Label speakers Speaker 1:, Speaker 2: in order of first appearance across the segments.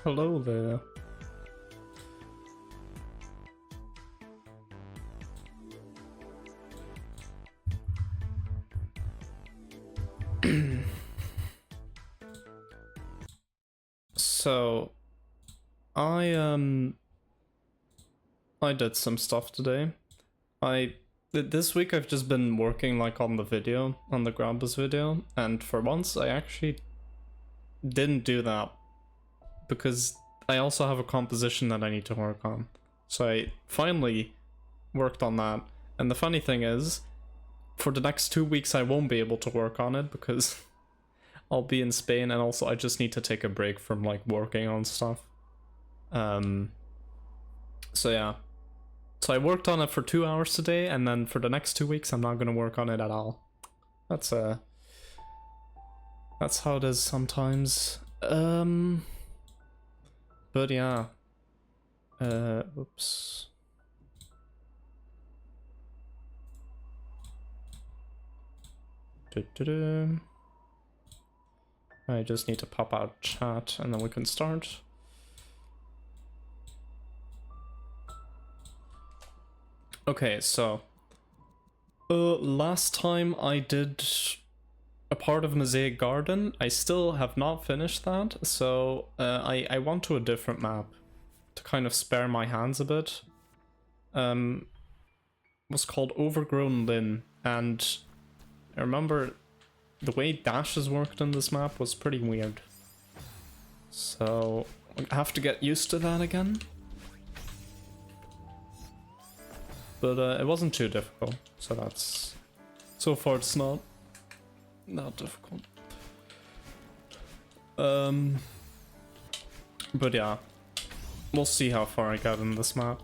Speaker 1: Hello there. So, I did some stuff today. This week I've just been working like on the video, on the Grambus video, and for once I actually didn't do that because I also have a composition that I need to work on. So I finally worked on that, and the funny thing is, for the next 2 weeks I won't be able to work on it because I'll be in Spain, and also I just need to take a break from like working on stuff. So yeah. So I worked on it for 2 hours today, and then for the next 2 weeks I'm not gonna work on it at all. That's how it is sometimes. But yeah. Oops. I just need to pop out chat and then we can start. Okay, so last time I did a part of Mosaic Garden. I still have not finished that, so I want to a different map to kind of spare my hands a bit. It was called Overgrown Linn, and I remember the way dashes worked in this map was pretty weird. So I have to get used to that again. But it wasn't too difficult, so that's... So far it's not difficult. But yeah, we'll see how far I got in this map.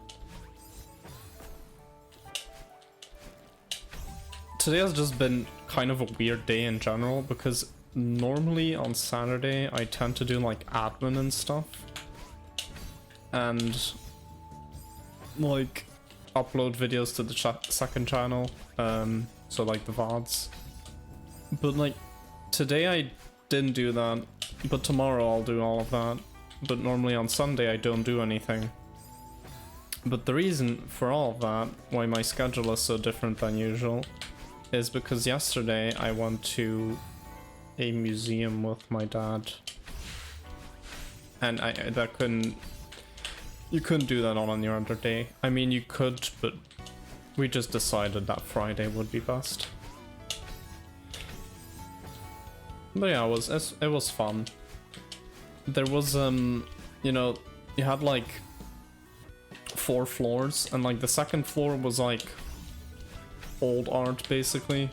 Speaker 1: Today has just been kind of a weird day in general, because normally on Saturday I tend to do like admin and stuff. And like upload videos to the second channel, so like the VODs. But like today I didn't do that, but tomorrow I'll do all of that. But normally on Sunday I don't do anything. But the reason for all of that, why my schedule is so different than usual, is because yesterday I went to a museum with my dad. And you couldn't do that on any other day. I mean, you could, but we just decided that Friday would be best. But yeah, it was fun. There was you know, you had like 4 floors, and like the second floor was like old art basically,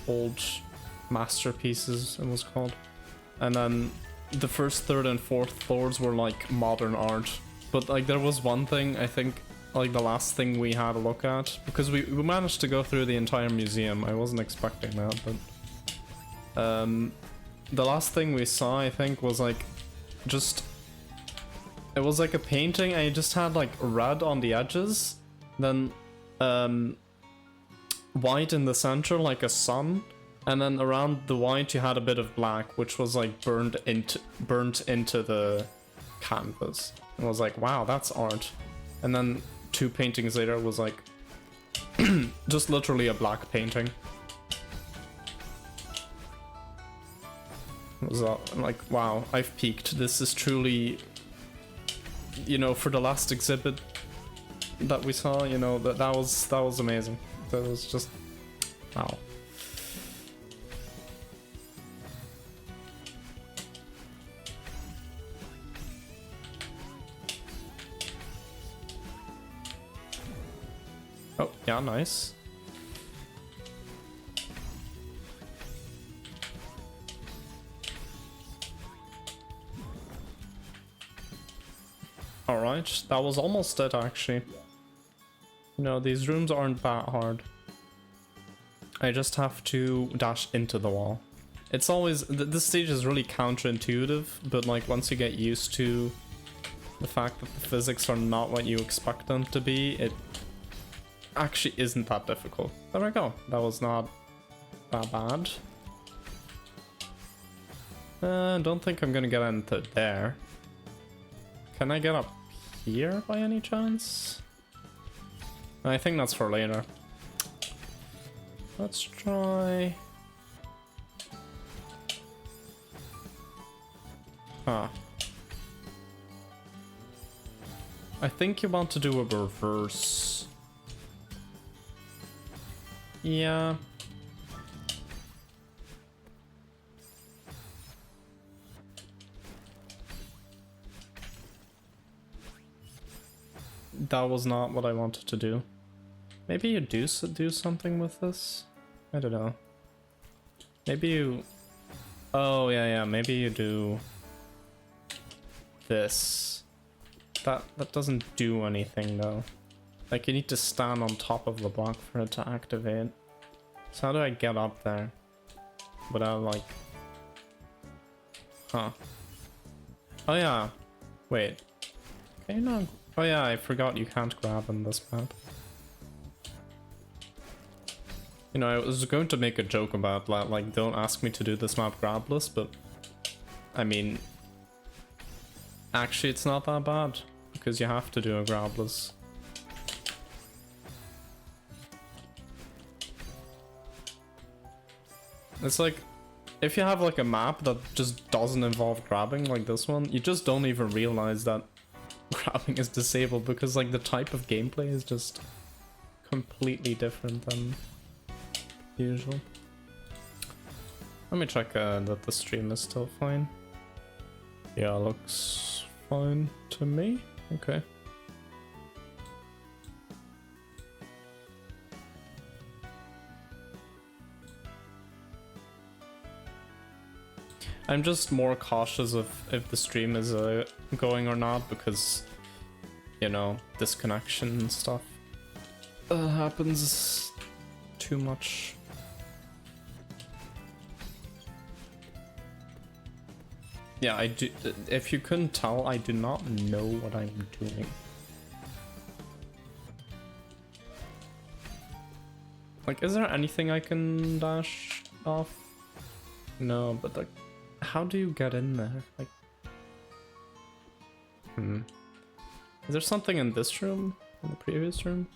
Speaker 1: old masterpieces it was called, and then the first, third, and fourth floors were like modern art. But like there was one thing, I think, like the last thing we had a look at, because we managed to go through the entire museum. I wasn't expecting that, but the last thing we saw, I think, was like just, it was like a painting, and it just had like red on the edges, then white in the center like a sun, and then around the white you had a bit of black, which was like burnt into the canvas. I was like, wow, that's art. And then 2 paintings later was like just literally a black painting. It was like, wow, I've peaked. This is truly, you know, for the last exhibit that we saw, you know, that was amazing. That was just, wow. Oh, yeah, nice. Alright, that was almost it actually. You know, these rooms aren't that hard. I just have to dash into the wall. It's always, this stage is really counterintuitive, but like once you get used to the fact that the physics are not what you expect them to be, it actually isn't that difficult. There we go. That was not that bad. Don't think I'm gonna get into there. Can I get up here by any chance? I think that's for later. Let's try... Huh. I think you want to do a reverse. Yeah. That was not what I wanted to do. Maybe you do something with this? I don't know. Maybe you... Oh, yeah, maybe you do... this. That doesn't do anything, though. Like, you need to stand on top of the block for it to activate. So how do I get up there? Without, like... Huh. Oh, yeah. Wait. Can you not... Oh yeah, I forgot you can't grab in this map. You know, I was going to make a joke about that, like, don't ask me to do this map grabless, but... I mean... Actually, it's not that bad, because you have to do a grabless. It's like, if you have like a map that just doesn't involve grabbing, like this one, you just don't even realize that grabbing is disabled, because like the type of gameplay is just completely different than usual. Let me check that the stream is still fine. Yeah, looks fine to me. Okay. I'm just more cautious of if the stream is going or not, because, you know, disconnection and stuff happens too much. Yeah, I do. If you couldn't tell, I do not know what I'm doing. Like, is there anything I can dash off? No, but like, how do you get in there? Like, is there something in this room? In the previous room?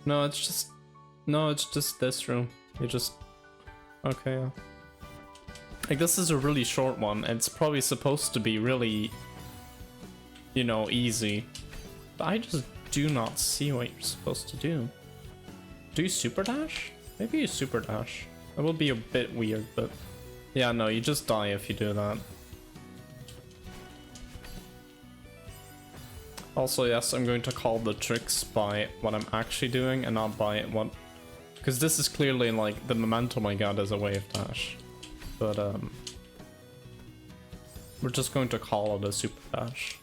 Speaker 1: No, it's just this room. You just... Okay, yeah. Like, this is a really short one. It's probably supposed to be really, you know, easy. But I just do not see what you're supposed to do. Do you super dash? Maybe you super dash. It will be a bit weird, but... Yeah, no, you just die if you do that. Also, yes, I'm going to call the tricks by what I'm actually doing and not by what... Because this is clearly, like, the momentum I got as a wave dash. But, we're just going to call it a super dash.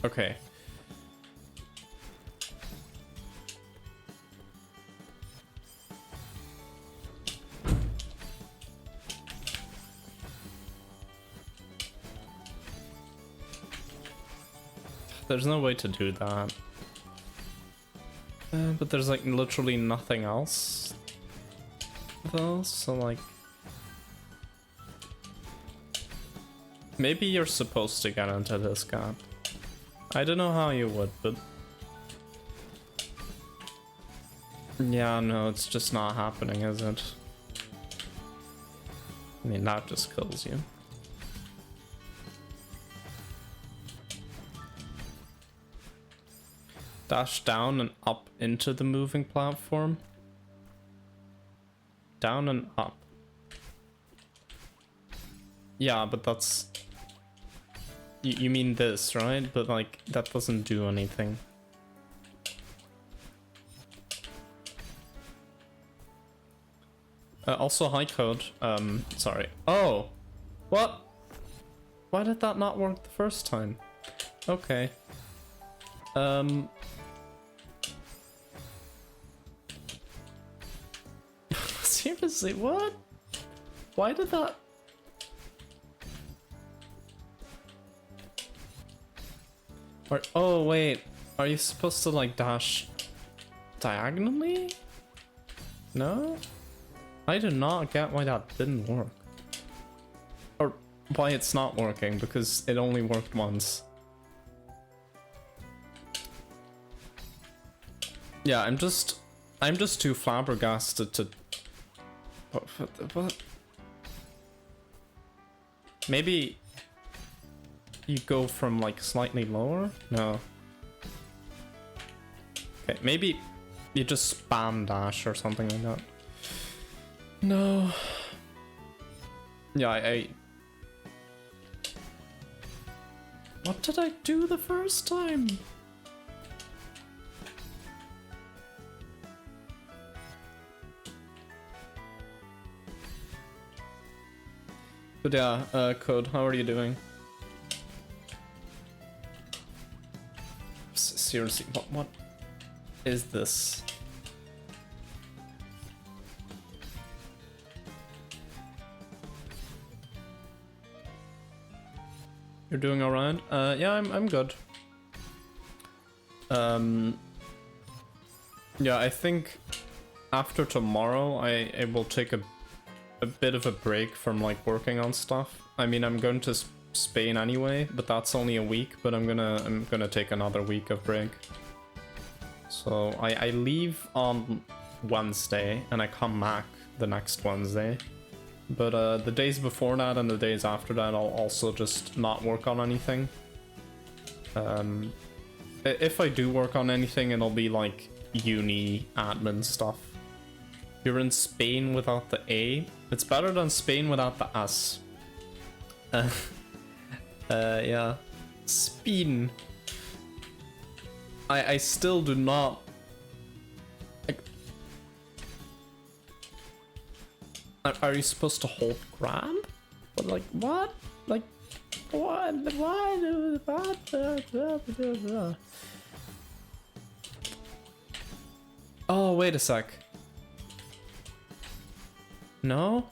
Speaker 1: Okay. There's no way to do that. But there's like literally nothing else though, so like... Maybe you're supposed to get into this gap. I don't know how you would, but... Yeah, no, it's just not happening, is it? I mean, that just kills you. Dash down and up into the moving platform. Down and up. Yeah, but that's... You mean this, right? But like, that doesn't do anything. Also, hi code. Sorry. Oh! What? Why did that not work the first time? Okay. Seriously, what? Why did that... Or, oh wait, are you supposed to like dash diagonally? No? I do not get why that didn't work. Or why it's not working, because it only worked once. Yeah, I'm just too flabbergasted to... What? Maybe you go from like slightly lower? No. Okay, maybe you just spam dash or something like that. No. Yeah, I... What did I do the first time? But yeah, Code, how are you doing? Seriously, what is this? You're doing alright? Yeah, I'm good. Yeah, I think after tomorrow I will take a bit of a break from like working on stuff. I mean, I'm going to Spain anyway, but that's only a week, but I'm gonna take another week of break. So I leave on Wednesday and I come back the next Wednesday. But the days before that and the days after that I'll also just not work on anything. If I do work on anything, it'll be like uni admin stuff. You're in Spain without the A. It's better than Spain without the S. Yeah. Spain. I still do not... Like, are you supposed to hold grab? But like, what? Like, what? What? Oh, wait a sec. No?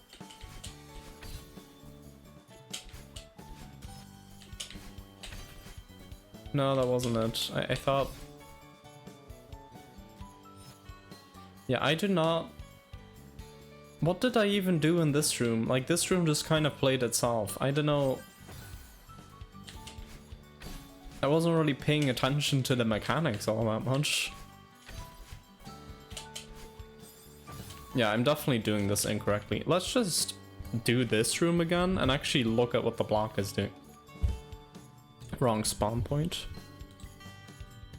Speaker 1: No, that wasn't it. I thought... Yeah, I do not... What did I even do in this room? Like, this room just kind of played itself. I don't know... I wasn't really paying attention to the mechanics all that much. Yeah, I'm definitely doing this incorrectly. Let's just do this room again and actually look at what the block is doing. Wrong spawn point.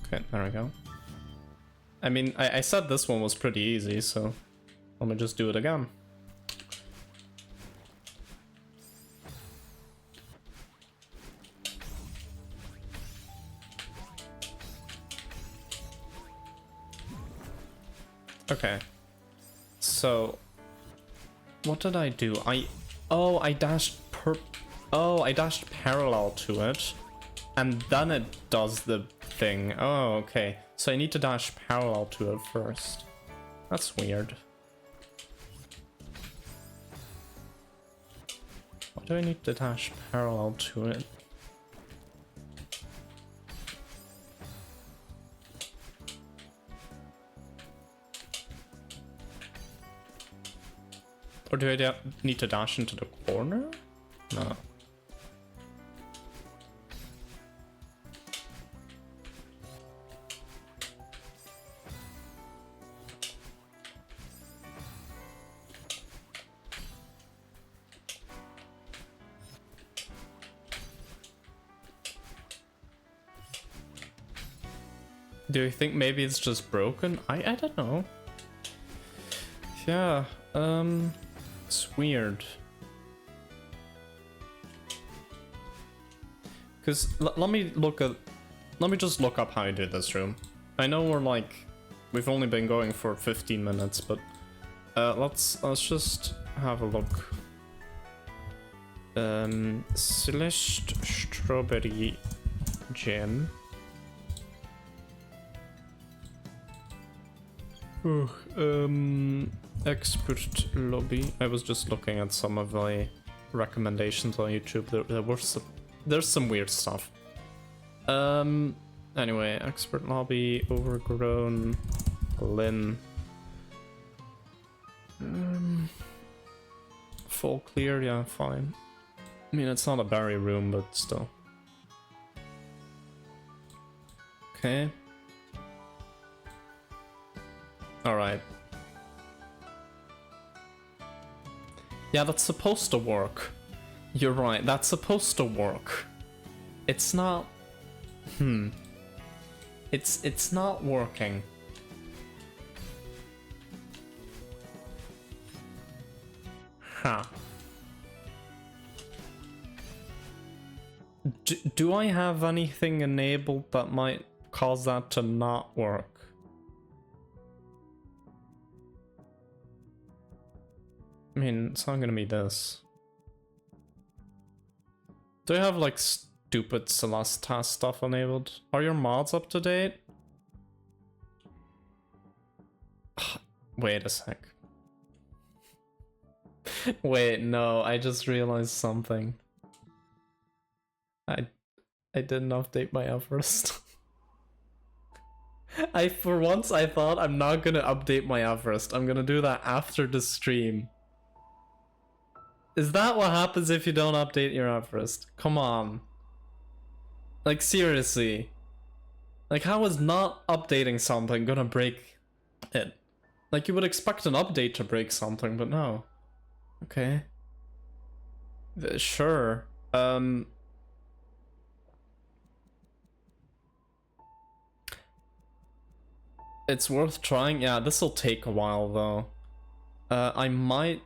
Speaker 1: Okay, there we go. I mean, I said this one was pretty easy, so let me just do it again. Okay. So, what did I do? I dashed parallel to it, and then it does the thing. Oh, okay. So I need to dash parallel to it first. That's weird. Why do I need to dash parallel to it? Or do I need to dash into the corner? No. Do you think maybe it's just broken? I don't know. Yeah, it's weird. Cause let me just look up how I did this room. I know we've only been going for 15 minutes, but let's just have a look. Celeste strawberry jam. Expert lobby. I was just looking at some of the recommendations on YouTube. There's some weird stuff. Anyway, expert lobby, overgrown Linn. Full clear, yeah, fine. I mean, it's not a berry room, but still. Okay. Alright. Yeah, that's supposed to work. You're right, that's supposed to work. It's not... It's not working. Huh. Do I have anything enabled that might cause that to not work? I mean, it's not gonna be this. Do I have like stupid Celeste task stuff enabled? Are your mods up to date? Wait a sec. Wait, no, I just realized something. I didn't update my Everest. For once I thought I'm not gonna update my Everest. I'm gonna do that after the stream. Is that what happens if you don't update your Everest? Come on. Like, seriously. Like, how is not updating something gonna break it? Like, you would expect an update to break something, but no. Okay. Sure. It's worth trying. Yeah, this'll take a while, though. I might...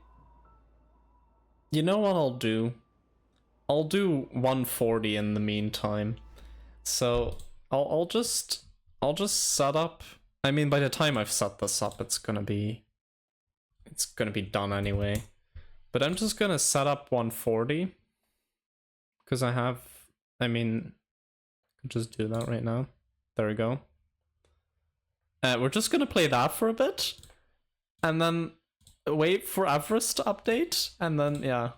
Speaker 1: You know what I'll do? I'll do 140 in the meantime. So I'll just set up. I mean, by the time I've set this up, it's gonna be done anyway. But I'm just gonna set up 140 because I mean, I could just do that right now. There we go. We're just gonna play that for a bit, and then wait for Everest to update, and then yeah.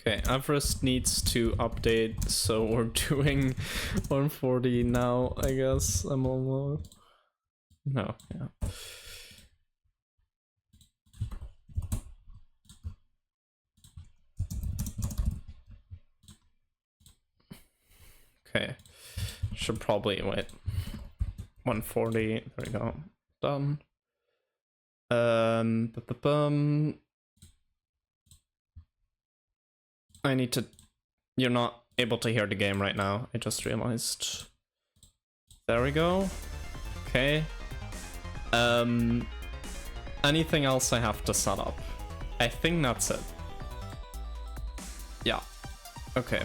Speaker 1: Okay, Everest needs to update, so we're doing 140 now, I guess. I'm almost... No, yeah. Okay, should probably wait. 140, there we go. Done. I need to... You're not able to hear the game right now, I just realized. There we go. Okay. Anything else I have to set up? I think that's it. Yeah. Okay.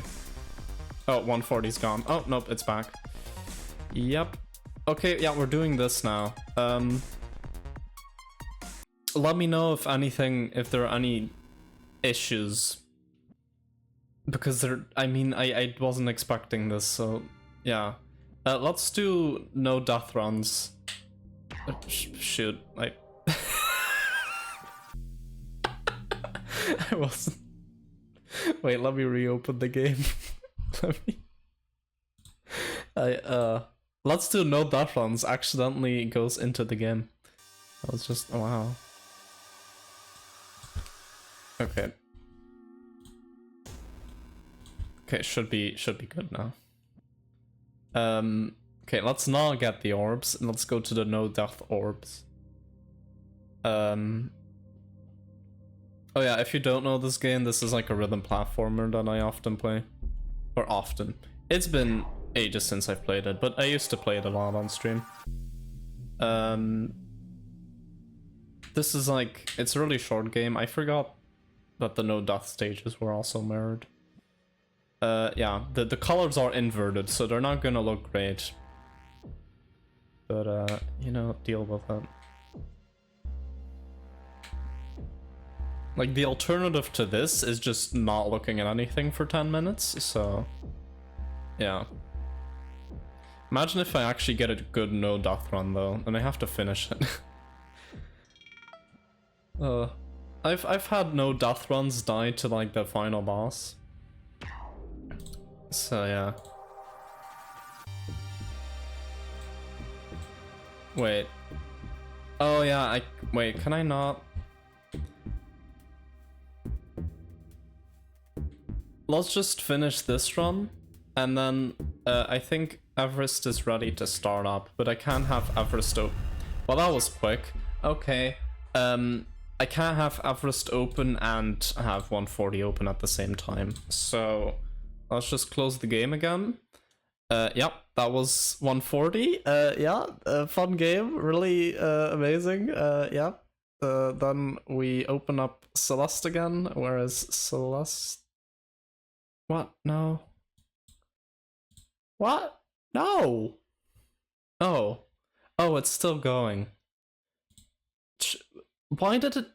Speaker 1: Oh, 140's gone. Oh, nope, it's back. Yep. Okay, yeah, we're doing this now. Let me know if there are any issues. Because I mean, I wasn't expecting this, so yeah. Let's do no death runs. Shoot, I wasn't... Wait, let me reopen the game. Let's do no death runs accidentally goes into the game. That was just... Oh, wow. Okay. Okay, should be good now. Okay, let's not get the orbs, and let's go to the no death orbs. Oh yeah, if you don't know this game, this is like a rhythm platformer that I often play. Or often. It's been ages since I've played it, but I used to play it a lot on stream. This is like, it's a really short game. I forgot that the no death stages were also mirrored. Yeah, the colors are inverted, so they're not gonna look great. But, you know, deal with it. Like, the alternative to this is just not looking at anything for 10 minutes, so... Yeah. Imagine if I actually get a good no death run, though, and I have to finish it. I've had no death runs die to like the final boss. So yeah. Wait. Oh yeah, wait, can I not? Let's just finish this run, and then I think Everest is ready to start up, but I can't have Everest open. Well, that was quick. Okay. I can't have Everest open and have 140 open at the same time. So let's just close the game again. Yep, that was 140. Yeah, fun game, really amazing. Yep. Then we open up Celeste again. Where is Celeste? What? No. What? No. Oh. Oh, it's still going. Why did it?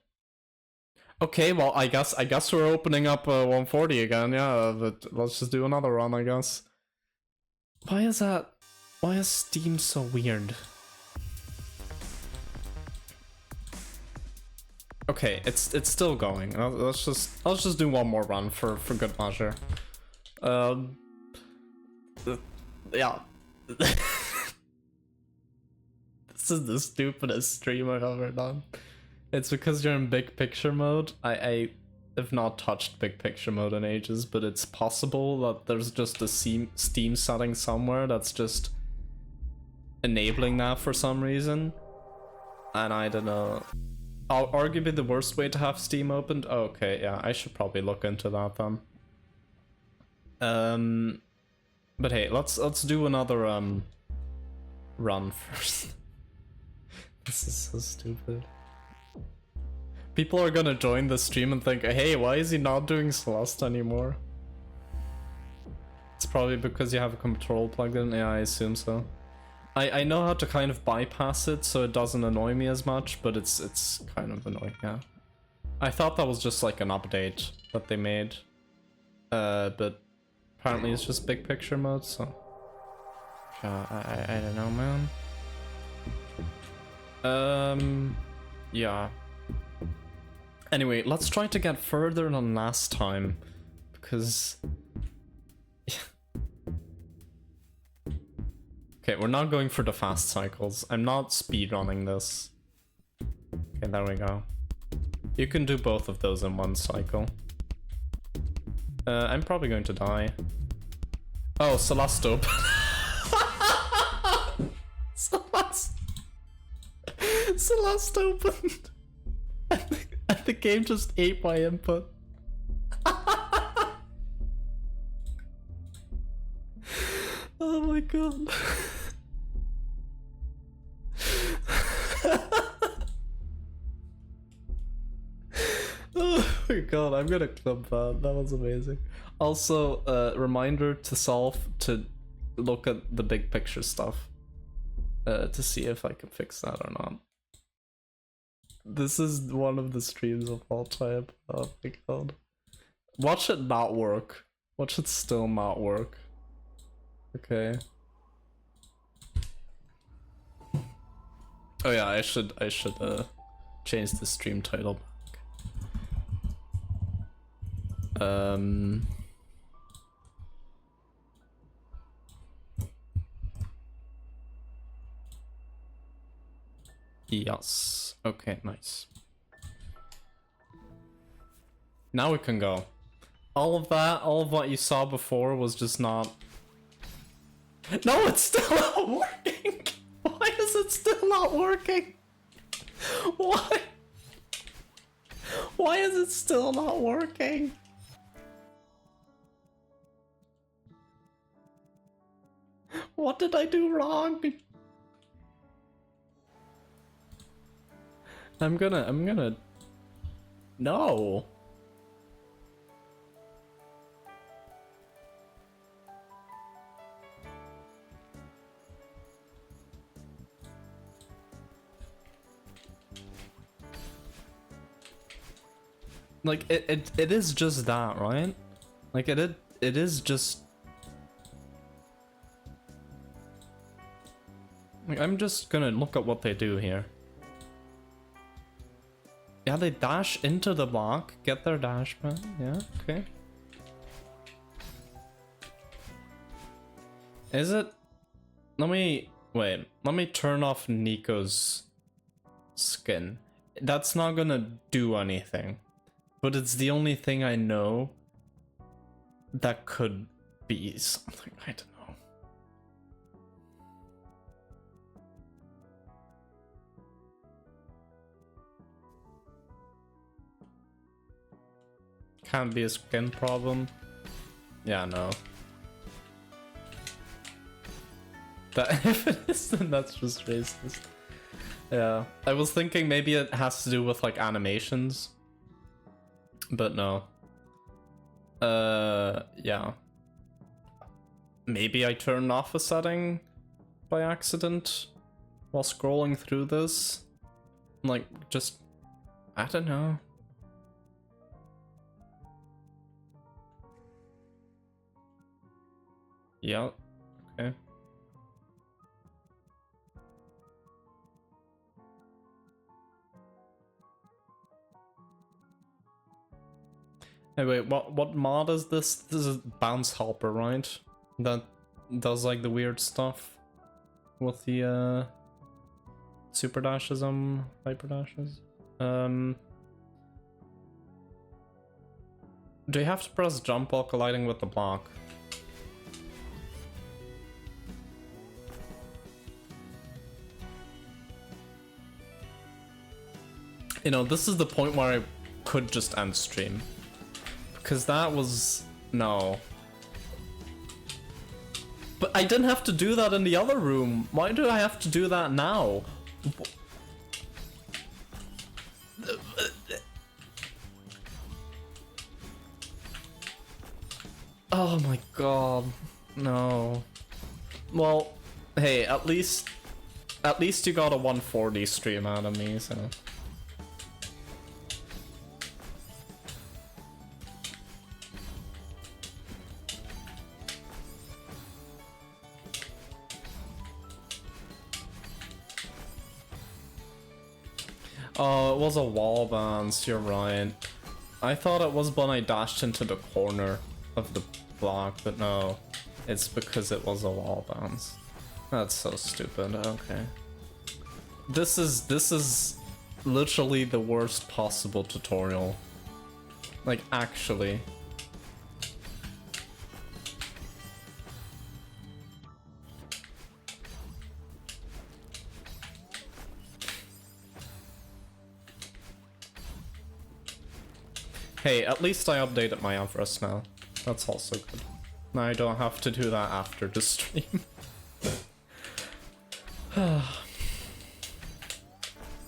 Speaker 1: Okay, well, I guess we're opening up 140 again. Yeah, but let's just do another run, I guess. Why is that? Why is Steam so weird? Okay, it's still going. Let's just do one more run for good measure. Yeah. This is the stupidest stream I've ever done. It's because you're in big picture mode. I have not touched big picture mode in ages, but it's possible that there's just a Steam setting somewhere that's just enabling that for some reason. And I don't know. Arguably the worst way to have Steam opened. Oh, okay, yeah, I should probably look into that then. But hey, let's do another run first. This is so stupid. People are gonna join the stream and think, hey, why is he not doing Celeste anymore? It's probably because you have a control plugged in. Yeah, I assume so. I know how to kind of bypass it so it doesn't annoy me as much, but it's kind of annoying, yeah. I thought that was just like an update that they made. But apparently it's just big picture mode, so... I don't know, man. Yeah. Anyway, let's try to get further than last time, because... Okay, we're not going for the fast cycles. I'm not speedrunning this. Okay, there we go. You can do both of those in one cycle. I'm probably going to die. Oh, Celeste open. Celeste opened. And the game just ate my input. Oh my god. Oh my god, I'm gonna clip that. That was amazing. Also, reminder to to look at the big picture stuff. To see if I can fix that or not. This is one of the streams of all time. Oh my god. Watch it not work. Watch it still not work. Okay. Oh yeah, I should change the stream title back. Yes. Okay, nice. Now we can go. All of what you saw before was just not... No, it's still not working! Why is it still not working? Why? Why is it still not working? What did I do wrong? I'm gonna... No! Like, it is just that, right? Like, it is just... Like, I'm just gonna look at what they do here. Yeah, they dash into the block, get their dash back. Yeah, okay. Is it? Let me turn off Nico's skin. That's not gonna do anything, but it's the only thing I know that could be something. I don't know. Can't be a skin problem. Yeah, no. That if it is, then that's just racist. Yeah, I was thinking maybe it has to do with like animations, but no. Yeah. Maybe I turned off a setting by accident while scrolling through this. Like, just, I don't know. Yeah, okay. Hey, wait, what mod is this? This is Bounce Helper, right? That does like the weird stuff with the super dashes, hyper dashes. Do you have to press jump while colliding with the block? You know, this is the point where I could just end stream. Because that was... no. But I didn't have to do that in the other room. Why do I have to do that now? Oh my god. No. Well, hey, at least you got a 140 stream out of me, so... Oh, it was a wall bounce, you're right. I thought it was when I dashed into the corner of the block, but no. It's because it was a wall bounce. That's so stupid, okay. This is literally the worst possible tutorial. Like, actually. Hey, at least I updated my address now. That's also good. Now I don't have to do that after the stream.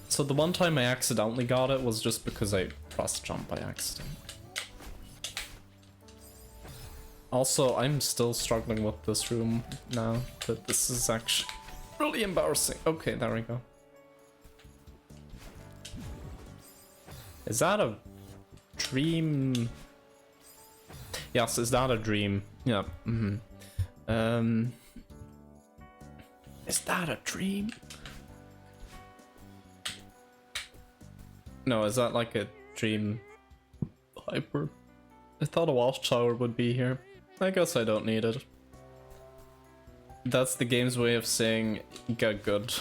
Speaker 1: So the one time I accidentally got it was just because I pressed jump by accident. Also, I'm still struggling with this room now, but this is actually really embarrassing. Okay, there we go. Is that a dream? Yes, is that a dream? Yeah. Is that a dream? No, is that like a dream hyper? I thought a watchtower would be here. I guess I don't need it. That's the game's way of saying get good.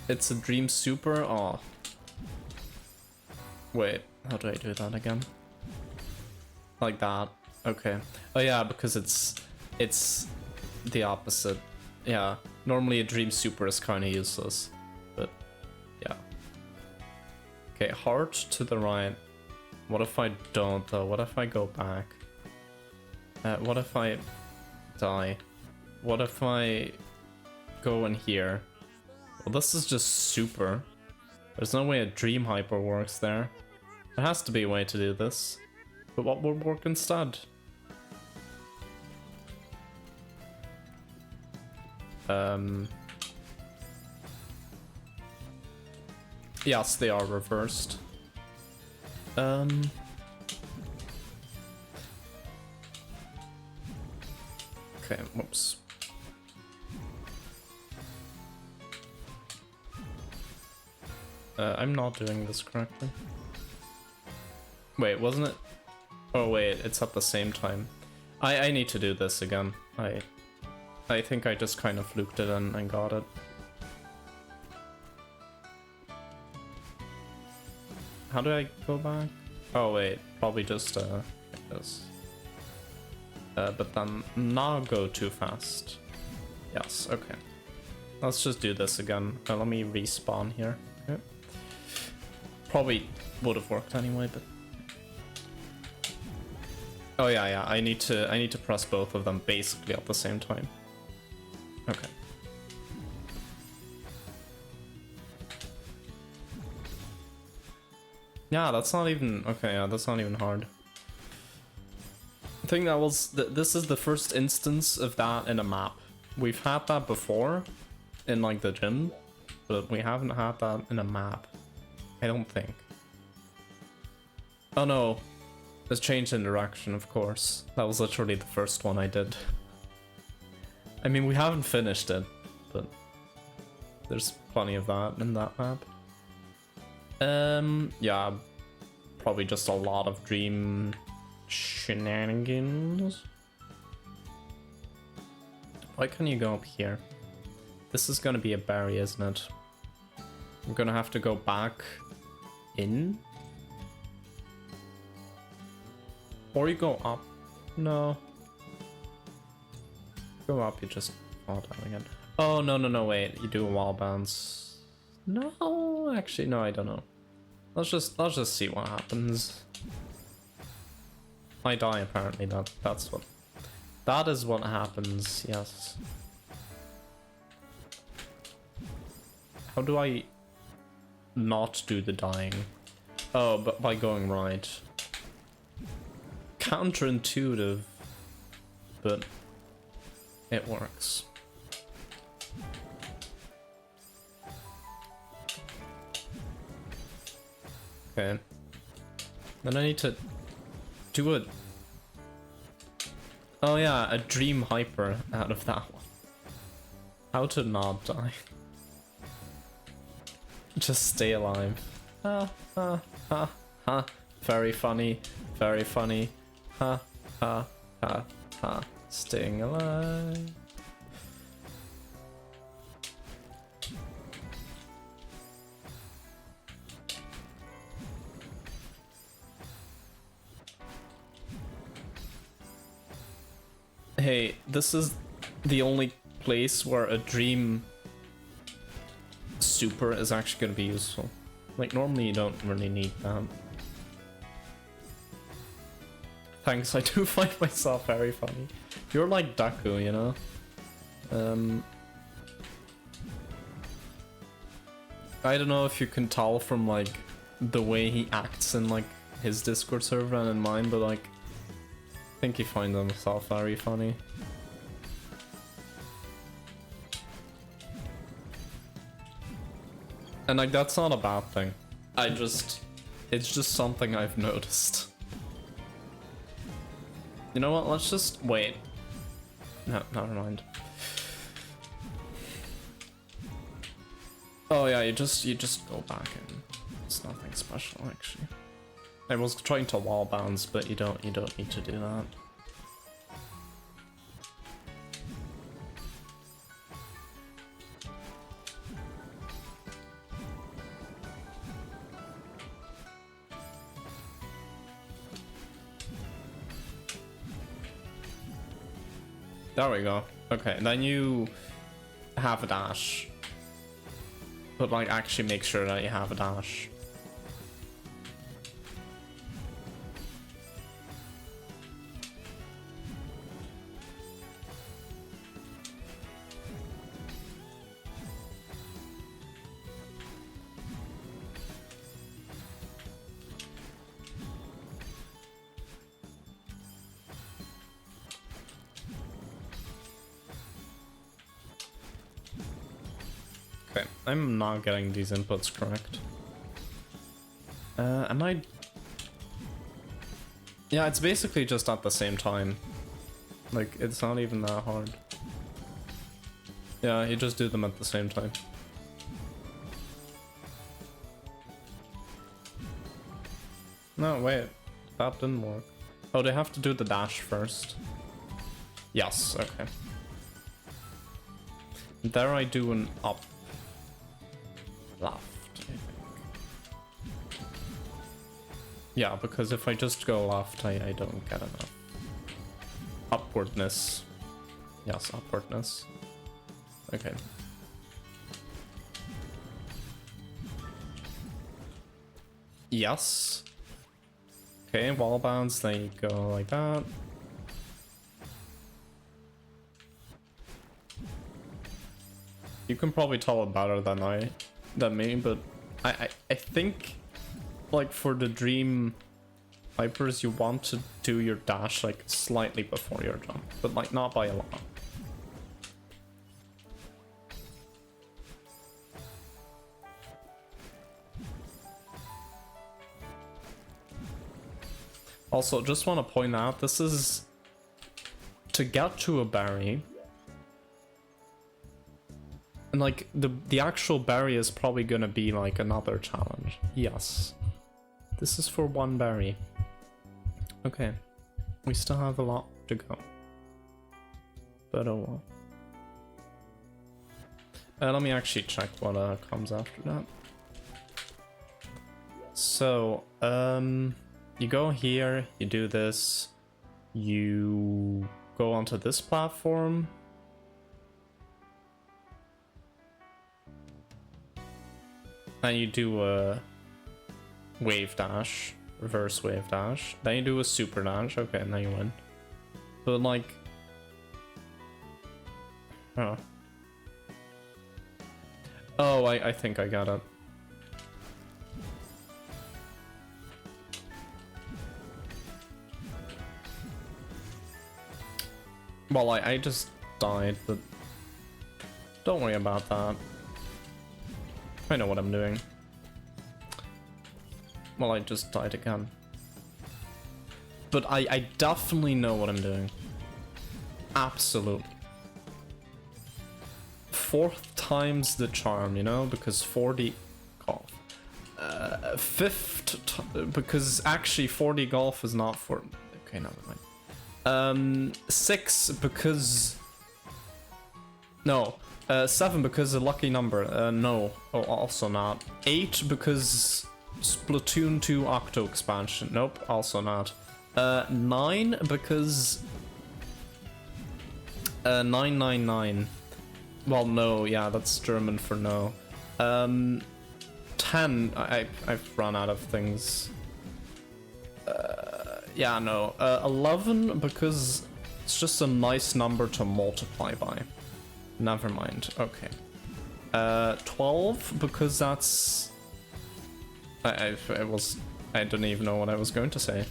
Speaker 1: It's a dream super? Aw. Wait, how do I do that again? Like that. Okay. Oh yeah, because it's the opposite. Yeah. Normally a dream super is kind of useless, but yeah. Okay, heart to the right. What if I don't though? What if I go back? What if I die? What if I go in here? Well, this is just super. There's no way a dream hyper works there. There has to be a way to do this. But what would work instead? Yes, they are reversed. Okay, whoops. I'm not doing this correctly. Wait, wasn't it? Oh wait, it's at the same time. I need to do this again. I think I just kind of fluked it and got it. How do I go back? Oh wait, probably just like this. But then not go too fast. Yes, okay. Let's just do this again. Let me respawn here. Okay. Probably would have worked anyway, but oh yeah, I need to press both of them basically at the same time. Okay. Yeah, that's not even okay. Yeah, that's not even hard. I think that was this is the first instance of that in a map. We've had that before in like the gym, but we haven't had that in a map. I don't think. Oh no, it's changed in direction, of course. That was literally the first one I did. I mean, we haven't finished it, but there's plenty of that in that map. Yeah, probably just a lot of dream shenanigans. Why can't you go up here? This is gonna be a berry, isn't it? I'm gonna have to go back in? Or you go up? No. Go up, you just fall down again. Oh, no, wait. You do a wall bounce. No, actually, no, I don't know. Let's just see what happens. I die, apparently. That is what happens, yes. How do I not do the dying? Oh, but by going right. Counterintuitive, but it works. Okay. Then I need to do a... Oh yeah, a dream hyper out of that one. How to not die. Just stay alive. Ha ha ha ha. Very funny. Very funny. Ha ha ha ha. Staying alive. Hey, this is the only place where a dream super is actually going to be useful. Like, normally you don't really need that. Thanks, I do find myself very funny. You're like Daku, you know? I don't know if you can tell from, like, the way he acts in, like, his Discord server and in mine, but, like, I think he finds himself very funny. And, like, that's not a bad thing. It's just something I've noticed. You know what, let's just wait. No, never mind. Oh yeah, you just go back in. It's nothing special actually. I was trying to wall bounce, but you don't need to do that. There we go. Okay, then you have a dash. But like actually make sure that you have a dash. Okay, I'm not getting these inputs correct. Am I... Yeah, it's basically just at the same time. Like, it's not even that hard. Yeah, you just do them at the same time. No, wait. That didn't work. Oh, they have to do the dash first. Yes, okay. There I do an up. Left, I think. Yeah, because if I just go left, I don't get enough. Upwardness. Yes, upwardness. Okay. Yes. Okay, wall bounce, then you go like that. You can probably tell it better than me, but I think like for the dream hypers you want to do your dash like slightly before your jump, but like not by a lot. Also, just want to point out, this is to get to a berry. And like the actual berry is probably gonna be like another challenge. Yes. This is for one berry. Okay. We still have a lot to go. But oh well. Let me actually check what comes after that. So, you go here, you do this, you go onto this platform. Then you do a wave dash, reverse wave dash. Then you do a super dash. Okay, and then you win. But like, oh, I think I got it. Well, I just died, but don't worry about that. I know what I'm doing. Well, I just died again. But I definitely know what I'm doing. Absolutely. Fourth time's the charm, you know? Because 40 golf. Because actually 40 golf is not for... Okay, never mind. 6 because... No. 7 because a lucky number. No. Oh, also not. 8 because Splatoon 2 Octo expansion. Nope, also not. 9 because 999. Well, no, yeah, that's German for no. 10. I've run out of things. Yeah, no. 11 because it's just a nice number to multiply by. Never mind. Okay. 12 because that's... I don't even know what I was going to say.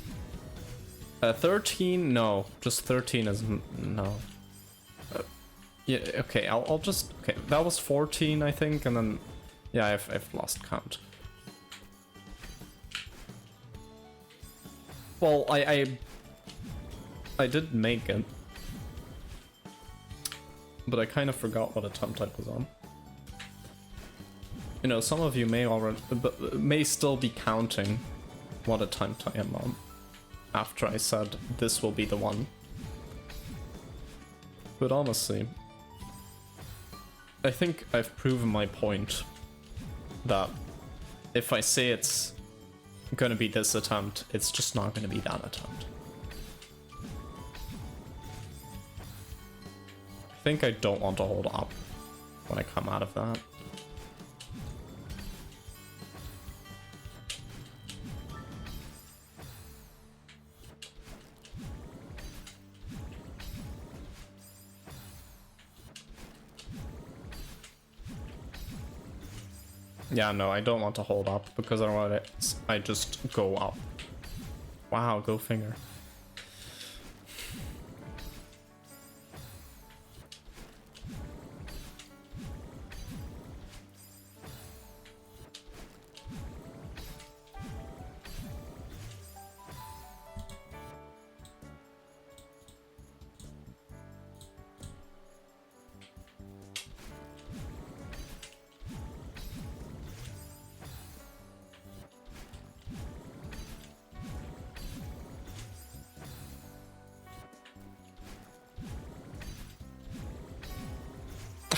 Speaker 1: 13? No. Just 13 is... No. Yeah, okay, I'll just... Okay, that was 14, I think, and then... Yeah, I've lost count. Well, I did make it. But I kind of forgot what attempt I was on. You know, some of you may still be counting what attempt I am on after I said this will be the one. But honestly, I think I've proven my point that if I say it's gonna be this attempt, it's just not gonna be that attempt. I think I don't want to hold up when I come out of that. Yeah, no, I don't want to hold up because otherwise I just go up. Wow, go finger.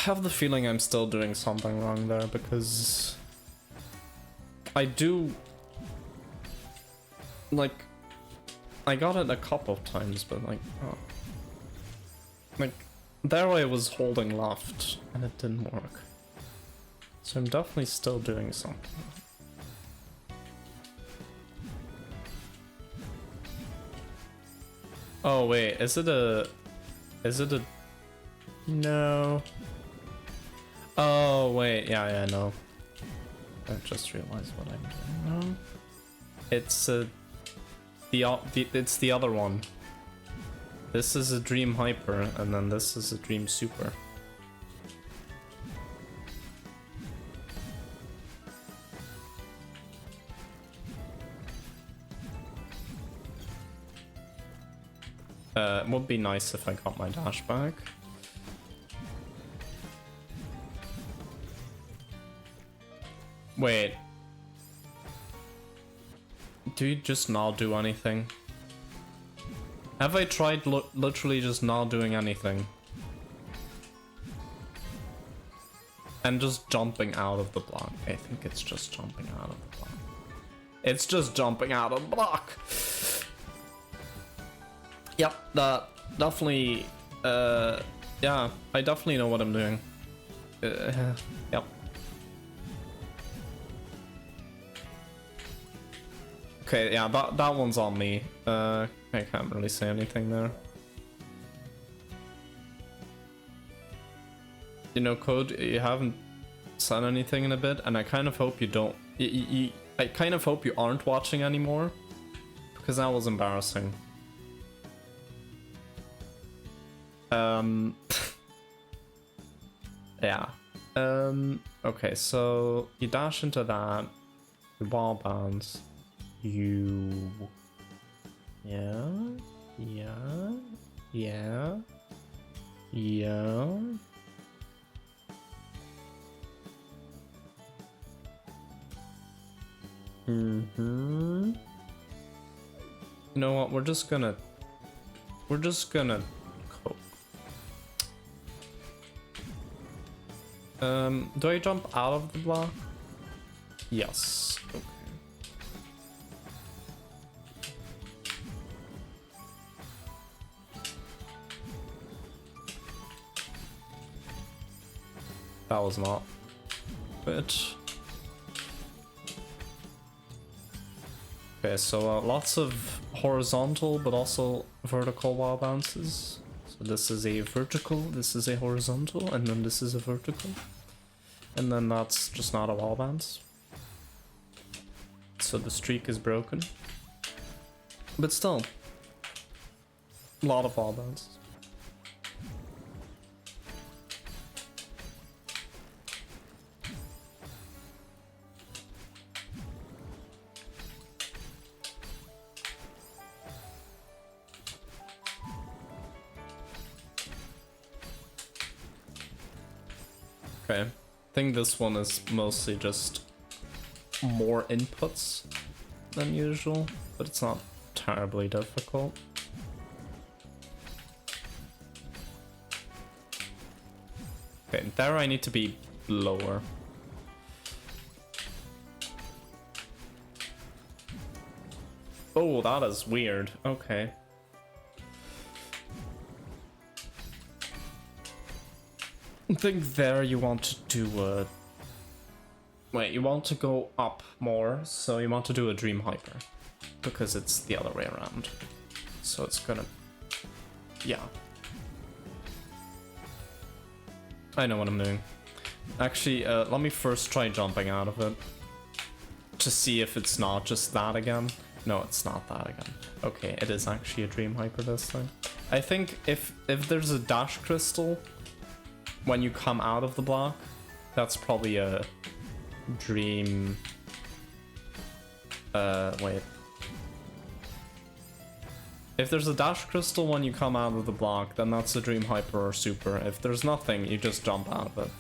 Speaker 1: have the feeling I'm still doing something wrong there, because I do, like, I got it a couple of times, but like, oh. Like, there I was holding left and it didn't work. So I'm definitely still doing something. Oh wait, is it a... No. Oh wait, yeah, no. I just realized what I'm doing now. It's it's the other one. This is a Dream Hyper, and then this is a Dream Super. It would be nice if I got my dash back. Wait. Do you just not do anything? Have I tried literally just not doing anything? And just jumping out of the block. I think it's just jumping out of the block. It's just jumping out of the block! Yep, that definitely, yeah, I definitely know what I'm doing. Yep. Okay, yeah, that one's on me. I can't really say anything there. You know, Code, you haven't said anything in a bit, and I kind of hope you don't. I kind of hope you aren't watching anymore, because that was embarrassing. Yeah. Okay, so you dash into that, you wall bounce, you... Yeah. You know what, we're just gonna cope. Do I jump out of the block? Yes. Okay. That was not it. Okay, so lots of horizontal but also vertical wall bounces. So this is a vertical, this is a horizontal, and then this is a vertical. And then that's just not a wall bounce. So the streak is broken. But still, a lot of wall bounces. Okay, I think this one is mostly just more inputs than usual, but it's not terribly difficult. Okay, there I need to be lower. Oh, that is weird. Okay. I think there you want to do wait, you want to go up more, so you want to do a Dream Hyper. Because it's the other way around. So it's gonna... Yeah. I know what I'm doing. Actually, let me first try jumping out of it. To see if it's not just that again. No, it's not that again. Okay, it is actually a Dream Hyper this time. I think if there's a dash crystal when you come out of the block, that's probably a Dream... wait. If there's a dash crystal when you come out of the block, then that's a Dream Hyper or Super. If there's nothing, you just jump out of it.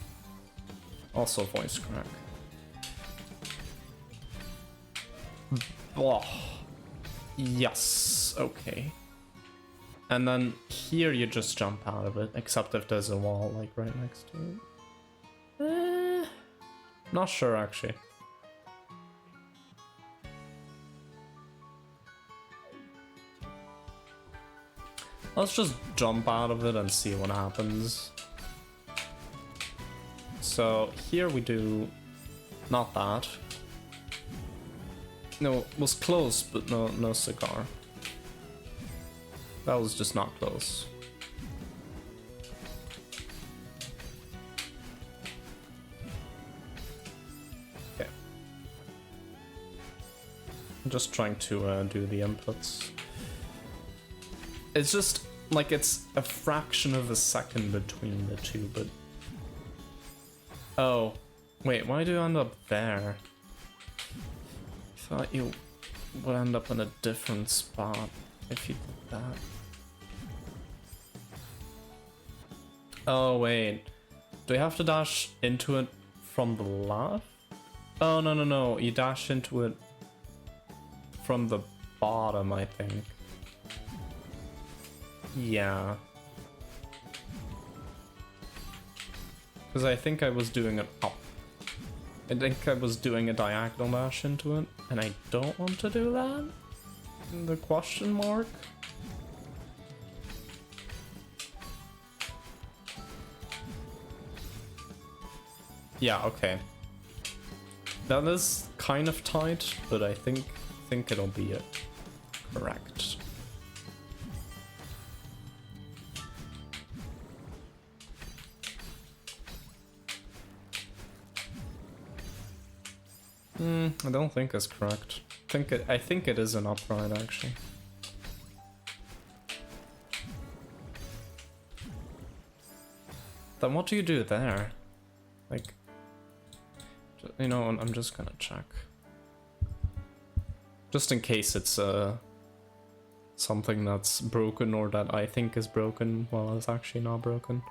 Speaker 1: Also voice crack. Oh. Yes, okay. And then here you just jump out of it, except if there's a wall like right next to it. Not sure actually. Let's just jump out of it and see what happens. So here we do not that. No, it was close, but no cigar. That was just not close. Okay. I'm just trying to do the inputs. It's just like it's a fraction of a second between the two, but... Oh, wait, why do you end up there? I thought you would end up in a different spot if you did that. Oh, wait. Do you have to dash into it from the left? Oh, no. You dash into it from the bottom, I think. Yeah. Because I think I was doing it up. I think I was doing a diagonal dash into it, and I don't want to do that? The question mark? Yeah, okay. That is kind of tight, but I think it'll be it. Correct. I don't think it's correct. I think it is an upright actually. Then what do you do there? Like, you know, I'm just gonna check. Just in case it's something that's broken or that I think is broken while it's actually not broken.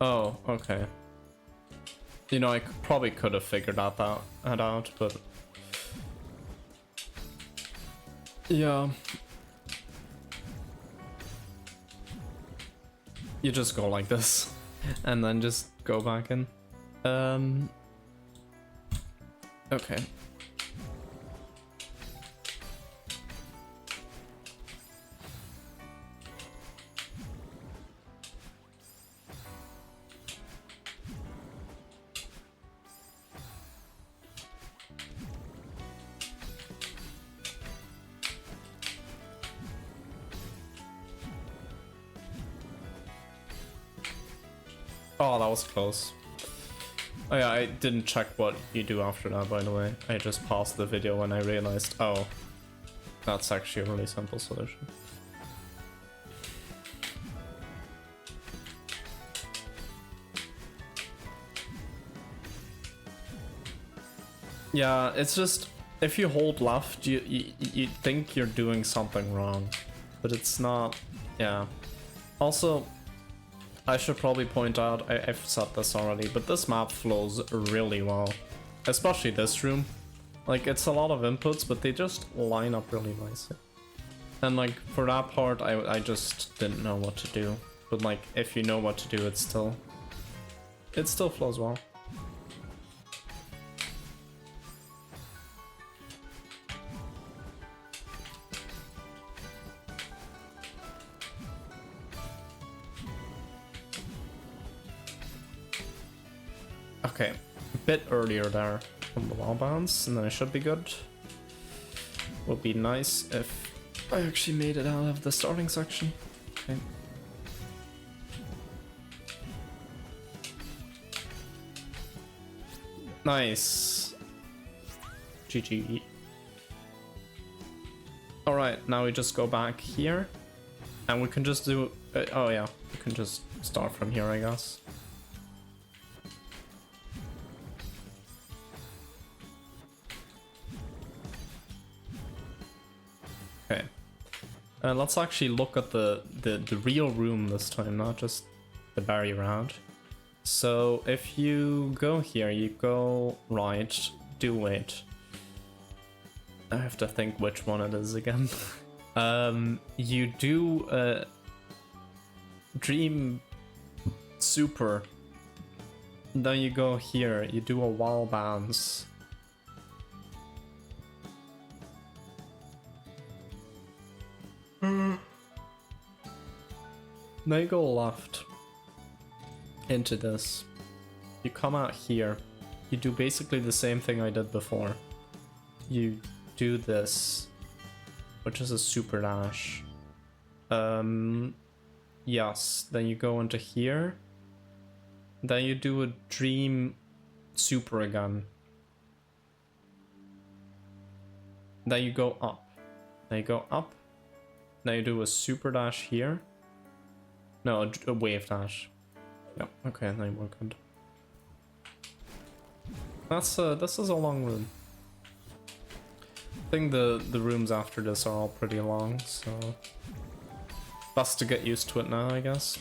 Speaker 1: Oh, okay. You know, I probably could have figured that out, but... Yeah. You just go like this, and then just go back in. Okay. Oh, that was close. Oh yeah, I didn't check what you do after that, by the way. I just paused the video when I realized, oh, that's actually a really simple solution. Yeah, it's just, if you hold left, you think you're doing something wrong, but it's not, yeah. Also, I should probably point out, I've said this already, but this map flows really well. Especially this room. Like, it's a lot of inputs, but they just line up really nicely. And like, for that part, I just didn't know what to do. But like, if you know what to do, it still flows well. Okay, a bit earlier there on the wall bounce, and then I should be good. Would be nice if I actually made it out of the starting section. Okay. Nice. GG. Alright, now we just go back here, and we can just do... oh yeah, we can just start from here, I guess. Okay, let's actually look at the real room this time, not just the Barry round. So if you go here, you go right, do wait. I have to think which one it is again. You do Dream Super. Then you go here, you do a wall bounce. Now you go left into this. You come out here. You do basically the same thing I did before. You do this, which is a super dash. Yes, then you go into here. Then you do a dream super again. Then you go up. Then you go up. Then you do a super dash here. No, a wave dash. Yeah, okay, then we're good. This is a long room. I think the rooms after this are all pretty long, so best to get used to it now, I guess.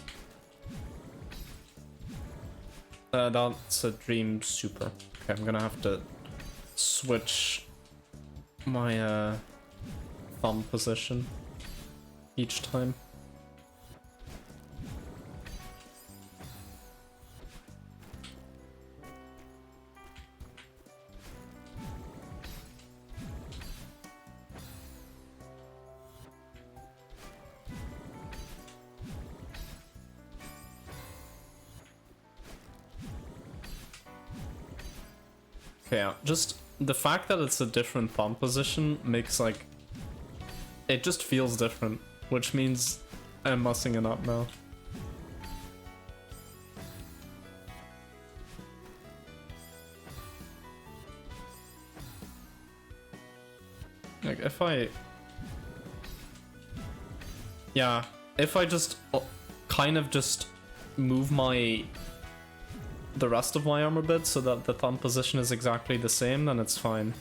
Speaker 1: That's a dream super. Okay, I'm gonna have to switch my thumb position each time. Okay, yeah, just the fact that it's a different thumb position makes like it just feels different, which means I'm messing it up now. Like if I just kind of just move the rest of my arm a bit so that the thumb position is exactly the same, then it's fine.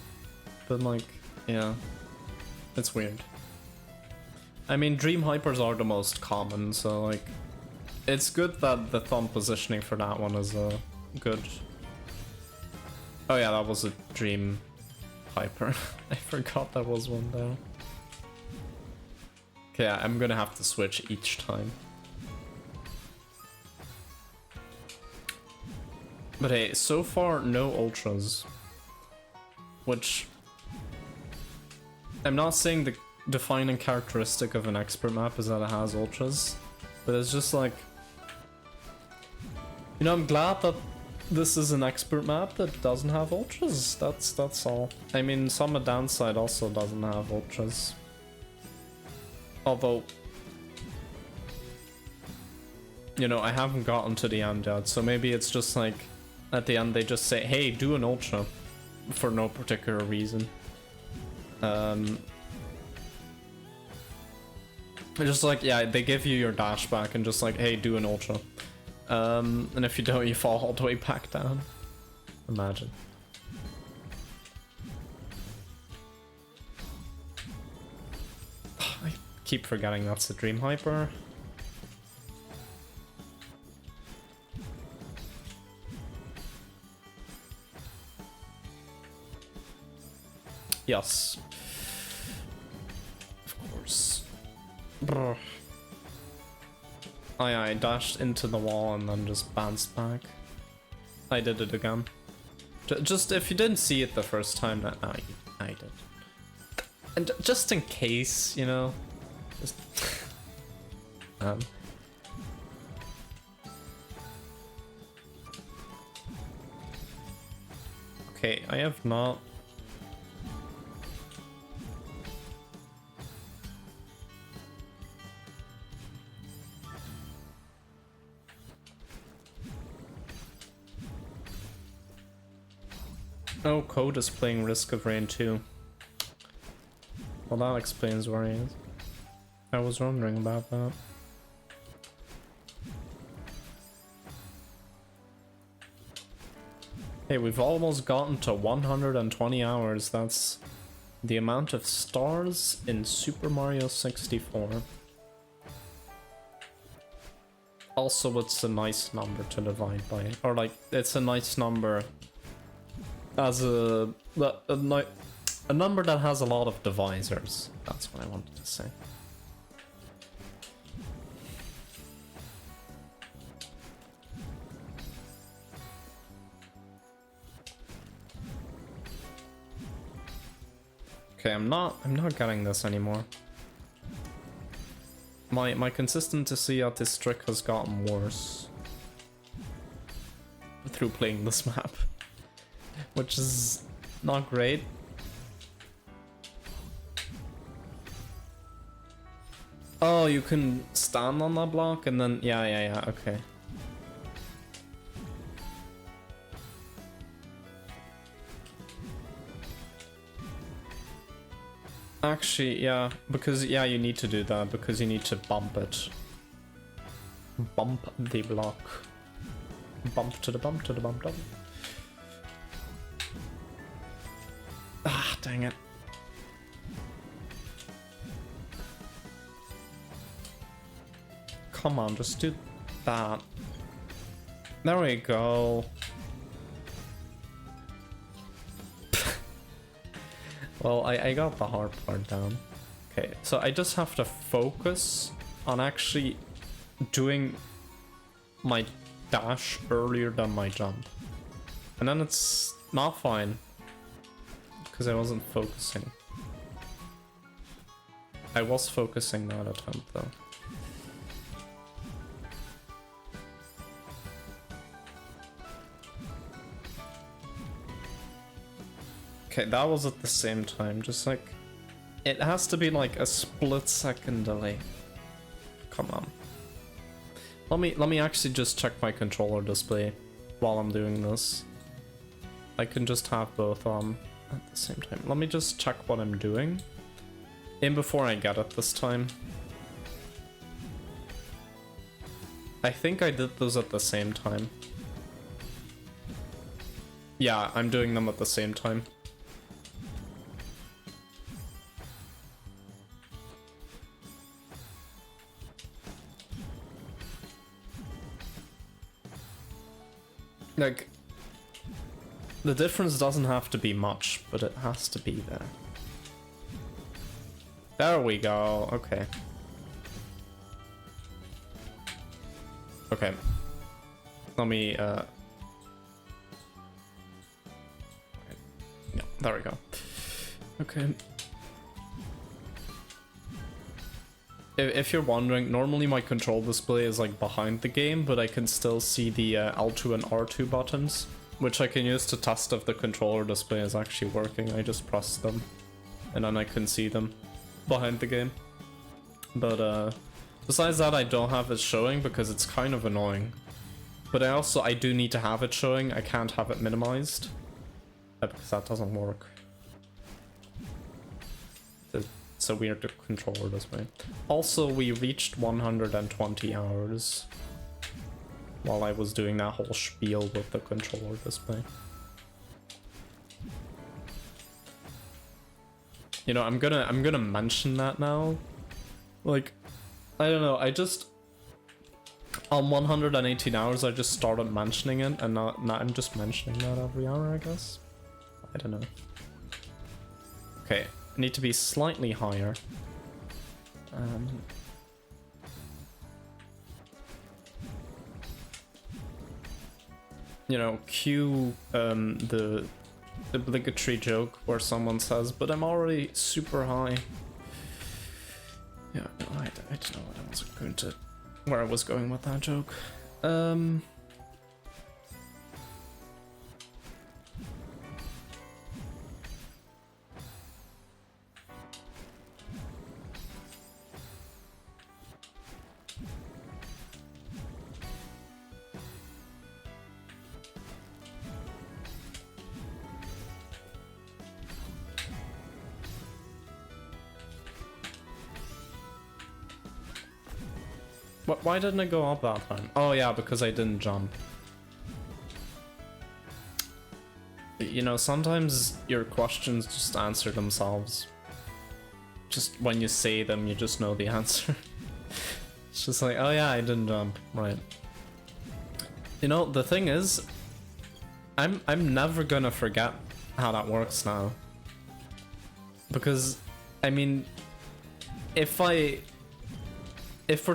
Speaker 1: But like, yeah, it's weird. I mean, dream hypers are the most common, so like, it's good that the thumb positioning for that one is good. Oh yeah, that was a dream hyper. I forgot that was one there. Okay, yeah, I'm gonna have to switch each time. But hey, so far no ultras, which I'm not saying the defining characteristic of an expert map is that it has ultras, but it's just like, you know, I'm glad that this is an expert map that doesn't have ultras. That's all. I mean, Summit Downside also doesn't have ultras, although, you know, I haven't gotten to the end yet, so maybe it's just like at the end they just say, hey, do an ultra for no particular reason. Just like, yeah, they give you your dash back and just like, hey, do an ultra. And if you don't, you fall all the way back down. Imagine. I keep forgetting that's the Dream Hyper. Yes. Of course. Brr. Oh yeah, I dashed into the wall and then just bounced back. I did it again. Just if you didn't see it the first time, I did. And just in case, you know, just okay, I have not. Oh, Code is playing Risk of Rain too. Well, that explains where he is. I was wondering about that. Hey, we've almost gotten to 120 hours. That's the amount of stars in Super Mario 64. Also, it's a nice number to divide by. Or like, it's a nice number as A number that has a lot of divisors. That's what I wanted to say. Okay, I'm not getting this anymore. My consistency at this trick has gotten worse through playing this map, which is not great. Oh, you can stand on that block and then yeah, okay. Actually, yeah, because yeah, you need to do that because you need to bump it. Bump the block. Bump to the bump to the bump to the... Ah, dang it. Come on, just do that. There we go. Well, I got the hard part down. Okay, so I just have to focus on actually doing my dash earlier than my jump. And then it's not fine. Because I wasn't focusing. I was focusing that attempt though. Okay, that was at the same time, just like... It has to be like a split-second delay. Come on. Let me actually just check my controller display while I'm doing this. I can just have both on at the same time. Let me just check what I'm doing. In before I get it this time. I think I did those at the same time. Yeah, I'm doing them at the same time. Like, the difference doesn't have to be much, but it has to be there. There we go, okay. Okay. Let me, yeah, there we go. Okay. If you're wondering, normally my control display is like behind the game, but I can still see the L2 and R2 buttons, which I can use to test if the controller display is actually working. I just press them, and then I can see them behind the game. But besides that, I don't have it showing because it's kind of annoying. But I do need to have it showing. I can't have it minimized because that doesn't work. It's a weird controller this way. Also, we reached 120 hours while I was doing that whole spiel with the controller display. You know, I'm gonna mention that now. Like, I don't know, I just on 118 hours I just started mentioning it, and now I'm just mentioning that every hour, I guess. I don't know. Okay. Need to be slightly higher. You know, cue the obligatory joke where someone says, "But I'm already super high." Yeah, no, I don't know what I was going to, where I was going with that joke. Why didn't it go up that time? Oh yeah, because I didn't jump. You know, sometimes your questions just answer themselves. Just when you say them, you just know the answer. It's just like, oh yeah, I didn't jump, right. You know, the thing is, I'm never gonna forget how that works now. Because, I mean, if for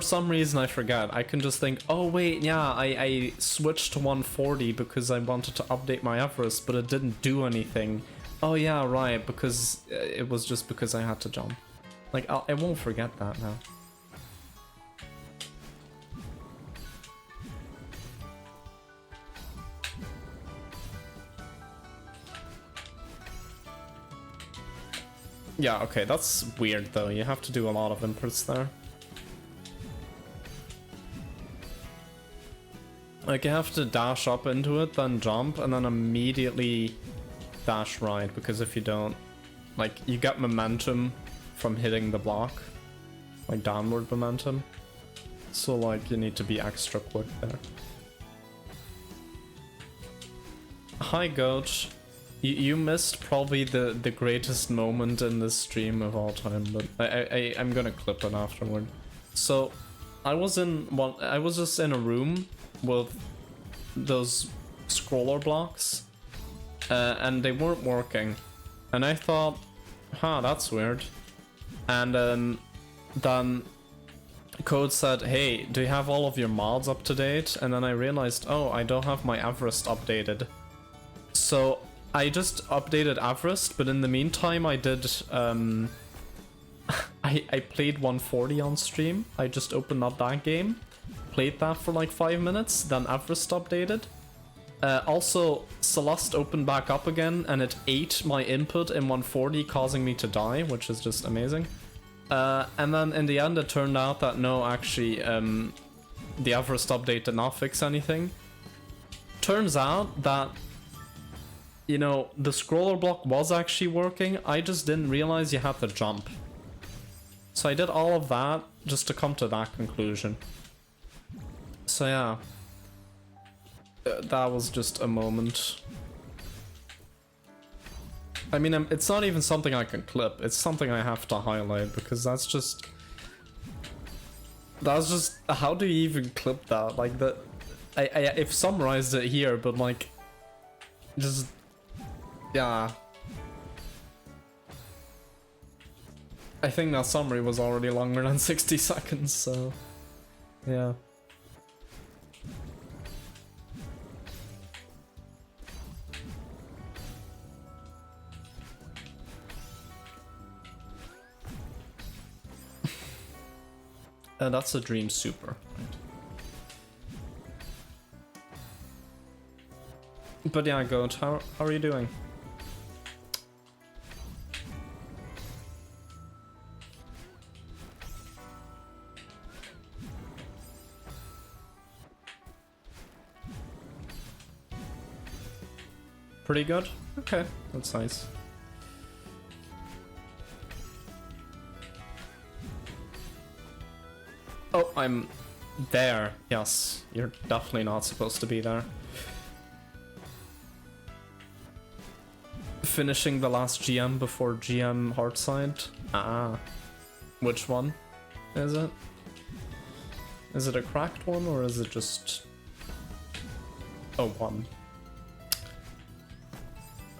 Speaker 1: some reason I forget, I can just think, oh wait, yeah, I switched to 140 because I wanted to update my Everest, but it didn't do anything. Oh yeah, right, because it was just because I had to jump. Like, I won't forget that now. Yeah, okay, that's weird though. You have to do a lot of inputs there. Like, you have to dash up into it, then jump, and then immediately dash right, because if you don't, like, you get momentum from hitting the block, like downward momentum. So, like, you need to be extra quick there. Hi, Goat. You missed probably the greatest moment in this stream of all time, but I'm gonna clip it afterward. So, I was just in a room with those scroller blocks, and they weren't working, and I thought, huh, that's weird. And then Code said, hey, do you have all of your mods up to date? And then I realized, oh, I don't have my Everest updated. So I just updated Everest, but in the meantime I did I played 140 on stream. I just opened up that game, played that for like 5 minutes, then Everest updated. Also, Celeste opened back up again, and it ate my input in 140, causing me to die, which is just amazing. And then in the end it turned out that no, actually, the Everest update did not fix anything. Turns out that, you know, the scroller block was actually working, I just didn't realize you had to jump. So I did all of that just to come to that conclusion. So yeah, that was just a moment. I mean, it's not even something I can clip, it's something I have to highlight, because that's just, how do you even clip that? Like, I've summarized it here, but like, just, yeah. I think that summary was already longer than 60 seconds, so yeah. That's a dream super. But yeah, Goat, how are you doing? Pretty good? Okay, that's nice. Oh, I'm there. Yes, you're definitely not supposed to be there. Finishing the last GM before GM Heartside. Ah. Which one is it? Is it a cracked one, or is it just... Oh, one.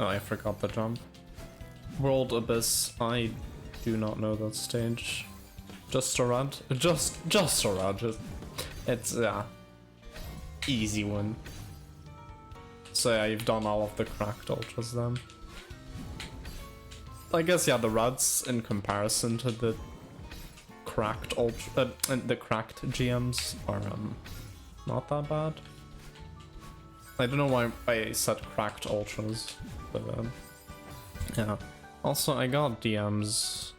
Speaker 1: Oh, I forgot the jump. World Abyss, I do not know that stage. Just a rad? Just a rad. It's, yeah. Easy win. So yeah, you've done all of the cracked ultras then. I guess, yeah, the rads in comparison to the cracked ultra, the cracked GMs are, not that bad. I don't know why I said cracked ultras, but, yeah. Also, I got DMs.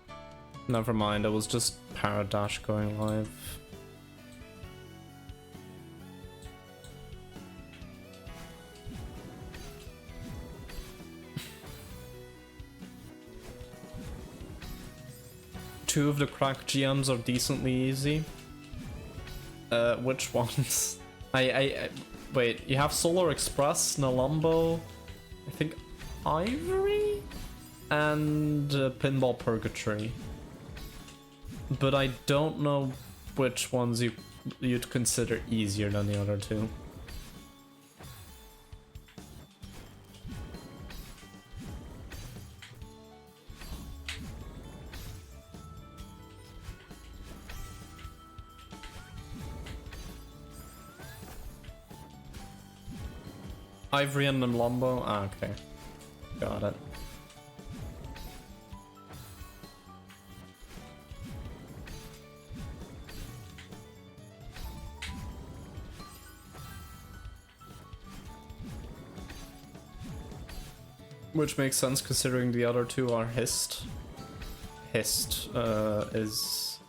Speaker 1: Never mind, it was just Paradash going live. Two of the cracked GMs are decently easy. Which ones? Wait, you have Solar Express, Nalumbo, I think Ivory, and Pinball Purgatory. But I don't know which ones you'd consider easier than the other two. Ivory and Lumbo? Ah, okay. Got it. Which makes sense considering the other two are Hist. Hist is...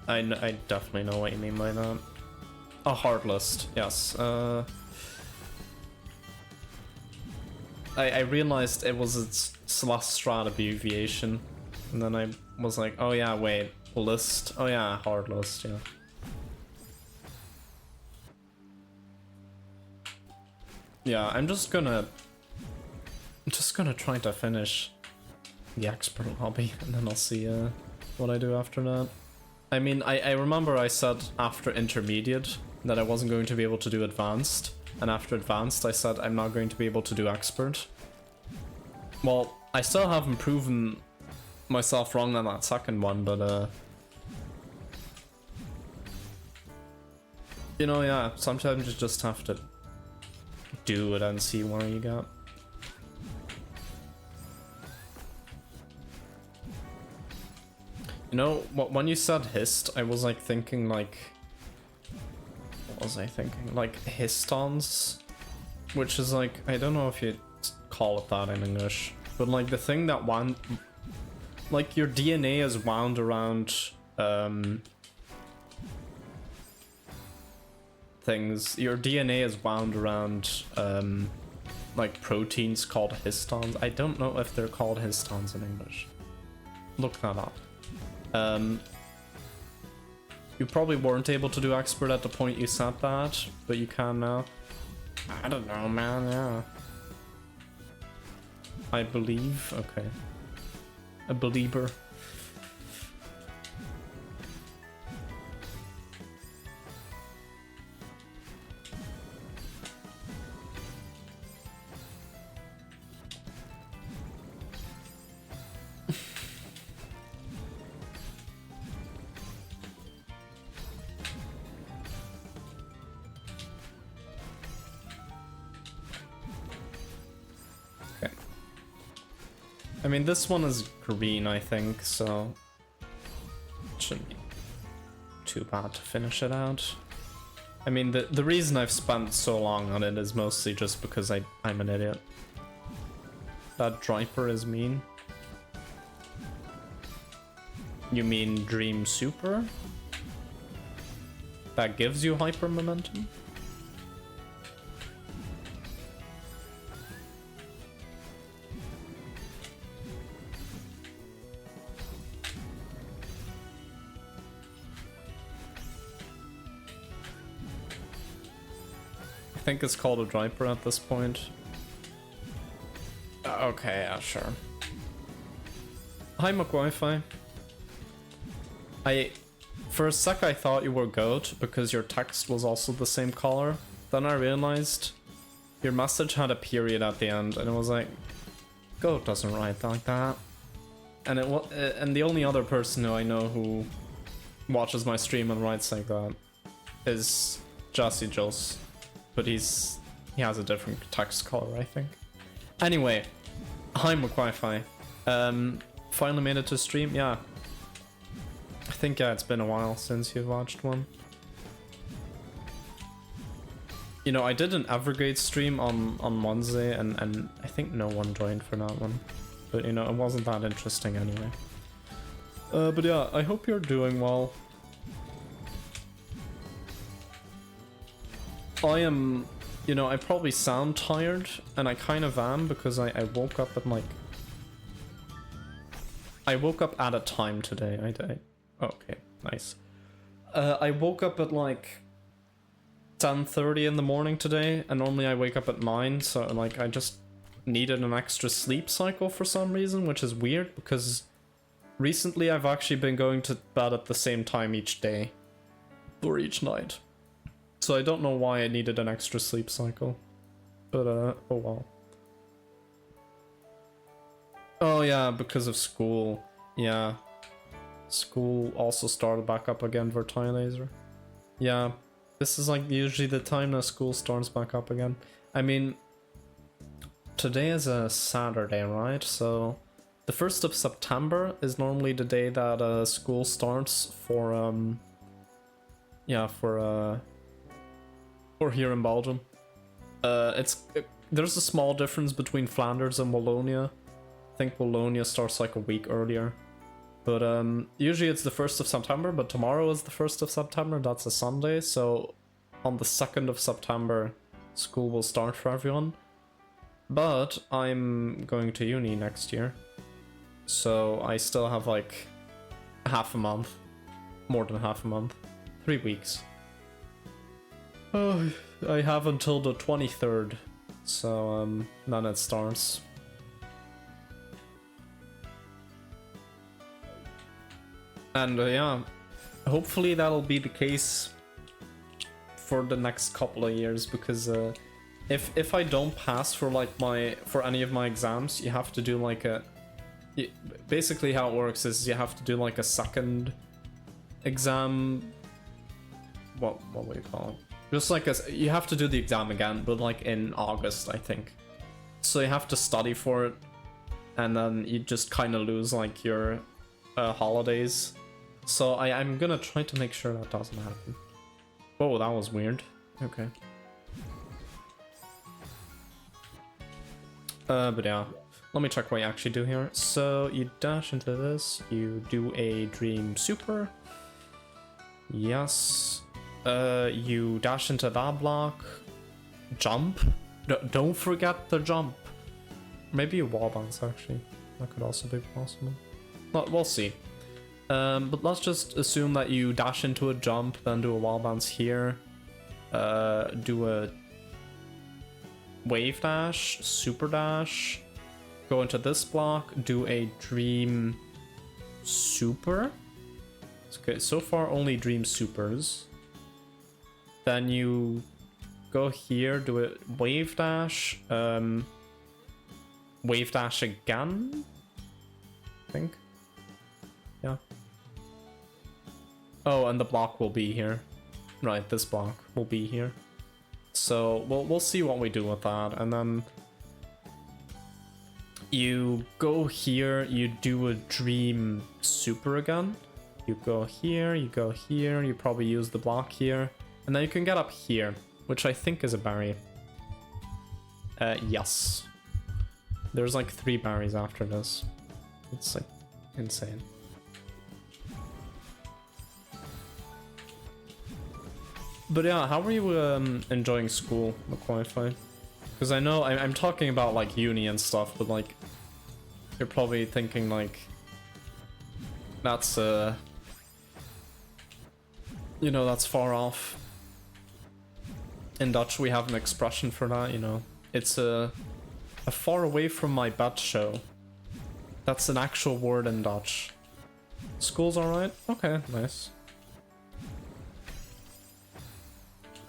Speaker 1: I definitely know what you mean by that. A hard list, yes. I realized it was a Celeste strat abbreviation, and then I was like, oh yeah, wait, list? Oh yeah, hard list, yeah. Yeah, I'm just gonna try to finish the expert hobby, and then I'll see what I do after that. I mean, I remember I said after intermediate that I wasn't going to be able to do advanced, and after advanced I said I'm not going to be able to do expert. Well, I still haven't proven myself wrong on that second one, but you know, yeah, sometimes you just have to do it and see where you get. You know, when you said hist, I was like thinking like... What was I thinking? Like histons? Which is like, I don't know if you call it that in English, but like the thing that wound... Like your DNA is wound around things. Your DNA is wound around like proteins called histons. I don't know if they're called histons in English. Look that up. You probably weren't able to do expert at the point you said that, but you can now. I don't know, man, yeah. I believe, okay. A believer. I mean, this one is green, I think, so it shouldn't be too bad to finish it out. I mean, the reason I've spent so long on it is mostly just because I'm an idiot. That Driper is mean. You mean Dream Super? That gives you hyper momentum? I think it's called a Driper at this point. Okay, yeah, sure. Hi, McWiFi. For a sec I thought you were GOAT because your text was also the same color. Then I realized your message had a period at the end, and it was like, GOAT doesn't write like that. And and the only other person who I know who watches my stream and writes like that is Jesse Jules. But he has a different text color, I think. Anyway, hi McWiFi. Finally made it to stream, yeah. I think, yeah, it's been a while since you've watched one. You know, I did an Evergrade stream on Wednesday, and I think no one joined for that one. But, you know, it wasn't that interesting anyway. But yeah, I hope you're doing well. I am, you know, I probably sound tired, and I kind of am, because I woke up at like... I woke up at a time today, okay, nice. I woke up at like 10:30 in the morning today, and normally I wake up at 9, so like I just needed an extra sleep cycle for some reason, which is weird, because recently I've actually been going to bed at the same time each day, or each night. So I don't know why I needed an extra sleep cycle, but oh well. Oh yeah, because of school, yeah. School also started back up again for Laser. Yeah, This is like usually the time that school starts back up again. I mean, today is a Saturday, right? So the 1st of September is normally the day that school starts for here in Belgium. There's a small difference between Flanders and Wallonia. I think Wallonia starts like a week earlier. But usually it's the 1st of September, but tomorrow is the 1st of September, that's a Sunday, so on the 2nd of September school will start for everyone. But I'm going to uni next year, so I still have like half a month, more than half a month, 3 weeks. Oh, I have until the 23rd, so then it starts. And yeah, hopefully that'll be the case for the next couple of years, because if I don't pass for like for any of my exams, you have to do like basically how it works is you have to do like a second exam. What would you call it? Just like you have to do the exam again, but like in August, I think. So you have to study for it, and then you just kind of lose like your holidays. So I'm gonna try to make sure that doesn't happen. Oh, that was weird. Okay. But yeah, let me check what you actually do here. So you dash into this, you do a dream super. Yes. You dash into that block. Jump. Don't forget the jump. Maybe a wall bounce actually. That could also be possible. We'll see. But let's just assume that you dash into a jump, then do a wall bounce here, do a wave dash, super dash, go into this block, do a dream super. Okay, so far only dream supers. Then you go here, do a wave dash again, I think. Yeah. Oh, and the block will be here. Right, this block will be here. So we'll see what we do with that, and then you go here, you do a dream super again. You go here, you probably use the block here, and then you can get up here, which I think is a berry. Yes. There's like 3 berries after this. It's like insane. But yeah, how are you enjoying school, McQuify? Because I know I'm talking about like uni and stuff, but like you're probably thinking like that's you know, that's far off. In Dutch we have an expression for that, you know. It's a far away from my bed show. That's an actual word in Dutch. School's alright? Okay, nice.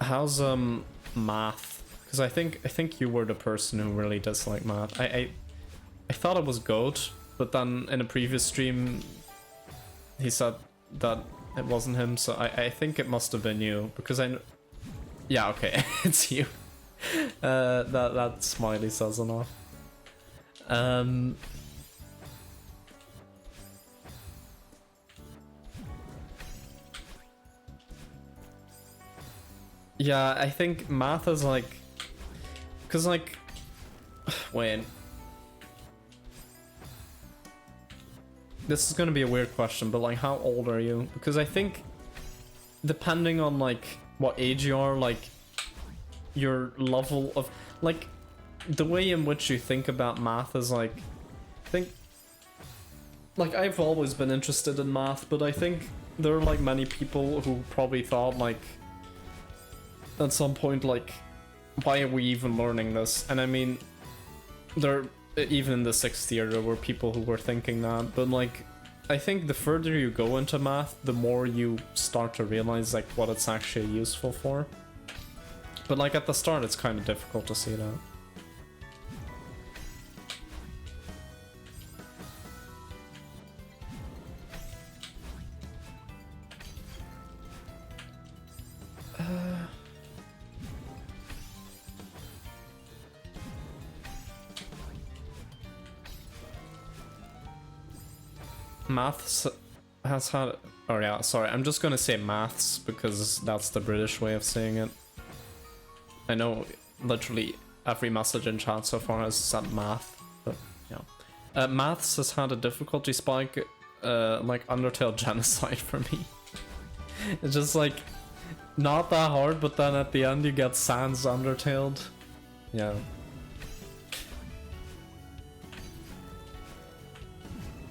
Speaker 1: How's math? Because I think you were the person who really disliked math. I thought it was goat, but then in a previous stream he said that it wasn't him, so I think it must have been you, because yeah, okay, it's you. That smiley says enough. Yeah, I think math is like, cause like, wait. This is gonna be a weird question, but like, how old are you? Because I think, depending on like what age you are, like your level of like the way in which you think about math is like, I think, like I've always been interested in math, but I think there are like many people who probably thought like at some point like, why are we even learning this? And I mean, there, even in the 6th year there were people who were thinking that, but like I think the further you go into math, the more you start to realize like what it's actually useful for. But like at the start it's kind of difficult to see that. Maths has had... Oh yeah, sorry, I'm just gonna say maths because that's the British way of saying it. I know literally every message in chat so far has said math, but yeah. Maths has had a difficulty spike, like Undertale Genocide for me. It's just like, not that hard, but then at the end you get Sans Undertaled. Yeah.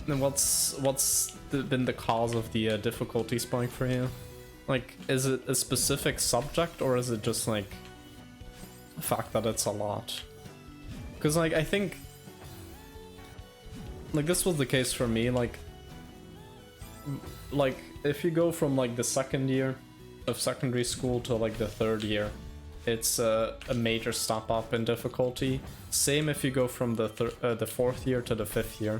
Speaker 1: And what's been the cause of the difficulty spike for you? Like, is it a specific subject, or is it just like the fact that it's a lot? Because like, I think like this was the case for me, like if you go from like the second year of secondary school to like the third year, it's a major step up in difficulty. Same if you go from the fourth year to the fifth year.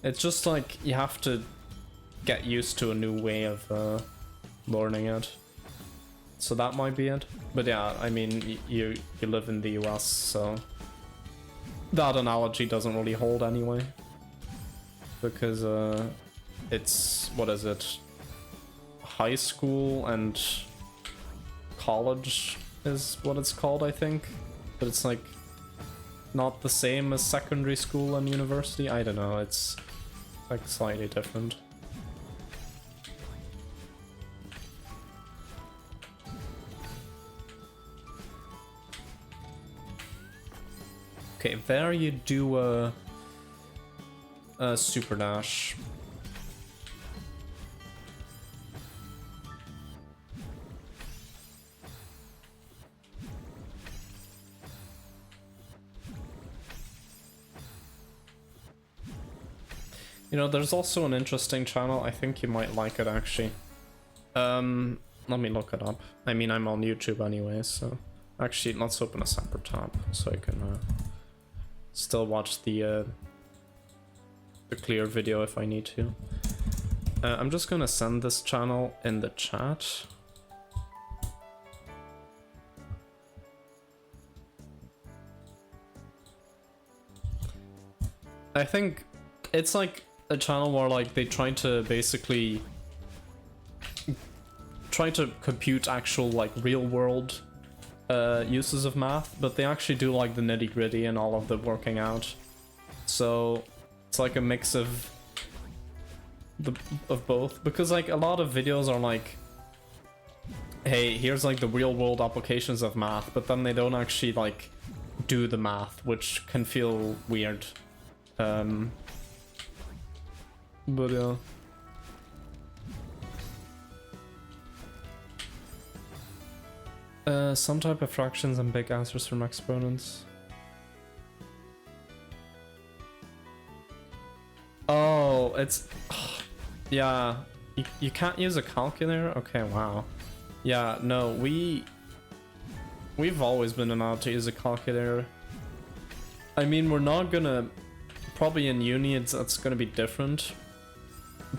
Speaker 1: It's just like you have to get used to a new way of learning it. So that might be it. But yeah, I mean, you live in the US, so that analogy doesn't really hold anyway. Because it's, what is it? High school and college is what it's called, I think. But it's like not the same as secondary school and university. I don't know, it's like slightly different. Okay, there you do a super dash. You know, there's also an interesting channel. I think you might like it actually. Let me look it up. I mean, I'm on YouTube anyway, so actually, let's open a separate tab so I can still watch the clear video if I need to. I'm just gonna send this channel in the chat. I think it's like a channel where like they try to basically try to compute actual like real world uses of math, but they actually do like the nitty-gritty and all of the working out. So it's like a mix of both, because like a lot of videos are like, hey, here's like the real world applications of math, but then they don't actually like do the math, which can feel weird. But yeah. Some type of fractions and big answers from exponents. Oh, it's... yeah, you can't use a calculator? Okay, wow. Yeah, no, we've always been allowed to use a calculator. I mean, we're not gonna... Probably in uni, it's gonna be different.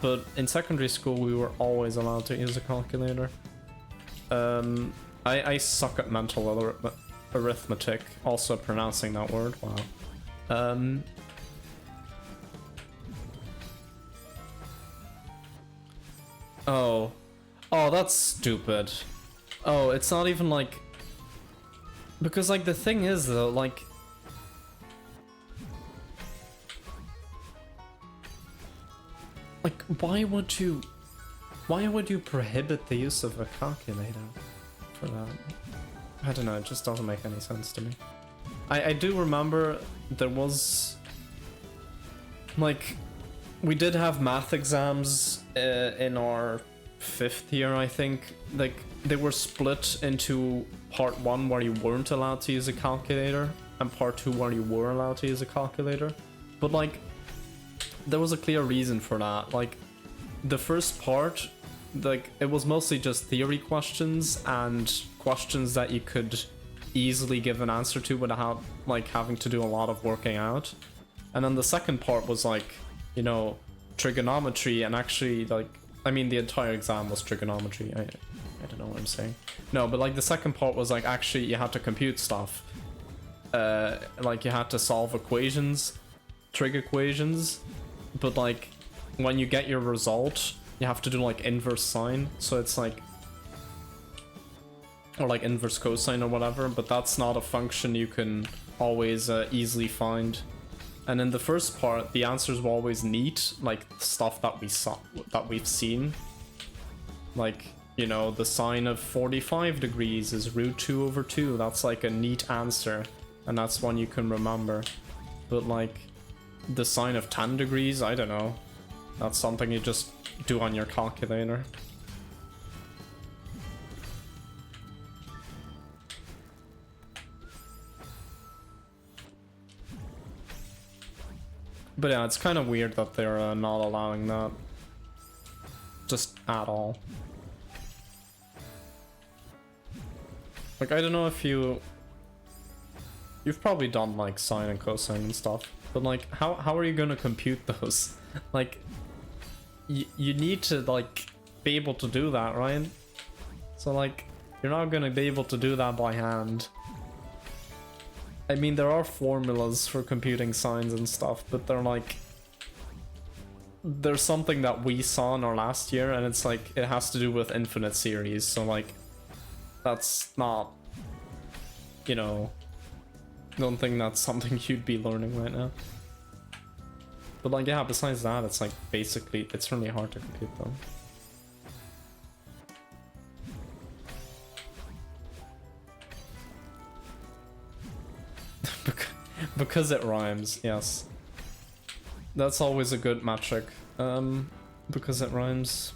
Speaker 1: But in secondary school, we were always allowed to use a calculator. I suck at mental arithmetic, also pronouncing that word, wow. Oh, that's stupid. Oh, it's not even like... Because like the thing is though, like... Like, why would you prohibit the use of a calculator for that? I don't know, it just doesn't make any sense to me. I do remember there was... Like, we did have math exams in our 5th year, I think. Like, they were split into part 1 where you weren't allowed to use a calculator, and part 2 where you were allowed to use a calculator. But like, there was a clear reason for that. Like, the first part, like, it was mostly just theory questions and questions that you could easily give an answer to without like having to do a lot of working out. And then the second part was like, you know, trigonometry, and actually like, I mean, the entire exam was trigonometry. I don't know what I'm saying. No, but like the second part was like, actually you had to compute stuff. Like you had to solve equations, trig equations, but like when you get your result, you have to do like inverse sine, so it's like, or like inverse cosine or whatever, but that's not a function you can always easily find. And in the first part, the answers were always neat, like stuff that we've seen. Like, you know, the sine of 45 degrees is √2/2. That's like a neat answer, and that's one you can remember. But like, the sine of 10 degrees, I don't know. That's something you just do on your calculator. But yeah, it's kind of weird that they're not allowing that. Just at all. Like, I don't know if you've probably done like sine and cosine and stuff, but like, how are you gonna compute those? Like, you need to like be able to do that, right? So like, you're not gonna be able to do that by hand. I mean, there are formulas for computing sines and stuff, but they're like, there's something that we saw in our last year, and it's like, it has to do with infinite series, so like, that's not, you know, I don't think that's something you'd be learning right now. But like, yeah, besides that, it's like, basically, it's really hard to compute them. Because it rhymes, yes. That's always a good metric. Because it rhymes.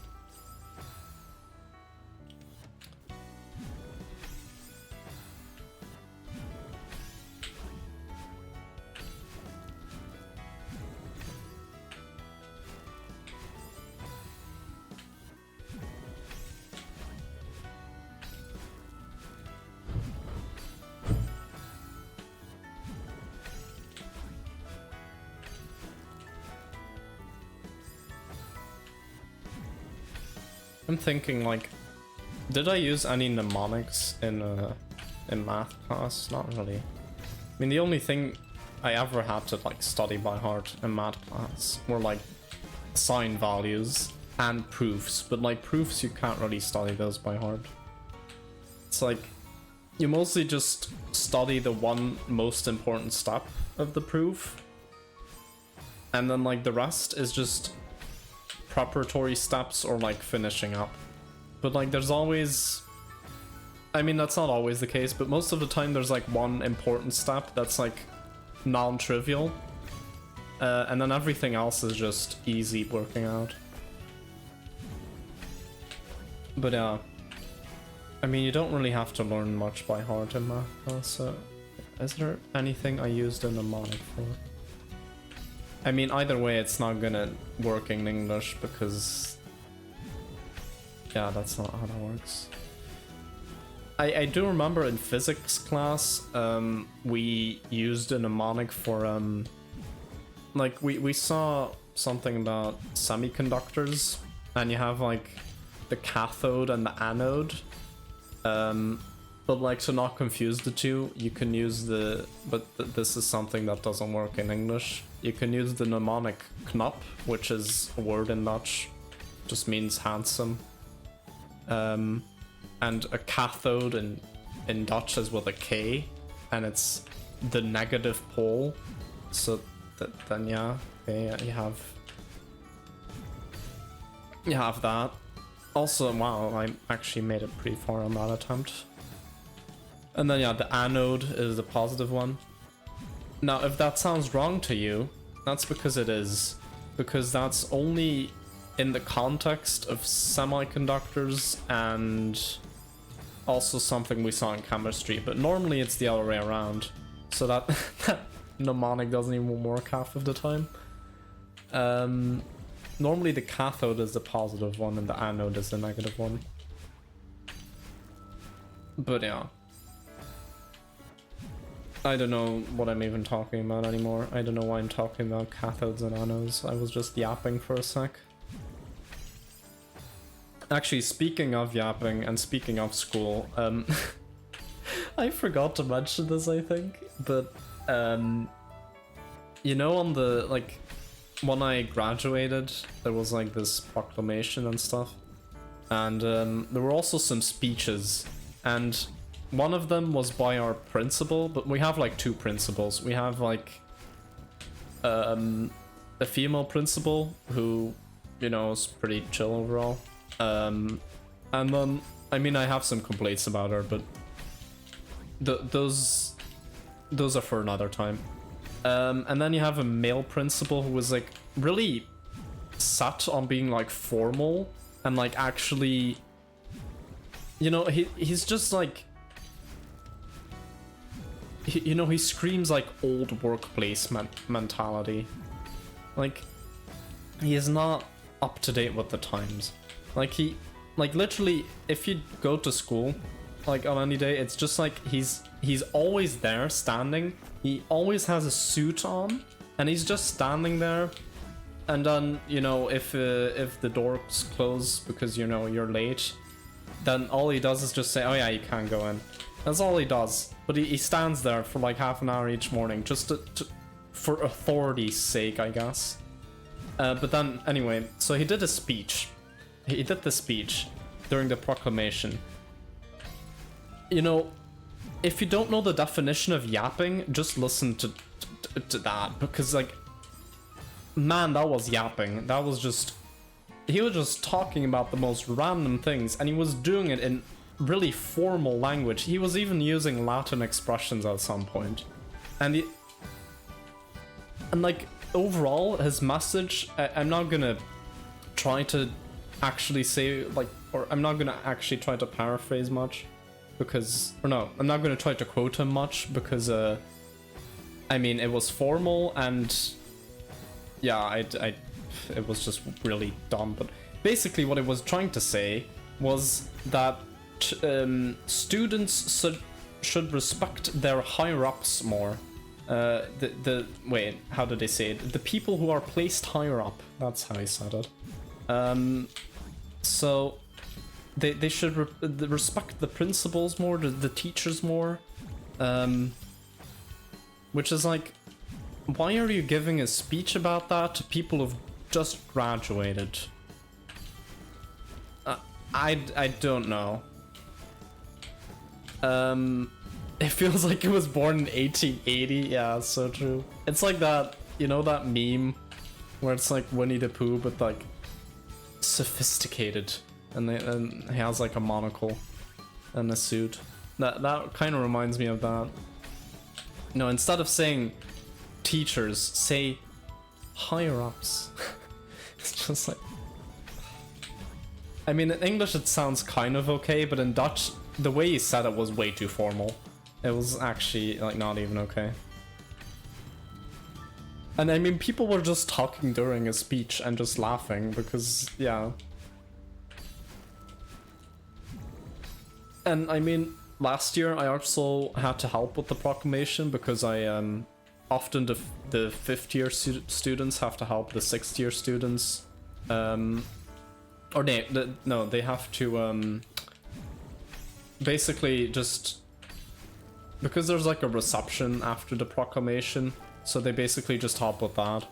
Speaker 1: I'm thinking, like, did I use any mnemonics in math class? Not really. I mean, the only thing I ever had to like study by heart in math class were like sign values and proofs, but like proofs you can't really study those by heart. It's like you mostly just study the one most important step of the proof, and then like the rest is just preparatory steps or like finishing up. But like there's always, I mean, that's not always the case, but most of the time there's like one important step that's like non-trivial, and then everything else is just easy working out. But yeah, I mean, you don't really have to learn much by heart in math class, so is there anything I used a mnemonic for? I mean, either way, it's not gonna work in English because, yeah, that's not how that works. I do remember in physics class, we used a mnemonic for, like, we saw something about semiconductors, and you have, like, the cathode and the anode, but, like, to not confuse the two, you can use this is something that doesn't work in English. You can use the mnemonic knap, which is a word in Dutch, just means handsome. And a cathode in Dutch is with a K, and it's the negative pole. So then yeah, okay, you have that. Also, wow, I actually made it pretty far on that attempt. And then yeah, the anode is the positive one. Now, if that sounds wrong to you, that's because it is. Because that's only in the context of semiconductors and also something we saw in chemistry, but normally it's the other way around. So that, that mnemonic doesn't even work half of the time. Normally the cathode is the positive one and the anode is the negative one. But yeah. I don't know what I'm even talking about anymore. I don't know why I'm talking about cathodes and anodes. I was just yapping for a sec. Actually, speaking of yapping and speaking of school, I forgot to mention this, I think, but you know, on the, like, when I graduated, there was like this proclamation and stuff. And there were also some speeches. And one of them was by our principal, but we have like two principals. We have like a female principal who, you know, is pretty chill overall. And then, I mean, I have some complaints about her, but those are for another time. And then you have a male principal who was like really set on being like formal and like actually, you know, he's just like, you know, he screams like old workplace mentality. Like, he is not up to date with the times. Like like literally, if you go to school, like on any day, it's just like he's always there standing. He always has a suit on, and he's just standing there. And then, you know, if the doors close because, you know, you're late, then all he does is just say, oh yeah, you can't go in. That's all he does. But he stands there for like half an hour each morning just for authority's sake, I guess. But then, anyway, so he did a speech. He did the speech during the proclamation. You know, if you don't know the definition of yapping, just listen to that, because like, man, that was yapping. That was just, he was just talking about the most random things, and he was doing it in really formal language. He was even using Latin expressions at some point. And like, overall, his message, I'm not gonna try to actually say, like, or I'm not gonna actually try to paraphrase much, because, or no, I'm not gonna try to quote him much, because, I mean, it was formal, and yeah, it was just really dumb. But basically what it was trying to say was that students should respect their higher-ups more. Wait, how did they say it? The people who are placed higher up. That's how he said it. So they should respect the principals more, the teachers more. Which is like, why are you giving a speech about that to people who've just graduated? I don't know. It feels like it was born in 1880. Yeah, it's so true. It's like that, you know, that meme where it's like Winnie the Pooh, but like sophisticated, and he has like a monocle and a suit. That kind of reminds me of that. No, instead of saying teachers, say higher ups. It's just like, I mean, in English it sounds kind of okay, but in Dutch, the way he said it was way too formal. It was actually like not even okay. And I mean, people were just talking during a speech and just laughing because, yeah. And I mean, last year I also had to help with the proclamation because I often the fifth year students have to help the sixth year students, or they have to basically just, because there's like a reception after the proclamation, so they basically just help with that.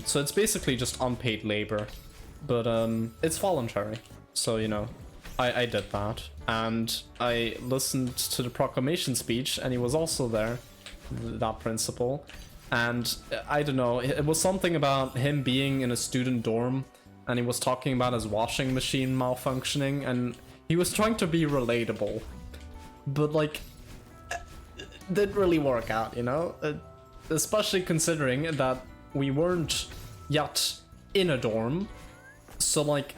Speaker 1: So it's basically just unpaid labor, but it's voluntary, so you know, I did that, and I listened to the proclamation speech, and he was also there, that principal, and I don't know, it was something about him being in a student dorm, and he was talking about his washing machine malfunctioning, and he was trying to be relatable, but like, it didn't really work out, you know? Especially considering that we weren't yet in a dorm, so like,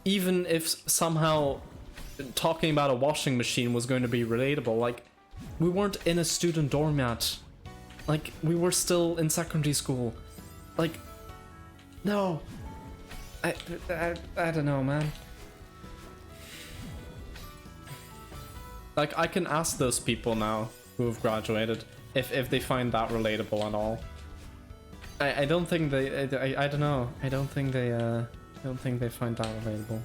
Speaker 1: even if somehow talking about a washing machine was going to be relatable, like, we weren't in a student dorm yet. Like, we were still in secondary school. Like, no. I don't know, man. Like, I can ask those people now who have graduated if they find that relatable at all. I don't think they, I don't know. I don't think they find that relatable.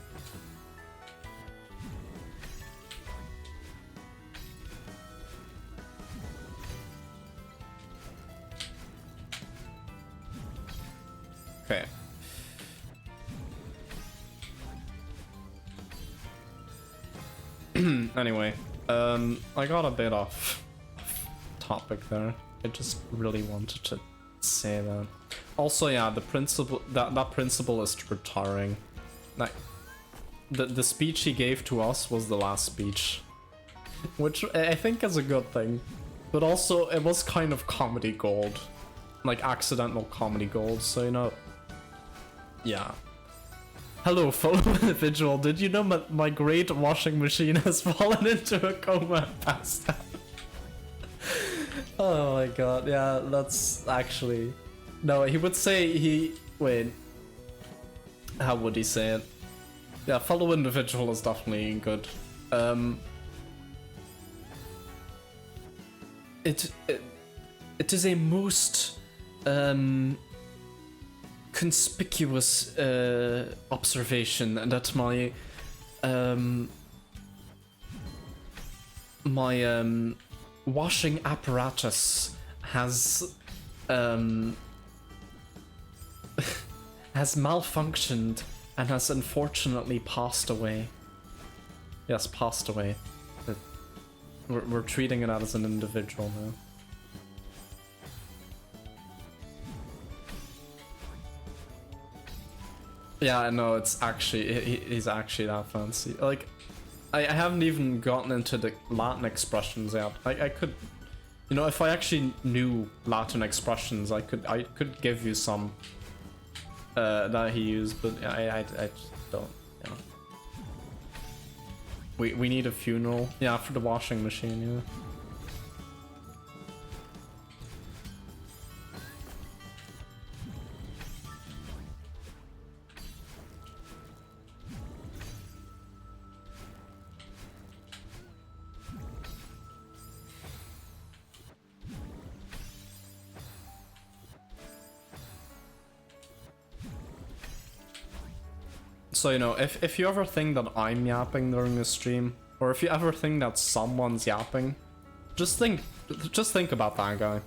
Speaker 1: Anyway, I got a bit off topic there. I just really wanted to say that. Also, yeah, the principal, that principal is retiring. Like, the speech he gave to us was the last speech, which I think is a good thing. But also, it was kind of comedy gold, like accidental comedy gold. So you know, yeah. Hello, fellow individual. Did you know my great washing machine has fallen into a coma and passed out? Oh my god, yeah, that's actually... No, he would say wait. How would he say it? Yeah, fellow individual is definitely good. It is a most conspicuous observation that my washing apparatus has has malfunctioned and has unfortunately passed away. Yes, passed away. We're treating it as an individual now. Yeah, I know, it's actually, he's actually that fancy. Like, I haven't even gotten into the Latin expressions yet. I could, you know, if I actually knew Latin expressions, I could give you some that he used, but I just don't, you know. We need a funeral. Yeah, for the washing machine, yeah. So, you know, if you ever think that I'm yapping during the stream, or if you ever think that someone's yapping, just think about that guy.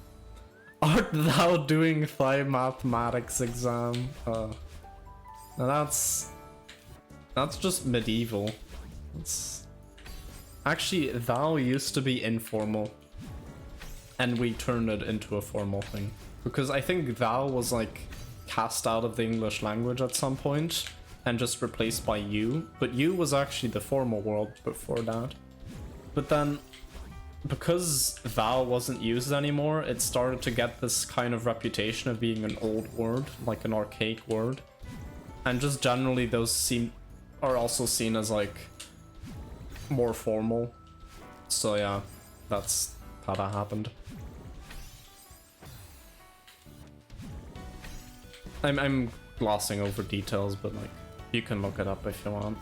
Speaker 1: Art thou doing thy mathematics exam? Now that's just medieval. It's actually, thou used to be informal, and we turned it into a formal thing, because I think thou was like cast out of the English language at some point and just replaced by you, but you was actually the formal word before that. But then, because thou wasn't used anymore, it started to get this kind of reputation of being an old word, like an archaic word. And just generally those are also seen as like more formal. So yeah, that's how that happened. I'm glossing over details, but like, you can look it up if you want.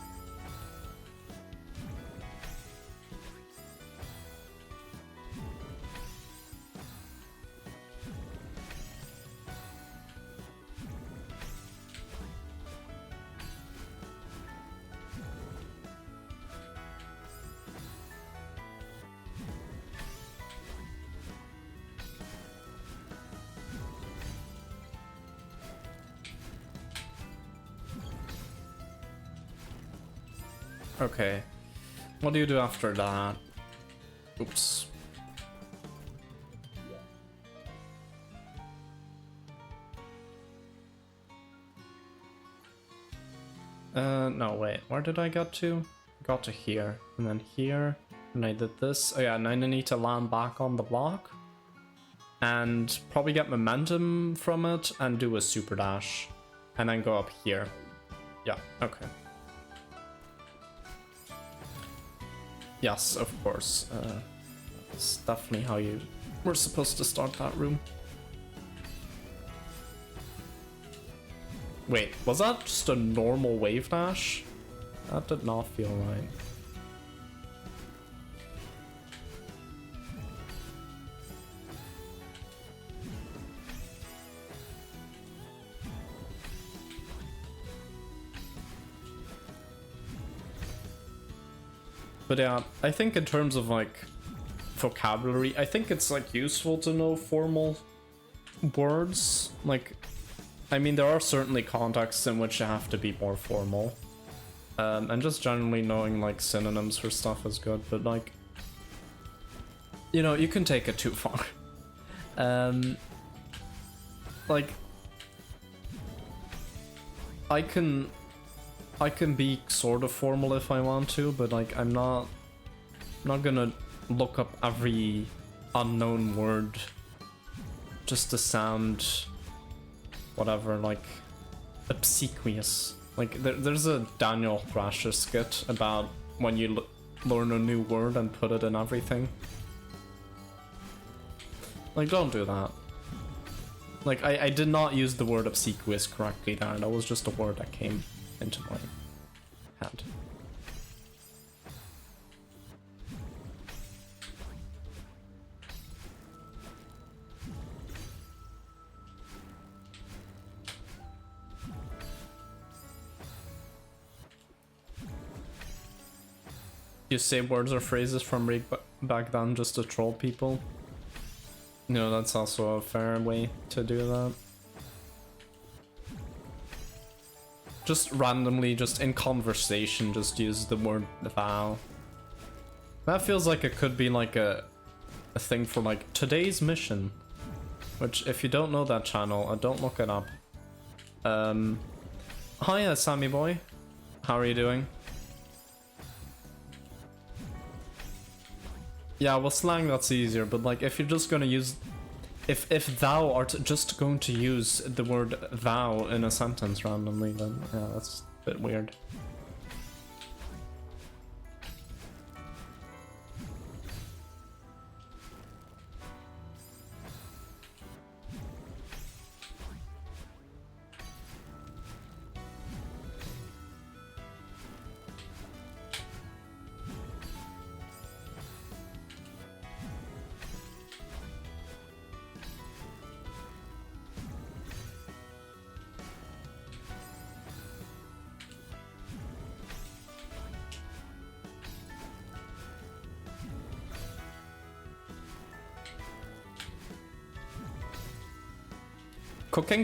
Speaker 1: Okay, what do you do after that? Oops. No, wait, where did I get to? I got to here, and then here, and I did this. Oh yeah, and then I need to land back on the block, and probably get momentum from it, and do a super dash, and then go up here. Yeah, okay. Yes, of course. That's definitely how you were supposed to start that room. Wait, was that just a normal wave dash? That did not feel right. But yeah, I think in terms of like vocabulary, I think it's like useful to know formal words. Like, I mean, there are certainly contexts in which you have to be more formal. And just generally knowing like synonyms for stuff is good, but like, you know, you can take it too far. Like, I can be sort of formal if I want to, but like I'm not gonna look up every unknown word just to sound whatever, like obsequious. Like there's a Daniel Thrasher skit about when you learn a new word and put it in everything. Like, don't do that. Like, I did not use the word obsequious correctly there. That was just a word that came into my head. You say words or phrases from back then just to troll people. You know, that's also a fair way to do that. Just randomly, just in conversation, just use the word thou. That feels like it could be like a thing for like today's mission. Which, if you don't know that channel, don't look it up. Hiya, Sammy boy. How are you doing? Yeah, well, slang, that's easier, but like if you're just gonna use, if thou art just going to use the word thou in a sentence randomly, then yeah, that's a bit weird.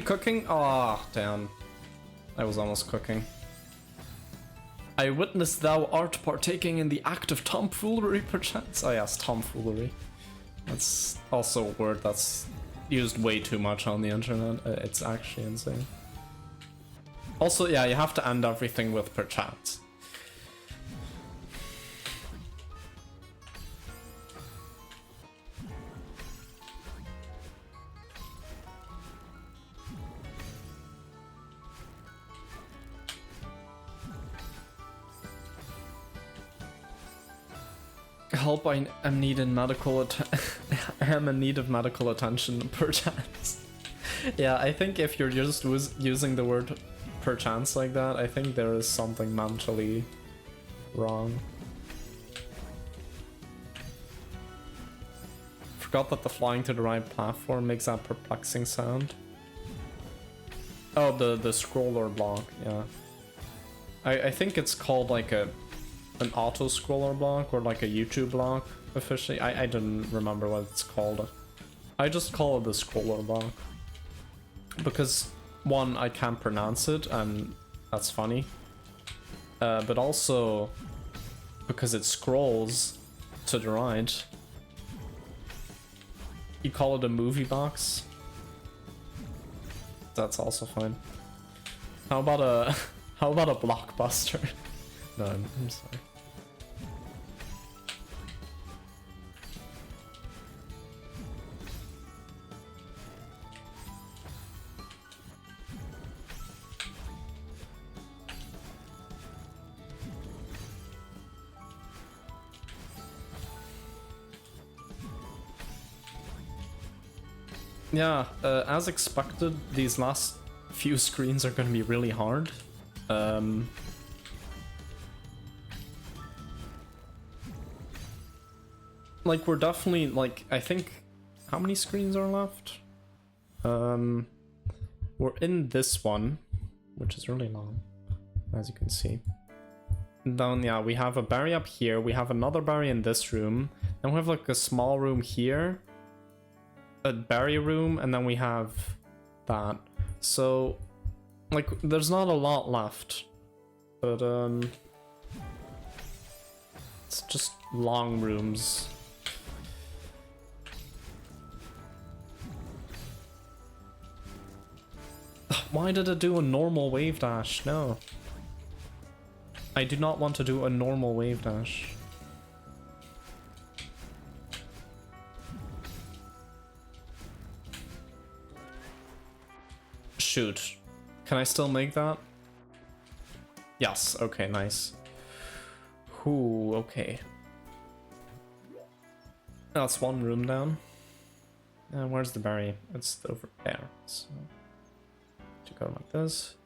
Speaker 1: Cooking? Ah, oh, damn. I was almost cooking. I witness thou art partaking in the act of tomfoolery, perchance? Oh yes, tomfoolery. That's also a word that's used way too much on the internet. It's actually insane. Also, yeah, you have to end everything with perchance. Help, I am needing medical I am in need of medical attention, perchance. Yeah, I think if you're just using the word perchance like that, I think there is something mentally wrong. Forgot that the flying to the right platform makes that perplexing sound. Oh, the scroller block, yeah. I think it's called like an auto scroller block or like a YouTube block officially. I didn't remember what it's called. I just call it the scroller block because one, I can't pronounce it and that's funny, but also because it scrolls to the right. You call it a movie box. That's also fine. How about a blockbuster? No, I'm sorry. Yeah, as expected, these last few screens are gonna be really hard. Like, we're definitely, like, I think, how many screens are left? We're in this one, which is really long, as you can see. And then, yeah, we have a berry up here, we have another berry in this room, then we have, like, a small room here, a berry room, and then we have that. So, like, there's not a lot left, but, It's just long rooms. Why did it do a normal wave dash? No. I do not want to do a normal wave dash. Shoot. Can I still make that? Yes, okay, nice. Ooh, okay. That's one room down. Where's the berry? It's over there. So, to go like this.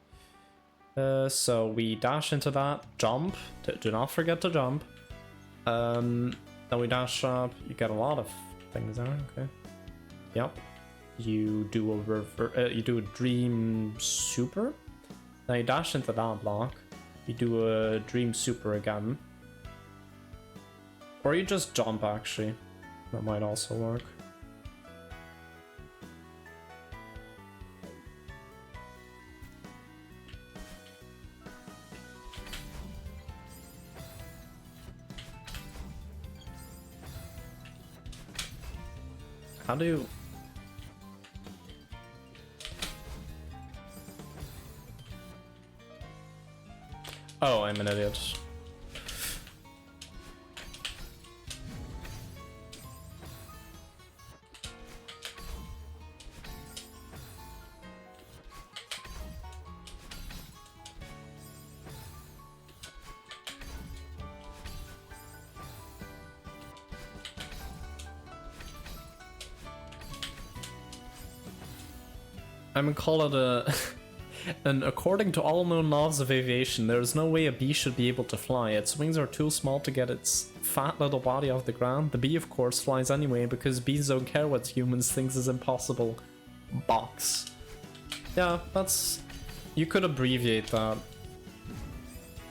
Speaker 1: So we dash into that, jump. Do not forget to jump. Then we dash up. You get a lot of things there. Okay. Yep. You do a dream super. Now you dash into that block. You do a dream super again. Or you just jump, actually. That might also work. How do you... Oh, I'm an idiot. I'm gonna call it a... And according to all known laws of aviation, there is no way a bee should be able to fly. Its wings are too small to get its fat little body off the ground. The bee, of course, flies anyway because bees don't care what humans think is impossible. Box. Yeah, that's... You could abbreviate that.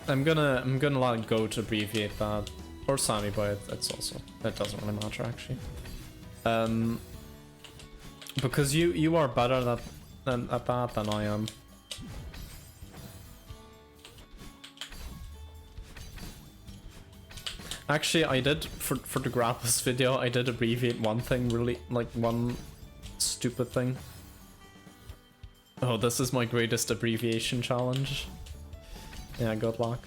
Speaker 1: I'm gonna let it go to abbreviate that. Or Sammy, but it's also... It doesn't really matter, actually. Because you are better at that than I am. Actually, I did, for the Grapples video, I did abbreviate one thing, really, like one stupid thing. Oh, this is my greatest abbreviation challenge. Yeah, good luck.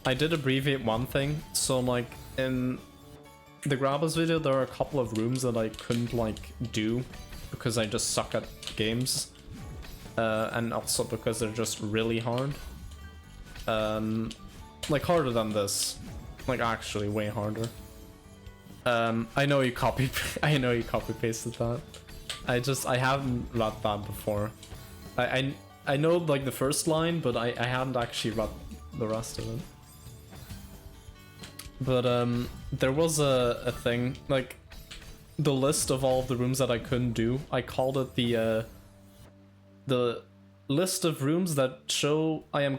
Speaker 1: I did abbreviate one thing, so like, in the Grapples video, there are a couple of rooms that I couldn't, like, do, because I just suck at games. And also because they're just really hard. Like, harder than this. Like, actually way harder. I know you copy pasted that. I haven't read that before. I know like the first line, but I haven't actually read the rest of it. But there was a thing, like the list of all of the rooms that I couldn't do. I called it the list of rooms that show I am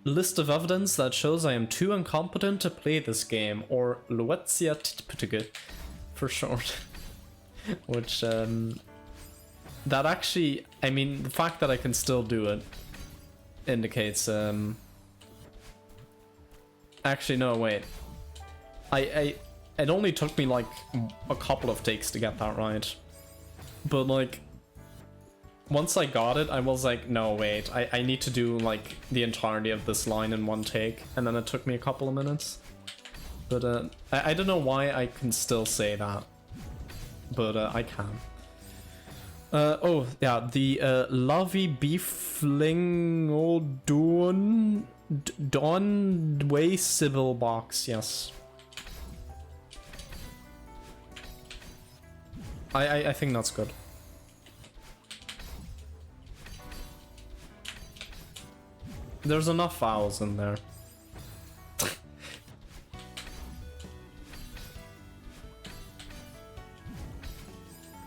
Speaker 1: list of evidence that shows I am too incompetent to play this game, or Luetia Titputtige for short. Which, that actually, I mean, the fact that I can still do it indicates, actually, no, wait. It only took me like a couple of takes to get that right. But like, once I got it, I was like, no, wait, I need to do like the entirety of this line in one take, and then it took me a couple of minutes. But I don't know why I can still say that, but I can. Oh, yeah, the Lovey Beefling Don Way Sybil box, yes. I think that's good. There's enough vowels in there.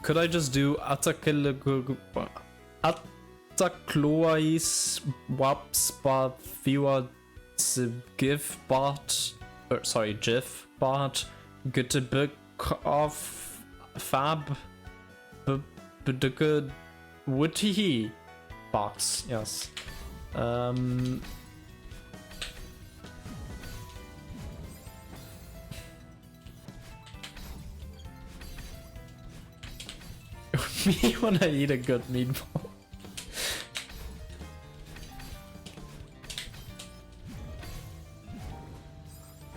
Speaker 1: Could I just do Ataclois Wapspa Viewer GIF bot, or sorry, GIF bot, Gutebuk of Fab Good Woody box, yes. me when I eat a good meatball.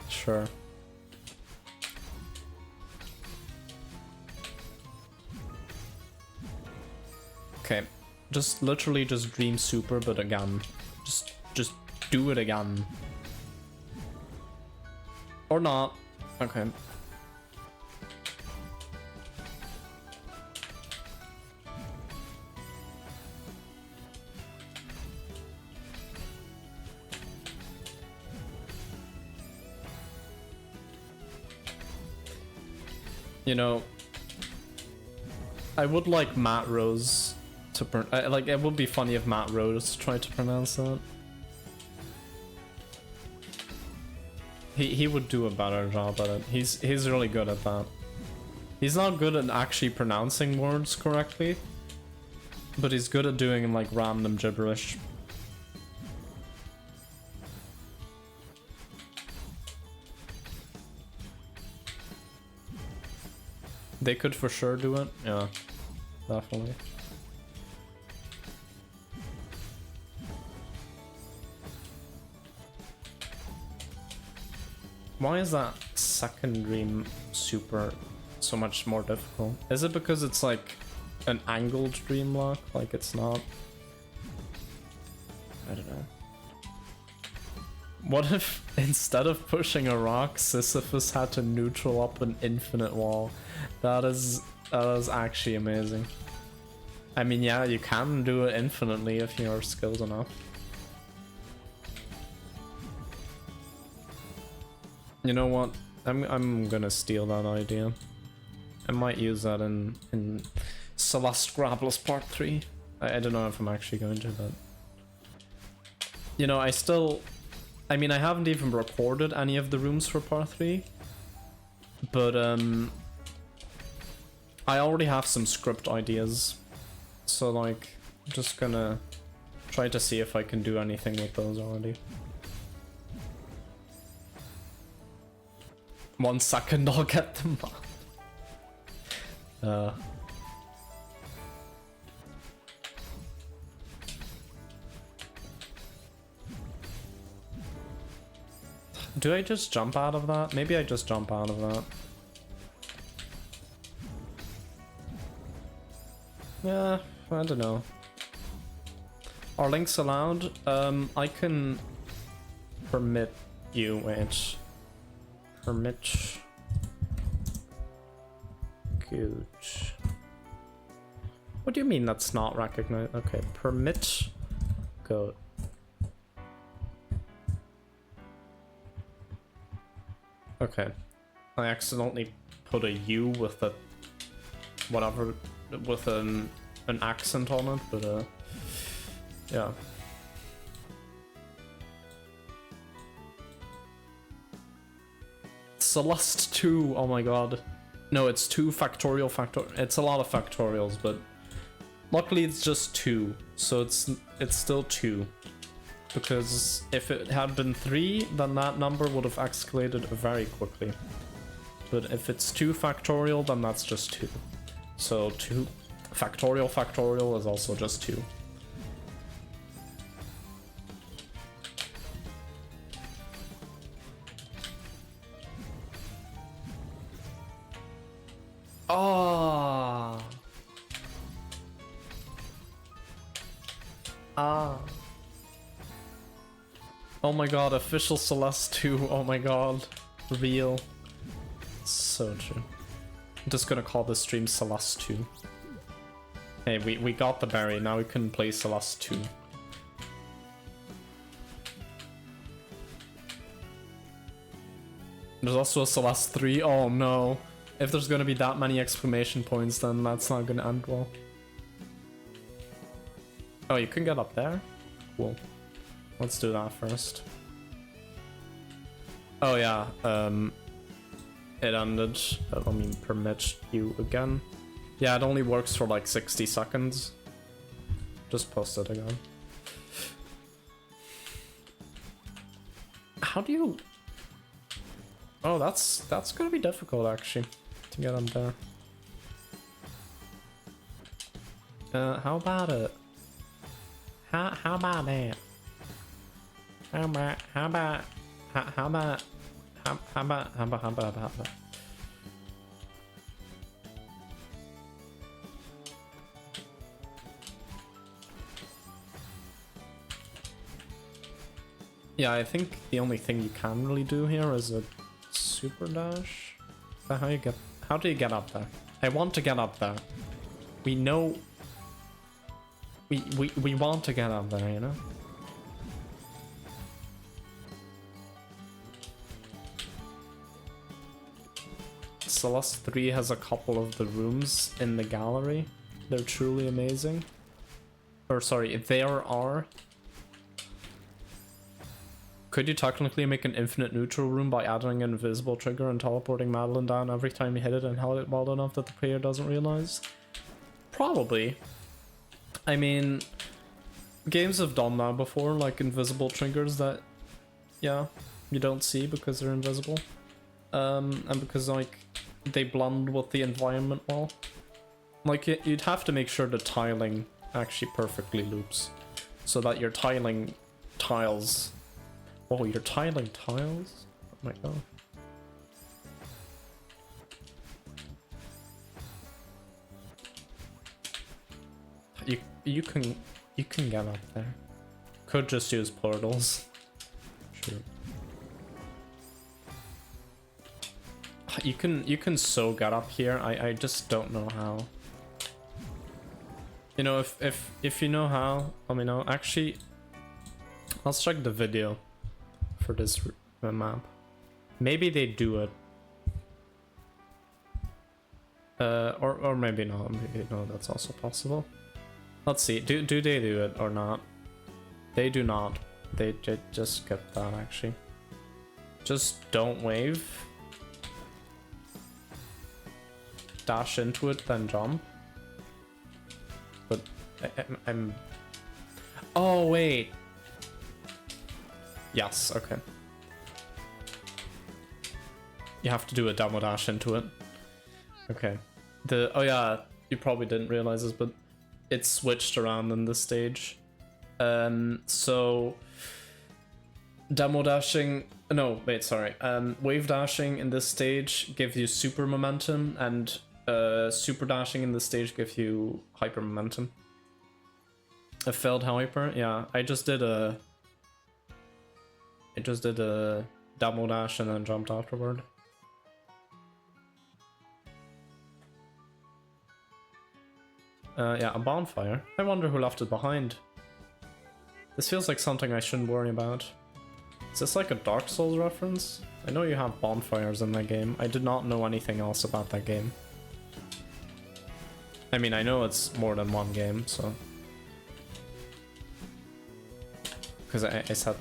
Speaker 1: Sure. Okay, just literally just dream super, but again. Just do it again. Or not. Okay. You know, I would like Matt Rose to like it would be funny if Matt Rose tried to pronounce that. He would do a better job at it. He's really good at that. He's not good at actually pronouncing words correctly, but he's good at doing like random gibberish. They could for sure do it. Yeah, definitely. Why is that second dream super so much more difficult? Is it because it's like an angled dream lock? Like it's not? I don't know. What if instead of pushing a rock, Sisyphus had to neutral up an infinite wall? That is actually amazing. I mean, yeah, you can do it infinitely if you're skilled enough. You know what? I'm gonna steal that idea. I might use that in Celeste Grapples Part 3. I don't know if I'm actually going to, but you know, I mean, I haven't even recorded any of the rooms for Part 3, but I already have some script ideas, so like, I'm just gonna try to see if I can do anything with those already. 1 second, I'll get them. Do I just jump out of that? Maybe I just jump out of that. Yeah, I don't know. Are links allowed? I can permit you, wait. Permit. Good. What do you mean that's not recognized? Okay, permit. Go. Okay. I accidentally put a U with a whatever with an accent on it, but yeah. Celeste 2, oh my god. No, it's 2 factorial factorial. It's a lot of factorials, but luckily it's just 2, so it's still 2. Because if it had been 3, then that number would have escalated very quickly. But if it's 2 factorial, then that's just 2. So 2 factorial is also just 2. Oh. Ah. Oh my god, official Celeste 2, oh my god. Real. So true. I'm just gonna call this stream Celeste 2. Hey, we got the berry, now we can play Celeste 2. There's also a Celeste 3, oh no. If there's gonna be that many exclamation points, then that's not gonna end well. Oh, you can get up there? Cool. Let's do that first. Oh yeah, it ended. Let me permit you again. Yeah, it only works for like 60 seconds. Just post it again. How do you... Oh, that's gonna be difficult actually, to get up there. How about it? How about that? How about Yeah, I think the only thing you can really do here is a super dash. Is that how do you get up there? I want to get up there. We know we want to get up there, you know? Celeste 3 has a couple of the rooms in the gallery. They're truly amazing. Or sorry, there are. Could you technically make an infinite neutral room by adding an invisible trigger and teleporting Madeline down every time you hit it and held it well enough that the player doesn't realize? Probably. I mean, games have done that before, like invisible triggers that, yeah, you don't see because they're invisible. And because, like, they blend with the environment well. Like, you'd have to make sure the tiling actually perfectly loops, so that your tiling tiles... Oh, you're tiling tiles? Oh my god. You can get up there. Could just use portals. Sure. You can so get up here. I just don't know how. You know, if you know how, let me know. Actually, let's check the video for this map. Maybe they do it. Or maybe not. Maybe no, that's also possible. Let's see. Do they do it or not? They do not. They just get that actually. Just don't wave. Dash into it, then jump. But I'm. Oh wait. Yes. Okay. You have to do a demo dash into it. Okay. Oh yeah, you probably didn't realize this, but it switched around in this stage. So demo dashing, no, wait, sorry. Wave dashing in this stage gives you super momentum, and super dashing in this stage gives you hyper momentum. A failed hyper, yeah. I just did a demo dash and then jumped afterward. Yeah, a bonfire. I wonder who left it behind. This feels like something I shouldn't worry about. Is this like a Dark Souls reference? I know you have bonfires in that game. I did not know anything else about that game. I mean, I know it's more than one game, so... Because I said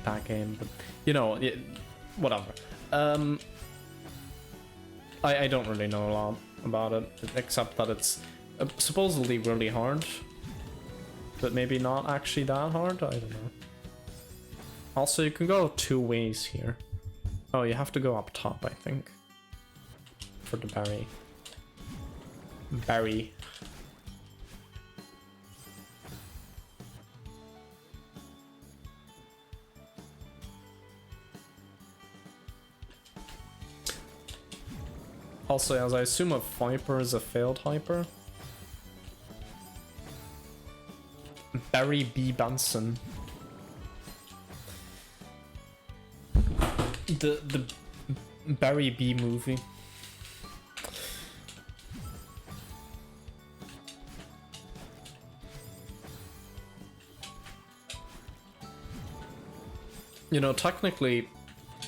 Speaker 1: that game, but... You know, whatever. I don't really know a lot about it, except that it's... supposedly really hard, but maybe not actually that hard. I don't know. Also, you can go 2 ways here. Oh, you have to go up top, I think, for the berry. Also, as I assume a Viper is a failed hyper. Barry B. Benson. The Barry B movie. You know, technically,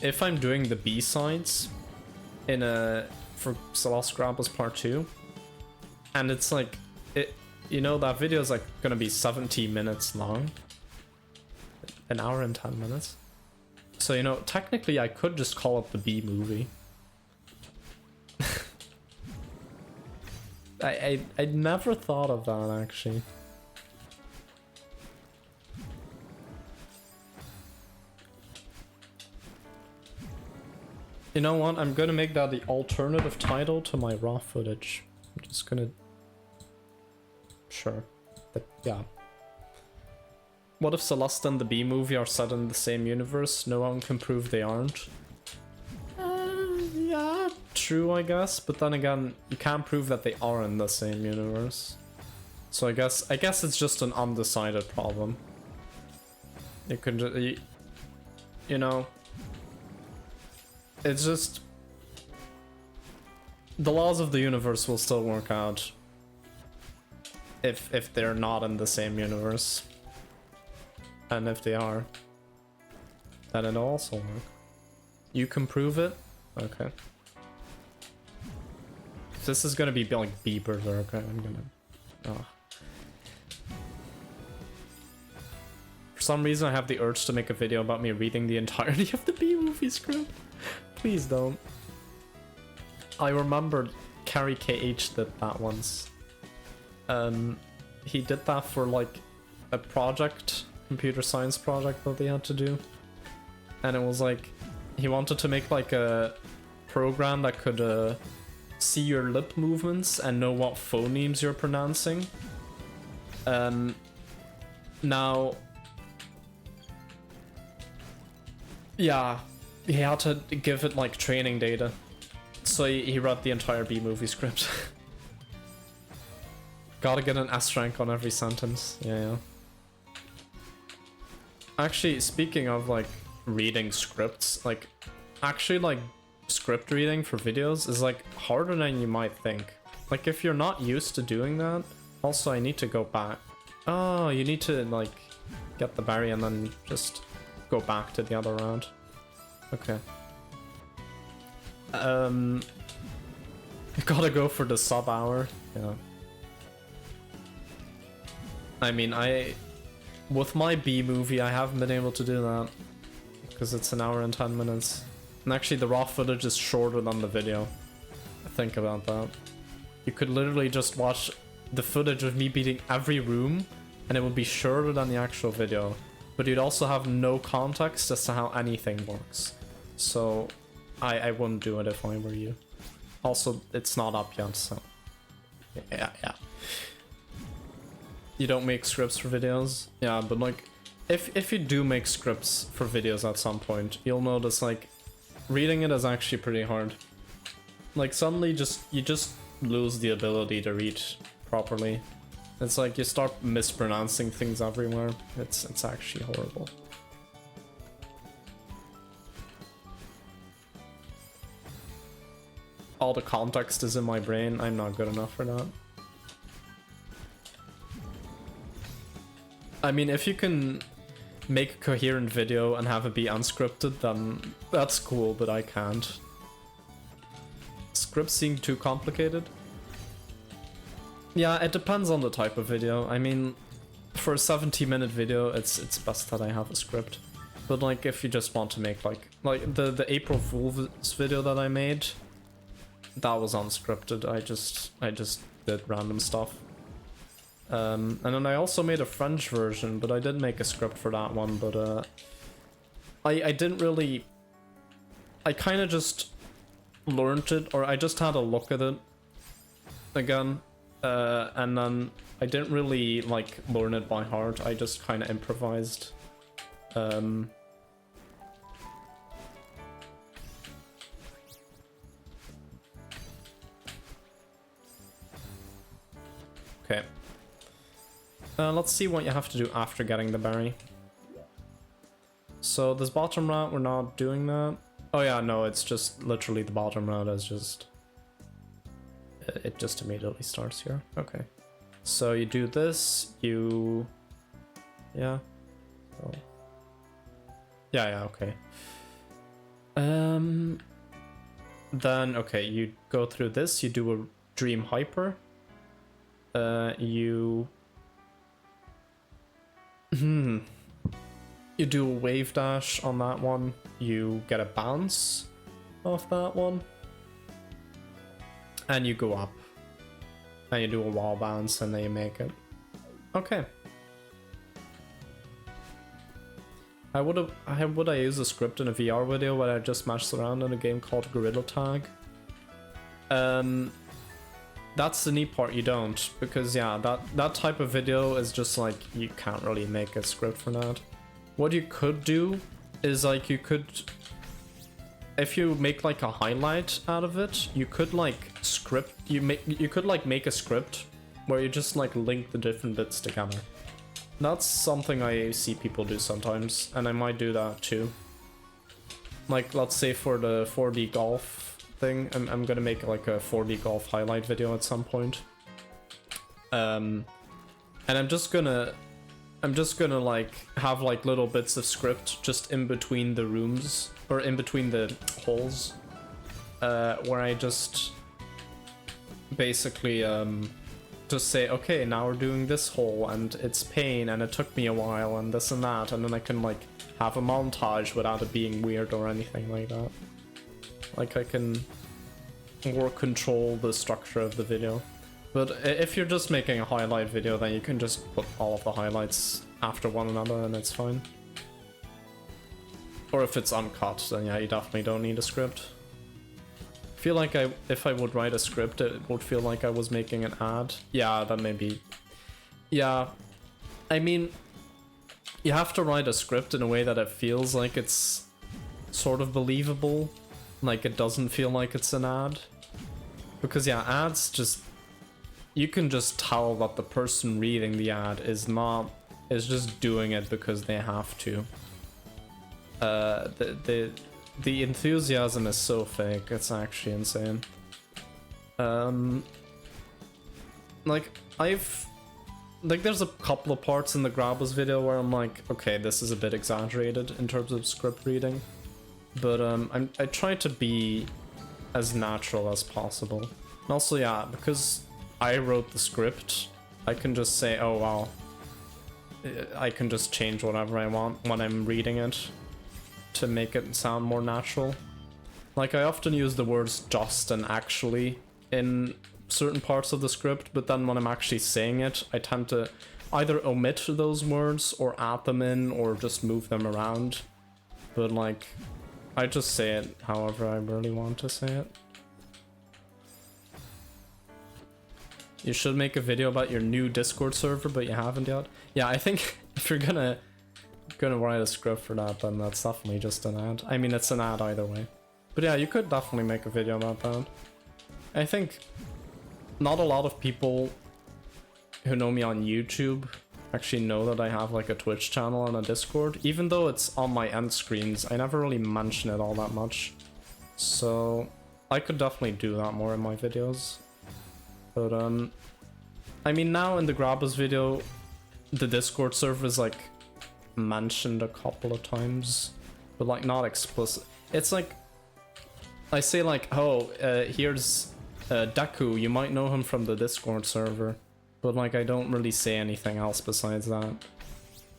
Speaker 1: if I'm doing the B-sides in for Celeste Grabbles Part 2, and it's like you know, that video is like gonna be 70 minutes long. An hour and 10 minutes. So, you know, technically I could just call it the B movie. I never thought of that, actually. You know what? I'm gonna make that the alternative title to my raw footage. I'm just gonna... sure. But yeah. What if Celeste and the Bee movie are set in the same universe? No one can prove they aren't. Yeah, true, I guess. But then again, you can't prove that they are in the same universe. So I guess it's just an undecided problem. You could, you know, it's just the laws of the universe will still work out if they're not in the same universe. And if they are, then it'll also work. You can prove it? Okay. This is gonna be like Bee Berserk, I'm gonna... Oh. For some reason I have the urge to make a video about me reading the entirety of the Bee movie script. Please don't. I remember Carrie KH did that once. He did that for like a project, computer science project that they had to do. And it was like, he wanted to make like a program that could see your lip movements and know what phonemes you're pronouncing. Now, yeah, he had to give it like training data. So he read the entire Bee movie script. Gotta get an S rank on every sentence. Yeah. Actually, speaking of like reading scripts, like actually like script reading for videos is like harder than you might think. Like if you're not used to doing that, also I need to go back. Oh, you need to like get the berry and then just go back to the other round. Okay. You gotta go for the sub hour. Yeah. I mean, with my Bee movie, I haven't been able to do that because it's an hour and 10 minutes. And actually the raw footage is shorter than the video. Think about that. You could literally just watch the footage of me beating every room and it would be shorter than the actual video. But you'd also have no context as to how anything works. So I wouldn't do it if I were you. Also, it's not up yet, so... Yeah. You don't make scripts for videos? Yeah, but like, if you do make scripts for videos at some point, you'll notice like, reading it is actually pretty hard. Like suddenly you just lose the ability to read properly. It's like you start mispronouncing things everywhere. It's actually horrible. All the context is in my brain. I'm not good enough for that. I mean, if you can make a coherent video and have it be unscripted, then that's cool, but I can't. Scripts seem too complicated? Yeah, it depends on the type of video. I mean, for a 70-minute video, it's best that I have a script. But like, if you just want to make like the April Fool's video that I made, that was unscripted. I just did random stuff. And then I also made a French version, but I did make a script for that one, but I didn't really... I kind of just learned it, or I just had a look at it again, and then I didn't really like learn it by heart. I just kind of improvised. Okay. Let's see what you have to do after getting the berry. So this bottom route, we're not doing that. Oh yeah, no, it's just literally the bottom route is just... It just immediately starts here. Okay. So you do this, you... Yeah. Oh. Yeah, okay. Then, okay, you go through this, you do a Dream Hyper. You do a wave dash on that one, you get a bounce off that one, and you go up, and you do a wall bounce, and then you make it. Okay. Would I use a script in a VR video where I just messed around in a game called Gorilla Tag? that's the neat part, you don't, because yeah, that type of video is just like, you can't really make a script for that. What you could do is like, you could, if you make like a highlight out of it, you could like you could like make a script where you just like link the different bits together. That's something I see people do sometimes, and I might do that too. Like, let's say for the 4D golf thing, I'm gonna make like a 4D golf highlight video at some point. And I'm just gonna like have like little bits of script just in between the rooms, or in between the holes, where I just basically just say, okay, now we're doing this hole and it's pain and it took me a while and this and that, and then I can like have a montage without it being weird or anything like that. Like, I can more control the structure of the video. But if you're just making a highlight video, then you can just put all of the highlights after one another and it's fine. Or if it's uncut, then yeah, you definitely don't need a script. I feel like if I would write a script, it would feel like I was making an ad. Yeah, that may be... Yeah, I mean, you have to write a script in a way that it feels like it's sort of believable. Like, it doesn't feel like it's an ad. Because yeah, ads just... You can just tell that the person reading the ad is just doing it because they have to. The enthusiasm is so fake, it's actually insane. Like, there's a couple of parts in the Grabba's video where I'm like, okay, this is a bit exaggerated in terms of script reading. But I try to be as natural as possible. And also, yeah, because I wrote the script, I can just say, oh wow, I can just change whatever I want when I'm reading it to make it sound more natural. Like, I often use the words just and actually in certain parts of the script, but then when I'm actually saying it, I tend to either omit those words or add them in or just move them around. But like, I just say it however I really want to say it. You should make a video about your new Discord server, but you haven't yet. Yeah, I think if you're gonna write a script for that, then that's definitely just an ad. I mean, it's an ad either way. But yeah, you could definitely make a video about that. I think not a lot of people who know me on YouTube actually know that I have like a Twitch channel and a Discord. Even though it's on my end screens, I never really mention it all that much. So I could definitely do that more in my videos. But I mean, now in the Grabba's video, the Discord server is like mentioned a couple of times, but like not explicit. It's like, I say like, oh, here's Deku, you might know him from the Discord server, but like I don't really say anything else besides that.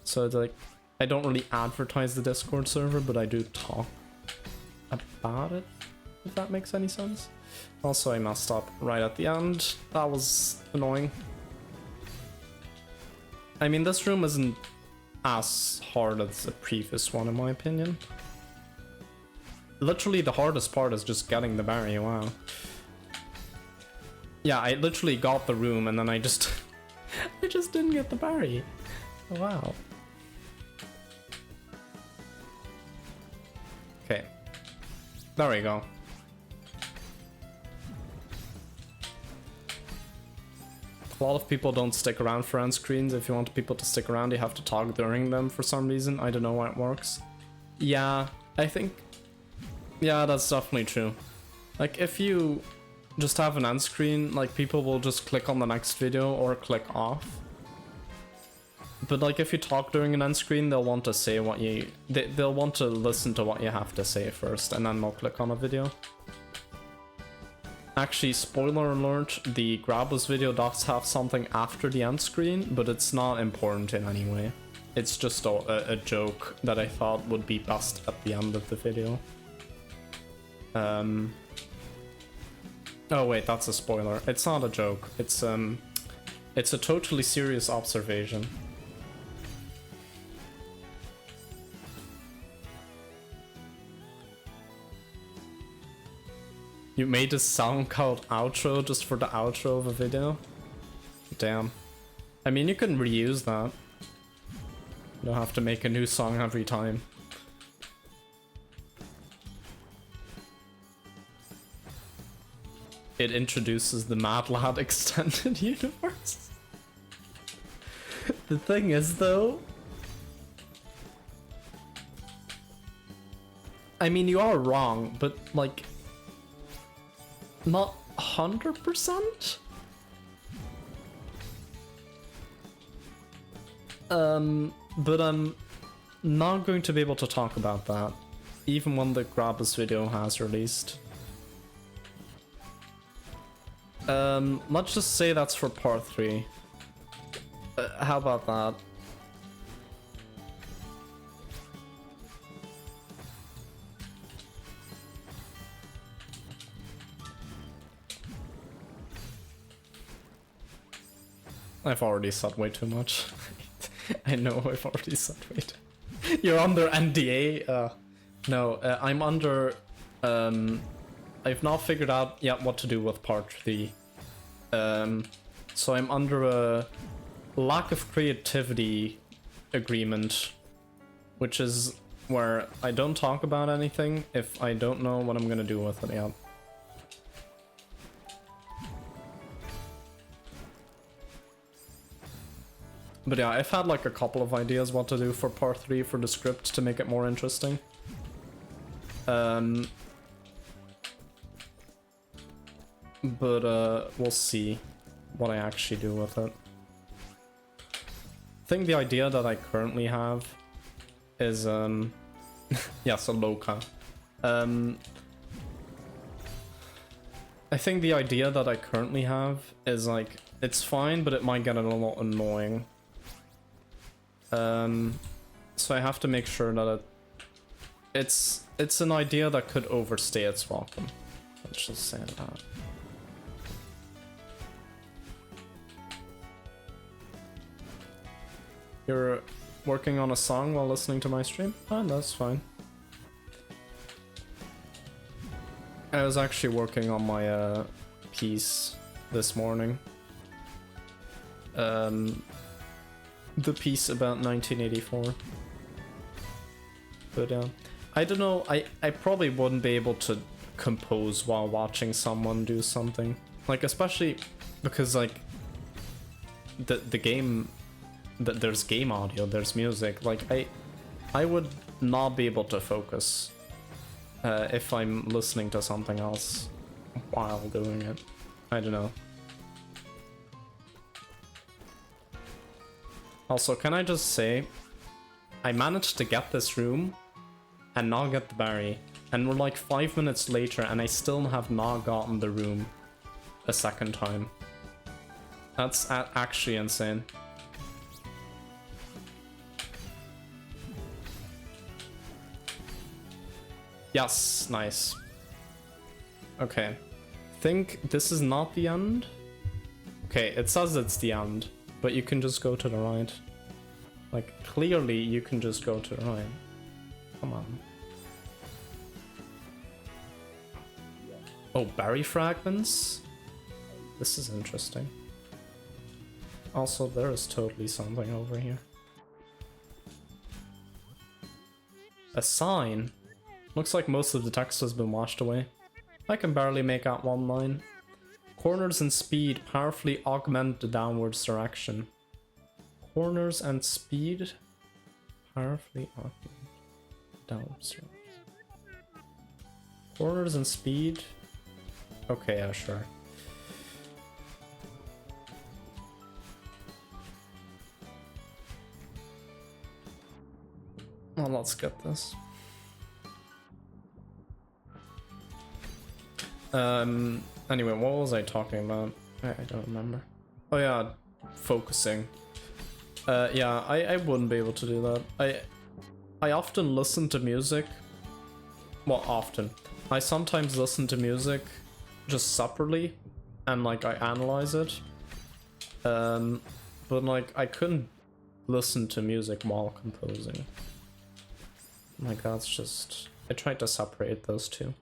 Speaker 1: So it's like, I don't really advertise the Discord server, but I do talk about it, if that makes any sense. Also, I messed up right at the end. That was annoying. I mean, this room isn't as hard as the previous one, in my opinion. Literally, the hardest part is just getting the berry, wow. Yeah, I literally got the room and then I just... I just didn't get the berry. Wow. Okay. There we go. A lot of people don't stick around for end screens. If you want people to stick around, you have to talk during them for some reason. I don't know why it works. Yeah, I think... Yeah, that's definitely true. Like, if you just have an end screen, like, people will just click on the next video or click off. But like, if you talk during an end screen, they'll want to say what you... They'll want to listen to what you have to say first, and then they'll click on a video. Actually, spoiler alert, the Grabba's video does have something after the end screen, but it's not important in any way. It's just a joke that I thought would be best at the end of the video. Oh wait, that's a spoiler. It's not a joke. It's a totally serious observation. You made a song called outro just for the outro of a video? Damn. I mean, you can reuse that. You don't have to make a new song every time. It introduces the Mad Lad extended universe. The thing is, though, I mean, you are wrong, but like, not 100%? But I'm not going to be able to talk about that, even when the Grabbers video has released. Let's just say that's for part 3. How about that? I've already said way too much. I know I've already said way too. You're under NDA? No, I'm under... I've not figured out yet what to do with part 3. So I'm under a lack of creativity agreement, which is where I don't talk about anything if I don't know what I'm gonna do with it yet. But yeah, I've had like a couple of ideas what to do for part 3 for the script to make it more interesting. But we'll see what I actually do with it. I think the idea that I currently have is yeah, so Loka. I think the idea that I currently have is like, it's fine, but it might get a little annoying. So I have to make sure that it's an idea that could overstay its welcome. Let's just say that. You're working on a song while listening to my stream? Oh, that's fine. I was actually working on my piece this morning. The piece about 1984. But yeah, I don't know, I probably wouldn't be able to compose while watching someone do something. Like, especially because like the game, there's game audio, there's music. Like I would not be able to focus if I'm listening to something else while doing it. I don't know. Also, can I just say, I managed to get this room and not get the berry, and we're like 5 minutes later and I still have not gotten the room a second time. That's actually insane. Yes, nice. Okay. Think this is not the end? Okay, it says it's the end, but you can just go to the right. Like, clearly you can just go to the right. Come on. Oh, berry fragments? This is interesting. Also, there is totally something over here. A sign? Looks like most of the text has been washed away. I can barely make out one line. Corners and speed powerfully augment the downwards direction. Corners and speed powerfully augment downwards direction. Corners and speed? Okay, yeah, sure. Well, let's get this. Anyway, what was I talking about? I don't remember. Oh yeah, focusing. Yeah, I wouldn't be able to do that. I often listen to music. Well, often. I sometimes listen to music just separately, and like I analyze it. But like I couldn't listen to music while composing. Like that's just... I tried to separate those two.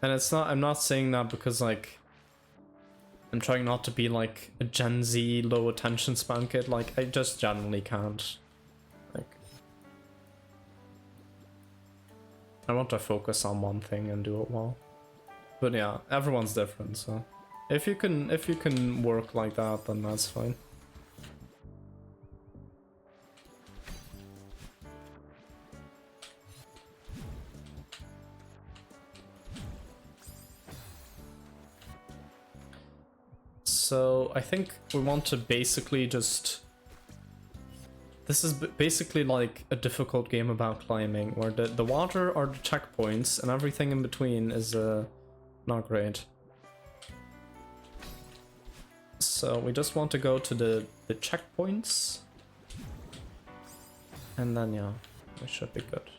Speaker 1: And it's not, I'm not saying that because like I'm trying not to be like a Gen Z low attention span kid, like I just generally can't. Like I want to focus on one thing and do it well. But yeah, everyone's different, so if you can work like that, then that's fine. So I think we want to basically just... This is basically like a difficult game about climbing, where the water are the checkpoints and everything in between is not great. So we just want to go to the checkpoints. And then yeah, we should be good.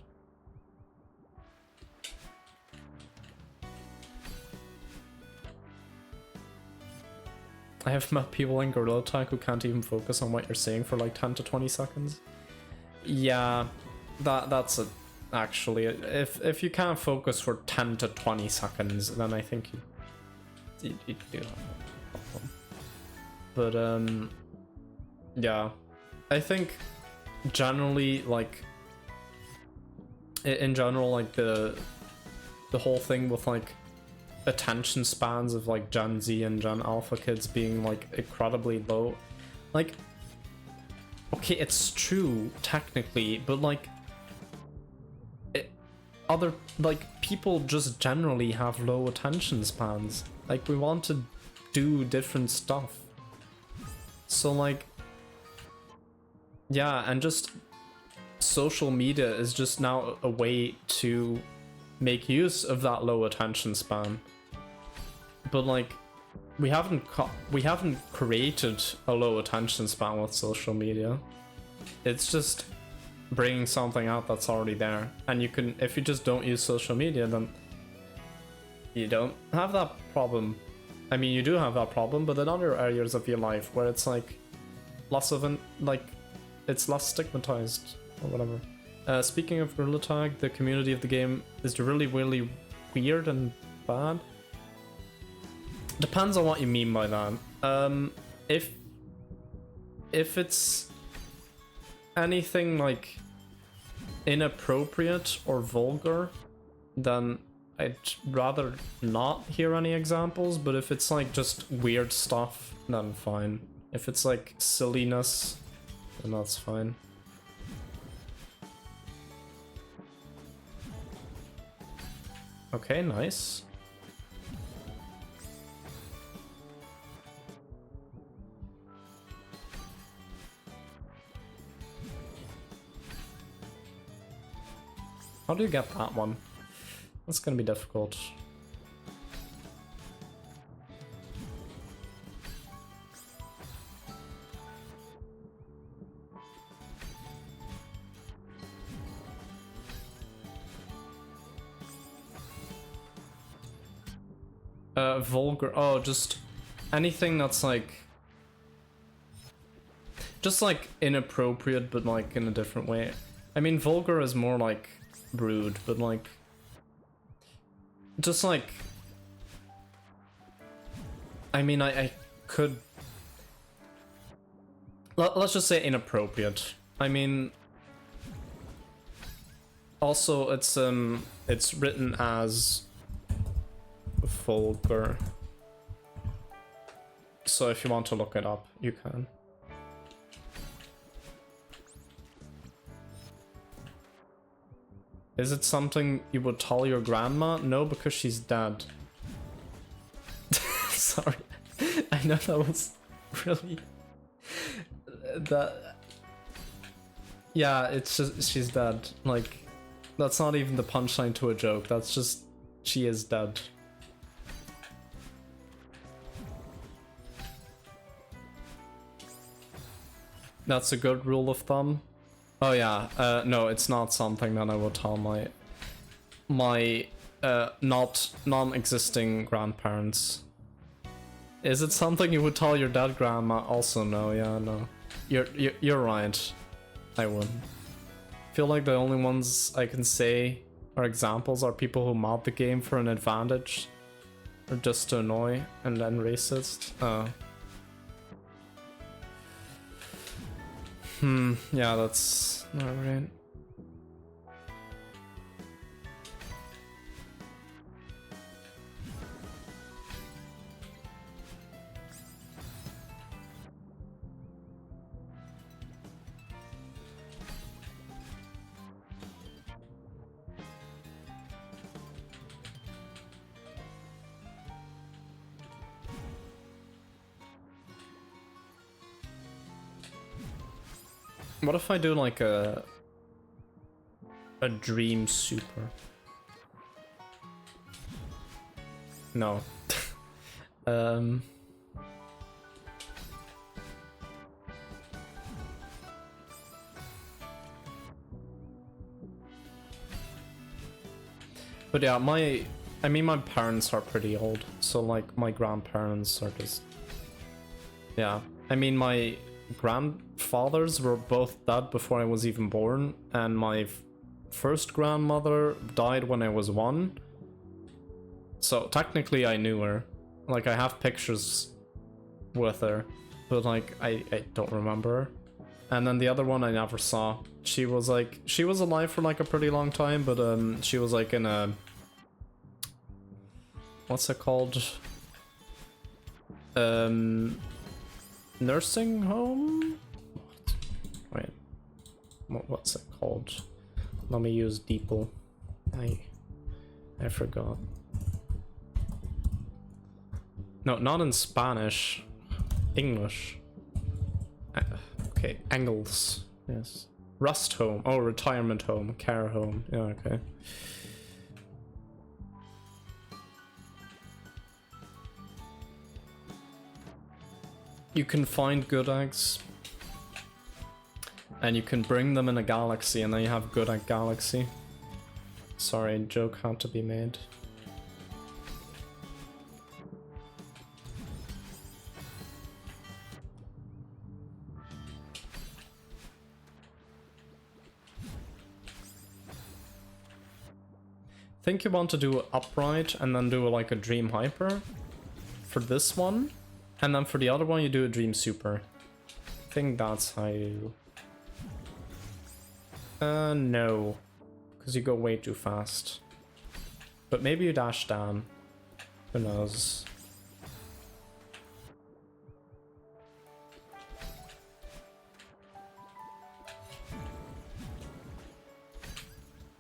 Speaker 1: I have met people in Gorilla Tag who can't even focus on what you're saying for like 10 to 20 seconds. Yeah, that's it. Actually, if you can't focus for 10 to 20 seconds, then I think you do have a problem. But yeah, I think generally like in general like the whole thing with like attention spans of like Gen Z and Gen Alpha kids being like incredibly low, like okay, it's true technically, but like other like people just generally have low attention spans. Like we want to do different stuff, so like yeah, and just social media is just now a way to make use of that low attention span. But like we haven't created a low attention span with social media. It's just bringing something out that's already there, and you can, if you just don't use social media, then you don't have that problem. I mean, you do have that problem, but in other areas of your life where it's like less of an like it's less stigmatized or whatever. Speaking of Gorilla Tag, the community of the game is really weird and bad. Depends on what you mean by that. If it's anything like inappropriate or vulgar, then I'd rather not hear any examples, but if it's like just weird stuff, then fine. If it's like silliness, then that's fine. Okay, nice. How do you get that one? That's gonna be difficult. Vulgar. Oh, just anything that's like just like inappropriate, but like in a different way. I mean, vulgar is more like rude, but like just like, I mean, I could, let's just say inappropriate. I mean, also it's written as vulgar, so if you want to look it up, you can. Is it something you would tell your grandma? No, because she's dead. Sorry. I know that was really... that... Yeah, it's just, she's dead. Like, that's not even the punchline to a joke. That's just, she is dead. That's a good rule of thumb. Oh yeah, no, it's not something that I would tell my non-existing grandparents. Is it something you would tell your dead grandma? Also no, yeah, no. You're right. I wouldn't. Feel like the only ones I can say Or examples are people who mod the game for an advantage. Or just to annoy, and then racist. Yeah, that's not right. What if I do like a dream super? No. But yeah, my parents are pretty old, so like my grandparents are just, yeah. I mean, my grandfathers were both dead before I was even born, and my first grandmother died when I was 1. So technically I knew her. Like, I have pictures with her, but like I don't remember her. And then the other one I never saw. She was alive for like a pretty long time, but she was like in a, what's it called? Nursing home? Wait, what's it called? Let me use DeepL. I forgot. No, not in Spanish. English. Okay, Engels. Yes. Rust home. Oh, retirement home. Care home. Yeah, okay. You can find good eggs. And you can bring them in a galaxy, and then you have good egg galaxy. Sorry, joke had to be made. I think you want to do upright and then do like a dream hyper for this one, and then for the other one you do a dream super. I think that's how you... no, because you go way too fast. But maybe you dash down. Who knows?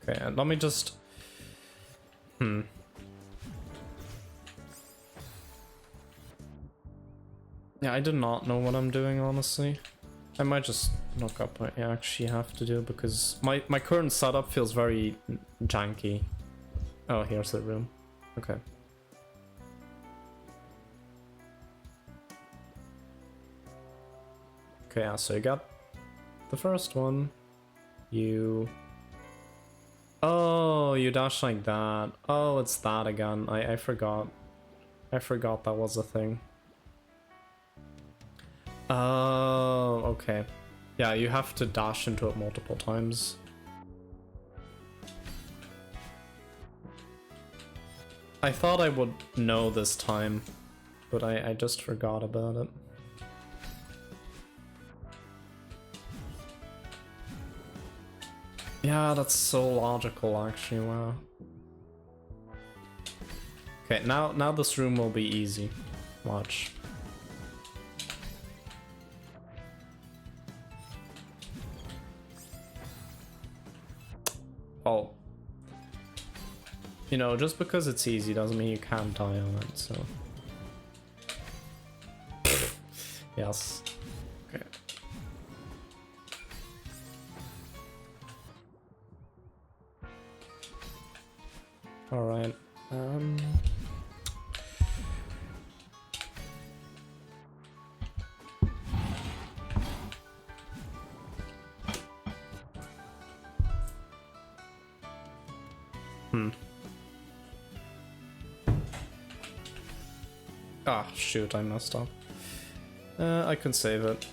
Speaker 1: Okay, and let me just... Yeah, I do not know what I'm doing, honestly. I might just look up what I actually have to do, because my current setup feels very janky. Oh, here's the room. Okay. Okay, yeah, so you got the first one. You... Oh, you dash like that. Oh, it's that again. I forgot. I forgot that was a thing. Oh, okay. Yeah, you have to dash into it multiple times. I thought I would know this time, but I just forgot about it. Yeah, that's so logical, actually, wow. Okay, now this room will be easy. Watch. Oh. You know, just because it's easy doesn't mean you can't die on it, so... Yes. Okay. Alright, Ah, shoot, I messed up. I can save it.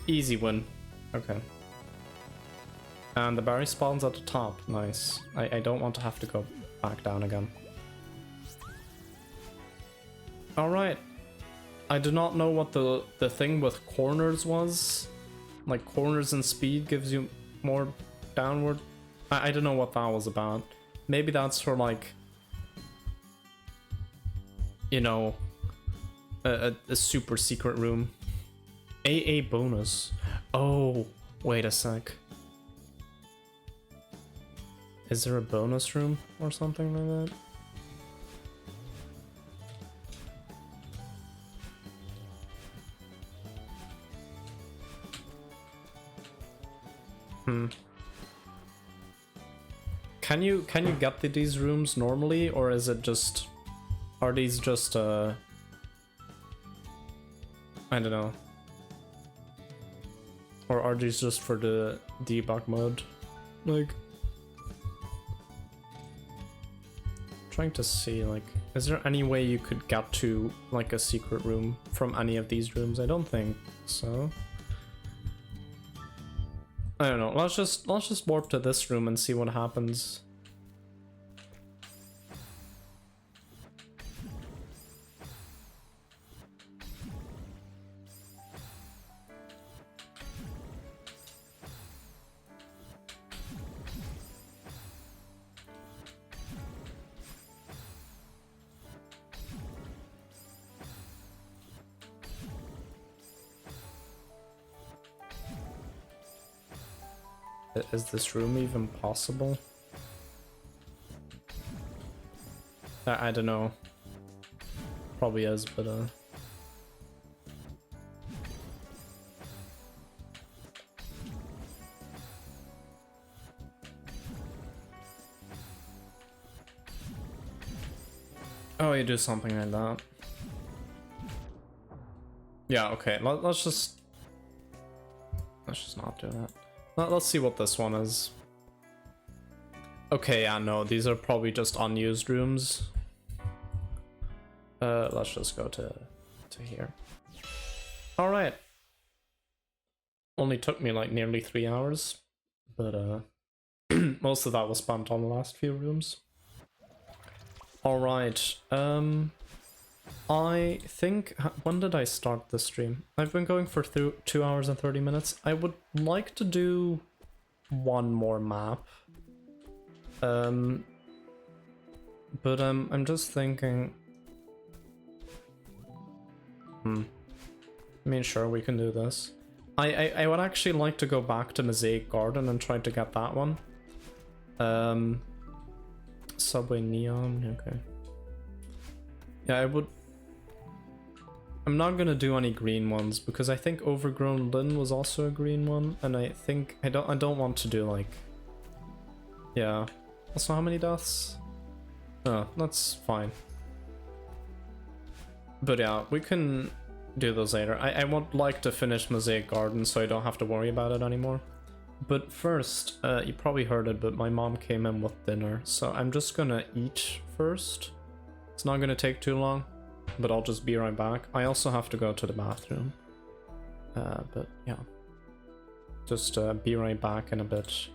Speaker 1: Easy win. Okay. And the berry spawns at the top. Nice. I don't want to have to go back down again. Alright. I do not know what the thing with corners was. Like, corners and speed gives you more downward. I don't know what that was about. Maybe that's for, like, you know, a super secret room. AA bonus. Oh, wait a sec. Is there a bonus room or something like that? Can you get these rooms normally, or is it just, are these just I don't know, or are these just for the debug mode? Like, trying to see, like, is there any way you could get to like a secret room from any of these rooms? I don't think so. I don't know. Let's just warp to this room and see what happens. Is this room even possible? I don't know. Probably is, but oh, you do something like that. Yeah, okay. Let's just not do that. Let's see what this one is. Okay, yeah, no, these are probably just unused rooms. Let's just go to here. All right. Only took me like nearly 3 hours, but most of that was spent on the last few rooms. All right. I think, when did I start the stream? I've been going for 2 hours and 30 minutes. I would like to do one more map. But I'm just thinking. I mean, sure, we can do this. I would actually like to go back to Mosaic Garden and try to get that one. Subway Neon, okay. Yeah, I would. I'm not gonna do any green ones because I think Overgrown Linn was also a green one, and I think I don't want to do like. Yeah. Also, how many deaths? Oh, that's fine. But yeah, we can do those later. I would like to finish Mosaic Garden so I don't have to worry about it anymore. But first, you probably heard it, but my mom came in with dinner, so I'm just gonna eat first. It's not gonna take too long, but I'll just be right back. I also have to go to the bathroom. But yeah. Just be right back in a bit.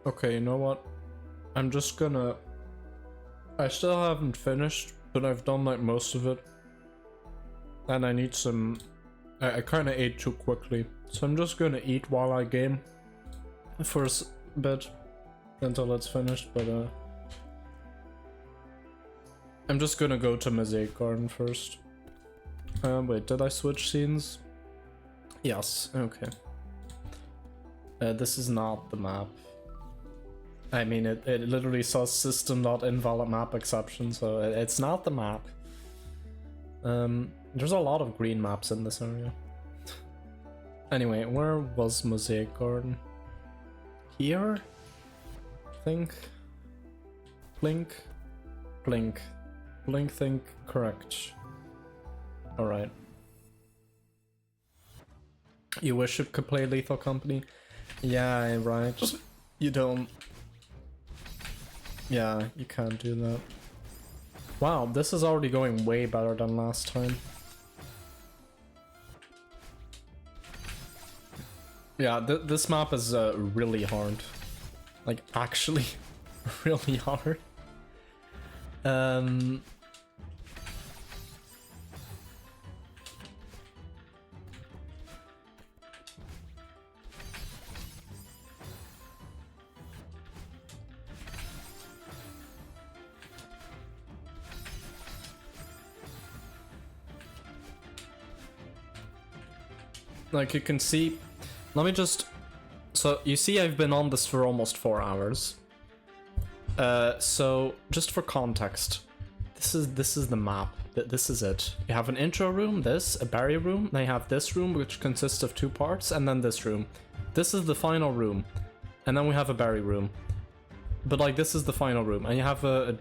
Speaker 1: Okay, you know what? I'm just gonna... I still haven't finished, but I've done like most of it. And I need some... I kinda ate too quickly. So I'm just gonna eat while I game. For a bit. Until it's finished, but I'm just gonna go to Mosaic Garden first. Wait, did I switch scenes? Yes, okay. This is not the map. I mean, it literally says system.invalid map exception, so it's not the map. There's a lot of green maps in this area. Anyway, where was Mosaic Garden? Here? I think. Blink. Blink. Blink, think, correct. Alright. You wish you could play Lethal Company? Yeah, right. You don't. Yeah, you can't do that. Wow, this is already going way better than last time. Yeah, this map is really hard. Like, actually, really hard. Like you can see, let me just, so you see I've been on this for almost 4 hours. So just for context, this is the map. This is it. You have an intro room, a berry room, then you have this room which consists of 2 parts, and then this room. This is the final room, and then we have a berry room. But like this is the final room, and you have a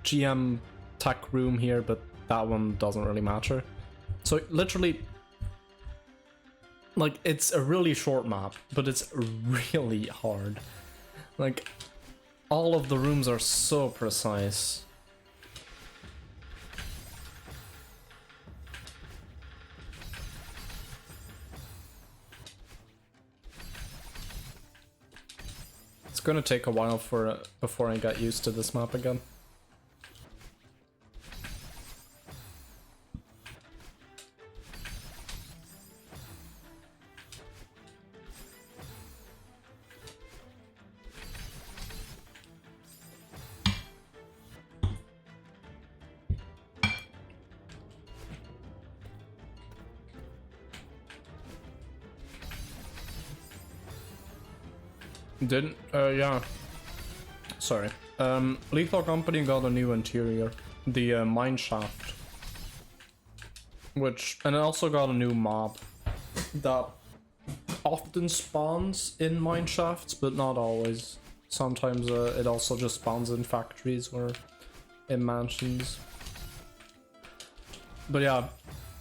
Speaker 1: GM tech room here, but that one doesn't really matter. So literally, like, it's a really short map, but it's really hard. Like, all of the rooms are so precise. It's gonna take a while before I get used to this map again. Yeah. Sorry. Lethal Company got a new interior. The mine shaft. And it also got a new mob that often spawns in mine shafts, but not always. Sometimes it also just spawns in factories or in mansions. But yeah,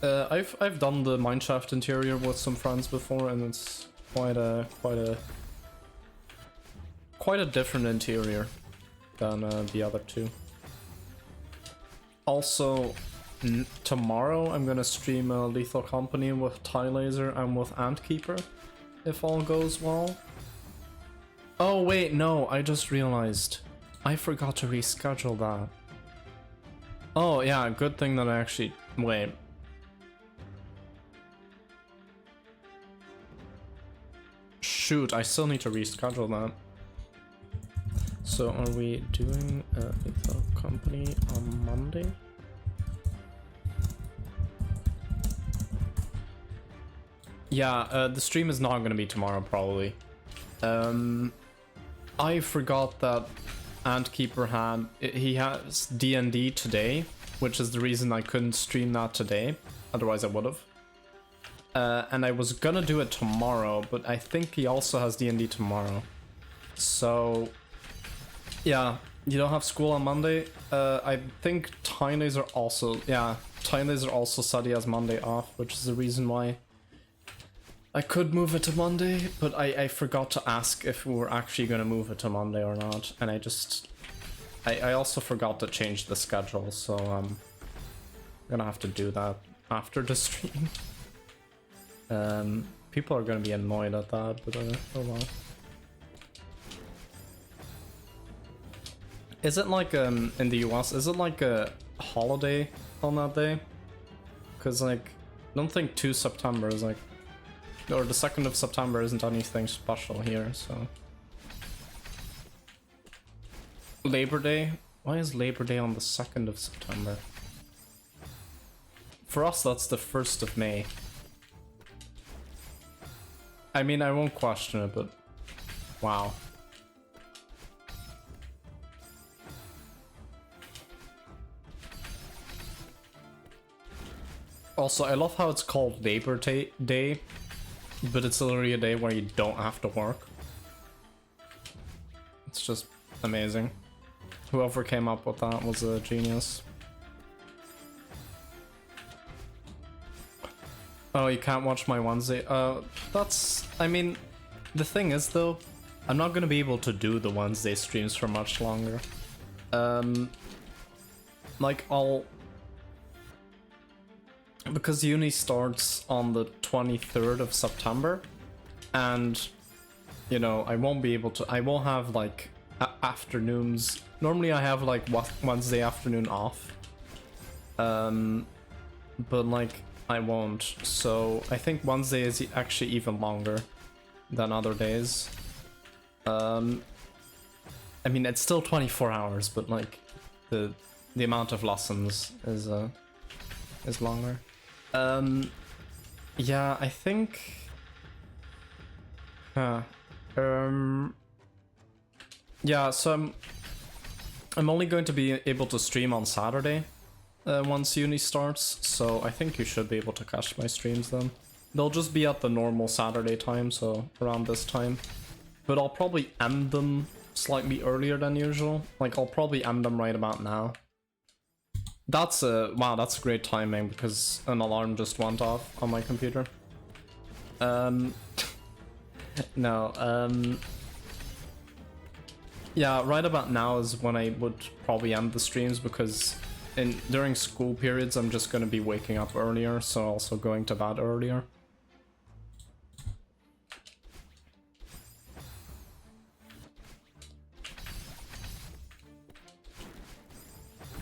Speaker 1: I've done the mine shaft interior with some friends before, and it's quite a different interior than the other 2. Also, tomorrow I'm gonna stream a Lethal Company with Tie Laser and with Antkeeper, if all goes well. Oh wait, no, I just realized. I forgot to reschedule that. Oh yeah, good thing that I actually... Wait. Shoot, I still need to reschedule that. So are we doing Lethal Company on Monday? Yeah, the stream is not gonna be tomorrow probably. I forgot that Antkeeper he has D&D today, which is the reason I couldn't stream that today. Otherwise I would have. And I was gonna do it tomorrow, but I think he also has D&D tomorrow. So yeah, you don't have school on Monday. I think Tie Laser also, yeah, Tie Laser also said he has Monday off, which is the reason why I could move it to Monday, but I forgot to ask if we were actually going to move it to Monday or not, and I also forgot to change the schedule, so I'm gonna have to do that after the stream. People are gonna be annoyed at that, but oh well. Is it like in the US? Is it like a holiday on that day? Because like, I don't think 2 September is like, or the 2nd of September isn't anything special here. So Labor Day. Why is Labor Day on the 2nd of September? For us, that's the 1st of May. I mean, I won't question it, but wow. Also, I love how it's called Labor Day, but it's literally a day where you don't have to work. It's just amazing. Whoever came up with that was a genius. Oh, you can't watch my Wednesday? That's... I mean, the thing is though, I'm not gonna be able to do the Wednesday streams for much longer. Like, because uni starts on the 23rd of September, and, you know, I won't be able to... I won't have, like, afternoons. Normally I have, like, Wednesday afternoon off. But, like, I won't, so I think Wednesday is actually even longer than other days. I mean, it's still 24 hours, but like the amount of lessons is longer. Yeah, I think. Yeah, so I'm only going to be able to stream on Saturday. Once uni starts, so I think you should be able to catch my streams then. They'll just be at the normal Saturday time, so around this time. But I'll probably end them slightly earlier than usual. Like, I'll probably end them right about now. That's wow, that's great timing, because an alarm just went off on my computer. No, yeah, right about now is when I would probably end the streams, because during school periods, I'm just going to be waking up earlier, so also going to bed earlier.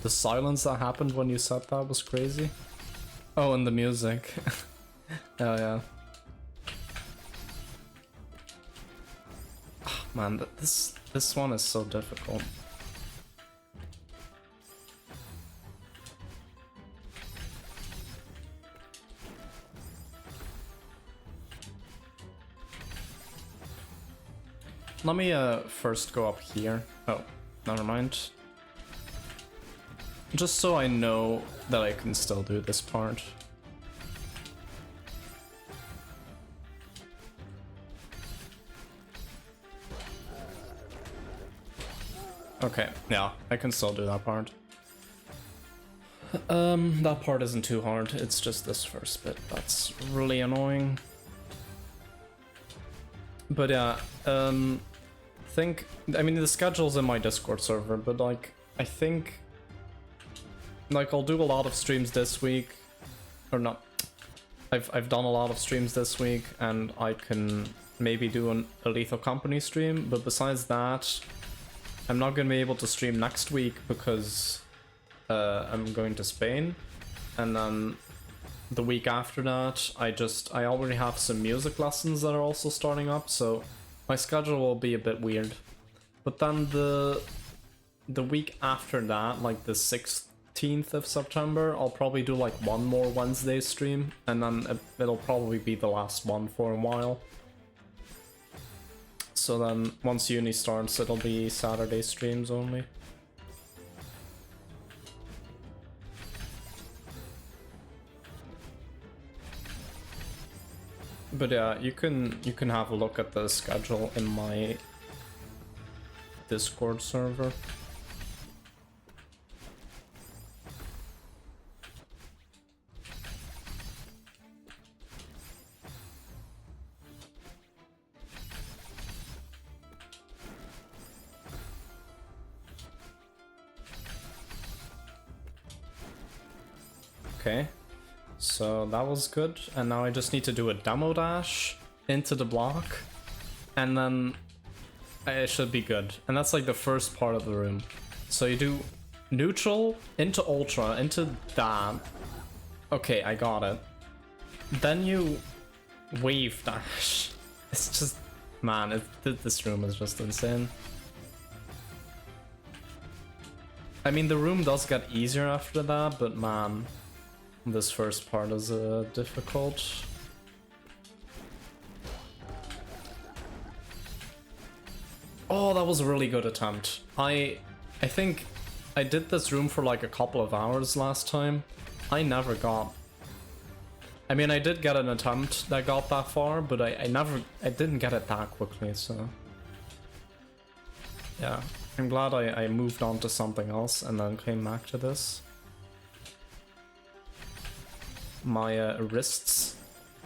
Speaker 1: The silence that happened when you said that was crazy. Oh, and the music. Oh, yeah. Oh, man, this one is so difficult. Let me first go up here. Oh, never mind. Just so I know that I can still do this part. Okay, yeah, I can still do that part. That part isn't too hard, it's just this first bit that's really annoying. But yeah, I mean, the schedule's in my Discord server, but like, I think, like, I'll do a lot of streams this week, or not. I've done a lot of streams this week, and I can maybe do a Lethal Company stream, but besides that, I'm not gonna be able to stream next week because I'm going to Spain, and then the week after that, I already have some music lessons that are also starting up, so my schedule will be a bit weird. But then the week after that, like the 16th of September, I'll probably do like one more Wednesday stream, and then it'll probably be the last one for a while. So then once uni starts, it'll be Saturday streams only. But yeah, you can have a look at the schedule in my Discord server. Okay. So that was good, and now I just need to do a demo dash into the block, and then it should be good. And that's like the first part of the room. So you do neutral into ultra into that. Okay, I got it. Then you wave dash. It's just, man, this room is just insane. I mean, the room does get easier after that, but man, this first part is difficult. Oh, that was a really good attempt. I think I did this room for like a couple of hours last time. I never got... I mean, I did get an attempt that got that far, but I didn't get it that quickly, so... Yeah, I'm glad I moved on to something else and then came back to this. My wrists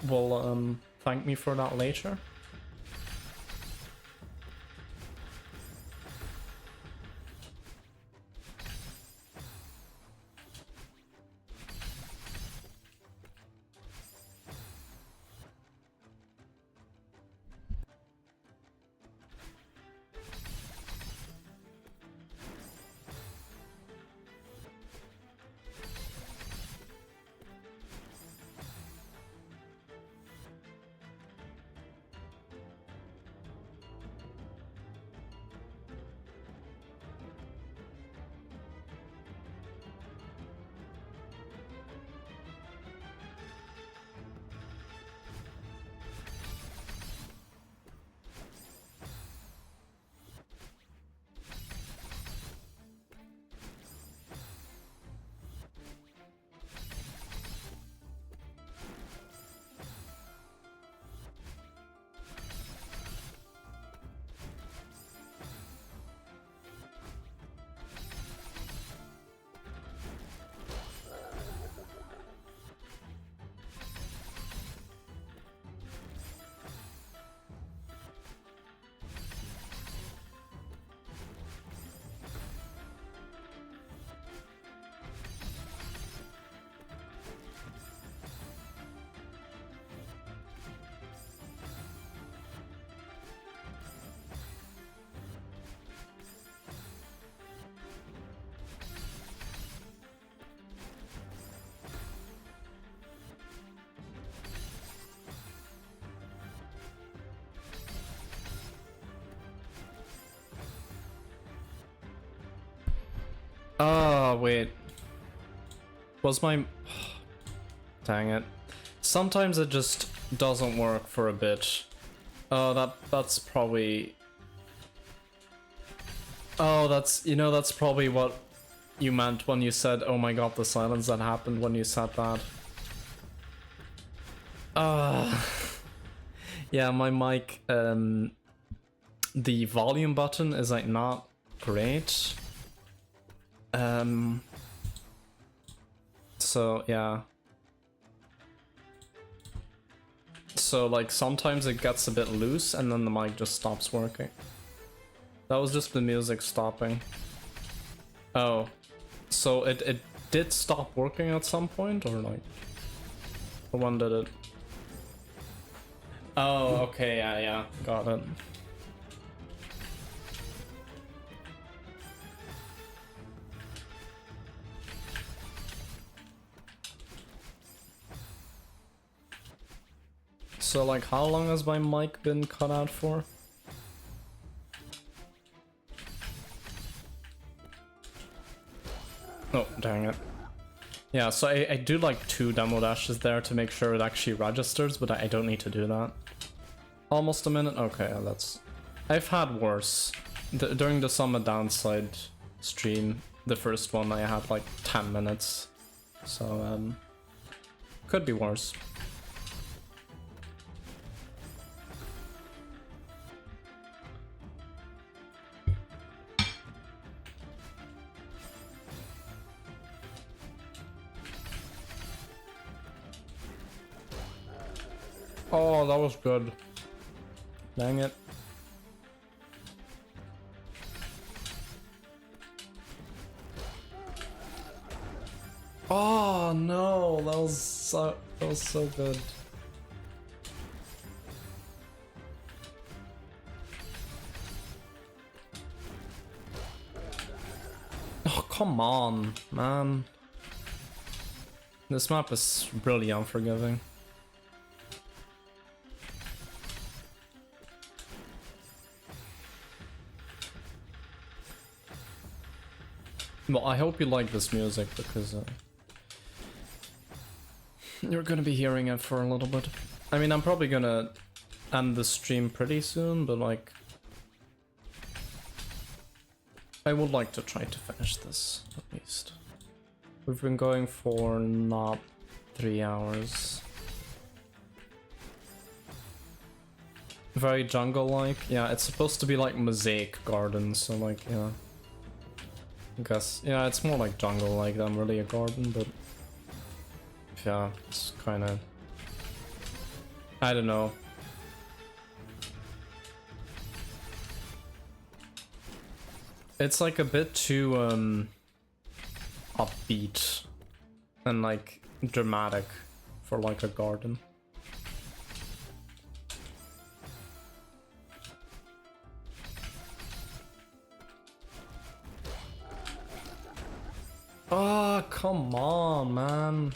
Speaker 1: will thank me for that later. Oh, wait. Was my... Dang it. Sometimes it just doesn't work for a bit. Oh, that's probably... Oh, that's... You know, that's probably what you meant when you said, oh my god, the silence that happened when you said that. Yeah, my mic, the volume button is like not great. So yeah. So like sometimes it gets a bit loose and then the mic just stops working. That was just the music stopping. Oh. So it did stop working at some point, or like... Or when did it? Oh, okay, yeah, got it. So like, how long has my mic been cut out for? Oh, dang it. Yeah, so I do like 2 demo dashes there to make sure it actually registers, but I don't need to do that. Almost a minute? Okay, that's... I've had worse. During the Summer Downside stream, the first one, I had like 10 minutes. So, could be worse. Oh, that was good. Dang it. Oh no, that was so good. come on, man. This map is really unforgiving. Well, I hope you like this music because you're gonna be hearing it for a little bit. I mean, I'm probably gonna end the stream pretty soon, but like, I would like to try to finish this at least. We've been going for not 3 hours. Very jungle-like. Yeah, it's supposed to be like Mosaic Garden, so like, yeah. I guess, yeah, it's more like jungle-like than really a garden, but yeah, it's kind of, I don't know. It's like a bit too upbeat and like dramatic for like a garden. Ah, come on, man.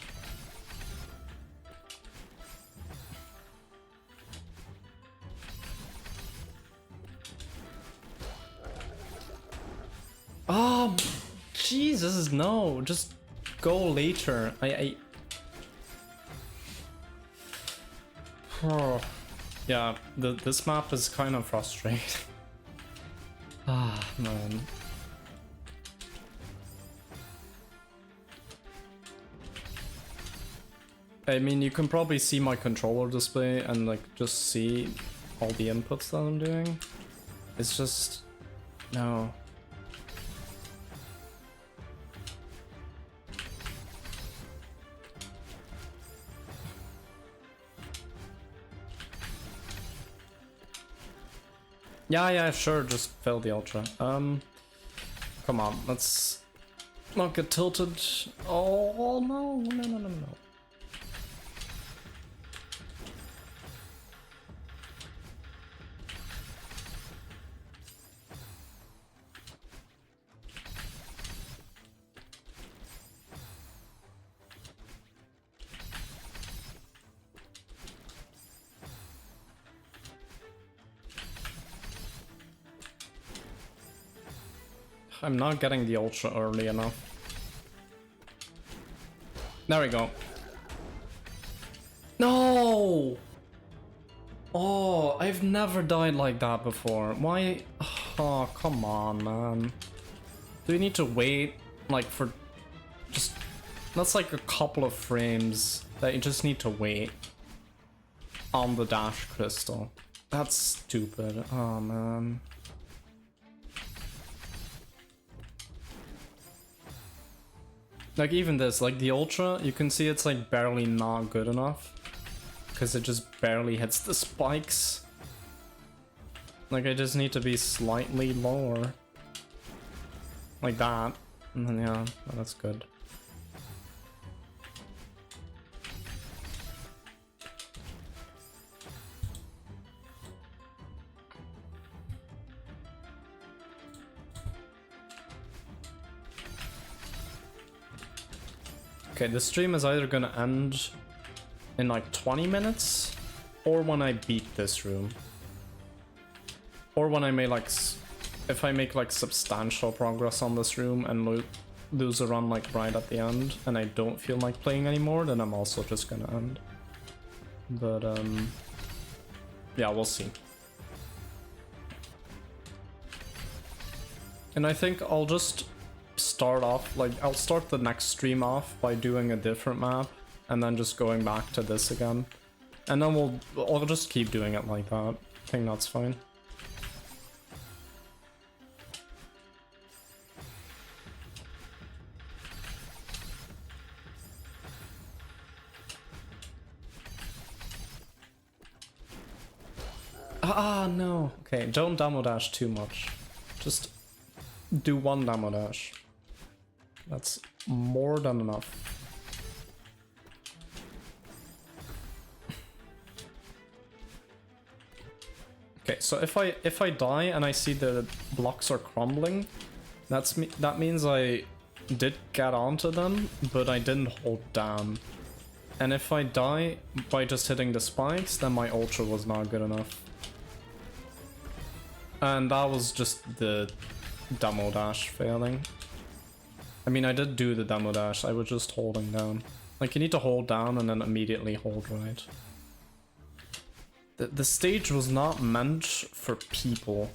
Speaker 1: Oh, Jesus, no. Just go later. Oh. Yeah, this map is kind of frustrating. Ah, man. I mean, you can probably see my controller display and like just see all the inputs that I'm doing. It's just, no. Yeah, sure, just fail the ultra. Come on, let's not get tilted. Oh, no. I'm not getting the ultra early enough. There we go. No! Oh, I've never died like that before. Why? Oh, come on, man. Do we need to wait, like, for just... That's like a couple of frames that you just need to wait on the dash crystal. That's stupid. Oh, man. Like even this, like the ultra, you can see it's like barely not good enough. Because it just barely hits the spikes. Like I just need to be slightly lower. Like that. And then yeah, that's good. Okay, the stream is either gonna end in like 20 minutes, or when I beat this room. Or when I may like, if I make like substantial progress on this room and lose a run like right at the end, and I don't feel like playing anymore, then I'm also just gonna end. But yeah, we'll see. And I think I'll just start off, like, I'll start the next stream off by doing a different map, and then just going back to this again. And then I'll just keep doing it like that. I think that's fine. Ah, no. Okay, don't demo dash too much. Just do one demo dash. That's more than enough. Okay, so if I die and I see the blocks are crumbling, that means I did get onto them, but I didn't hold down. And if I die by just hitting the spikes, then my ultra was not good enough. And that was just the demo dash failing. I mean, I did do the demo dash, I was just holding down. Like, you need to hold down and then immediately hold right. The stage was not meant for people,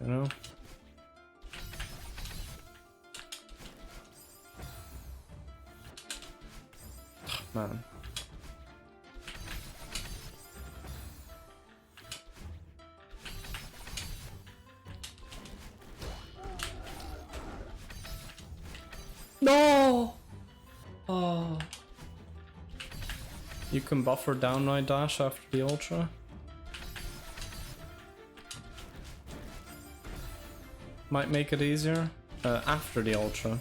Speaker 1: you know? Oh, man. No! Oh. You can buffer down right dash after the ultra. Might make it easier. After the ultra.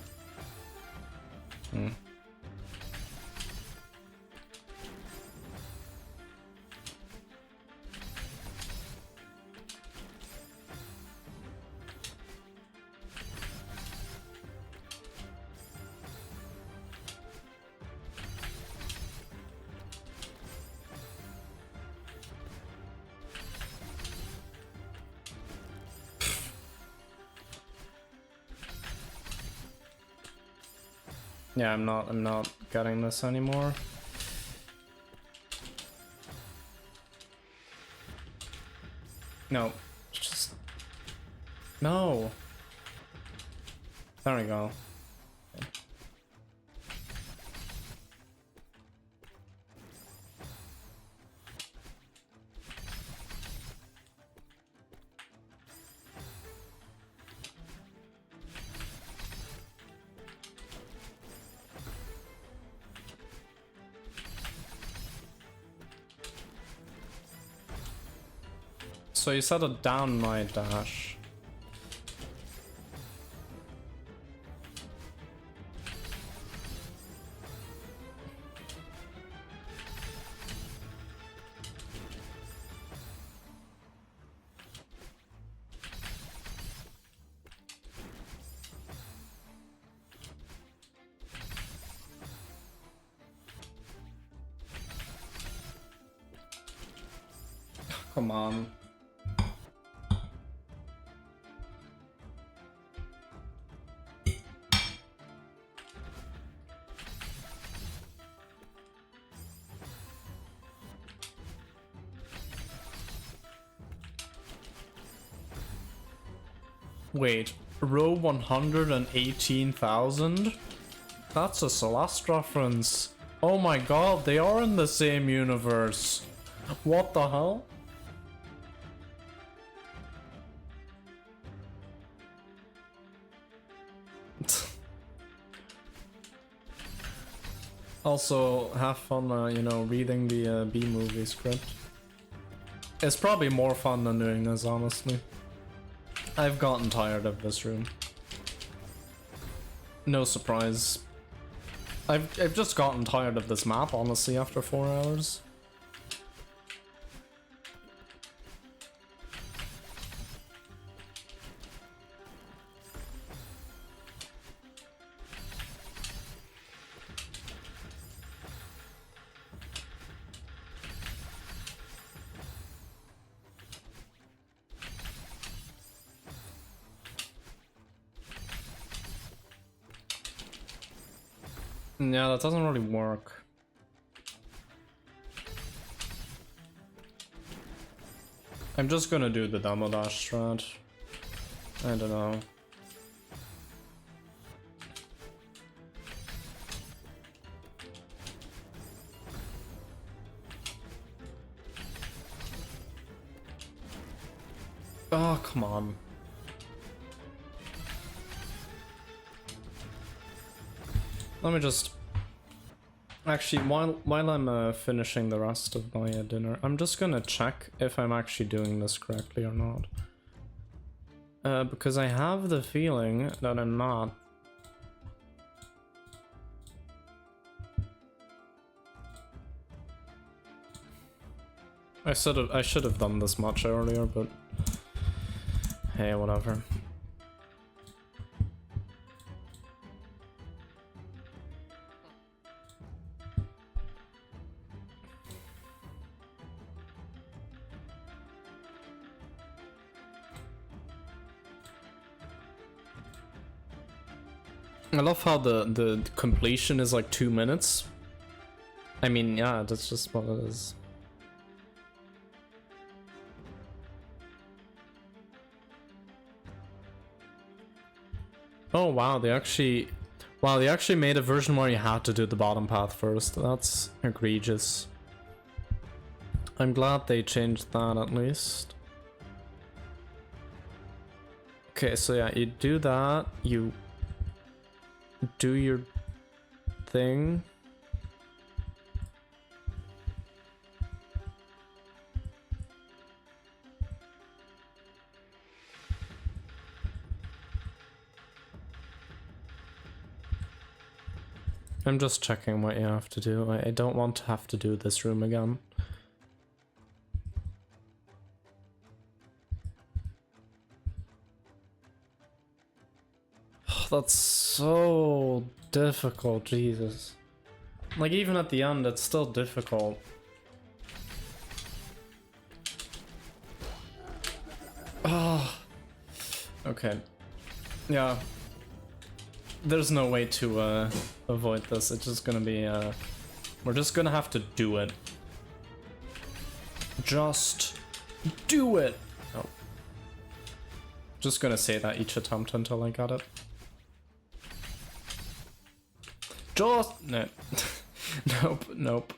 Speaker 1: Yeah, I'm not getting this anymore. No, just no. There we go. So you set it down my dash. Come on. Wait, row 118,000? That's a Celeste reference. Oh my god, they are in the same universe. What the hell? Also, have fun, you know, reading the B-movie script. It's probably more fun than doing this, honestly. I've gotten tired of this room. No surprise. I've just gotten tired of this map, honestly, after 4 hours. Yeah, that doesn't really work. I'm just gonna do the demo dash strat. I don't know. Oh, come on. Let me just... Actually, while I'm finishing the rest of my dinner, I'm just gonna check if I'm actually doing this correctly or not. Because I have the feeling that I'm not. I should have done this much earlier, but hey, whatever. I love how the completion is like 2 minutes. I mean, yeah, that's just what it is. Oh wow, they actually made a version where you had to do the bottom path first. That's egregious. I'm glad they changed that at least. Okay, so yeah, you do that, you do your thing. I'm just checking what you have to do. I don't want to have to do this room again. That's so difficult, Jesus. Like, even at the end, it's still difficult. Oh. Okay. Yeah. There's no way to avoid this. It's just gonna be we're just gonna have to do it. Just do it. Oh. Just gonna say that each attempt until I got it. Just no. Nope, nope.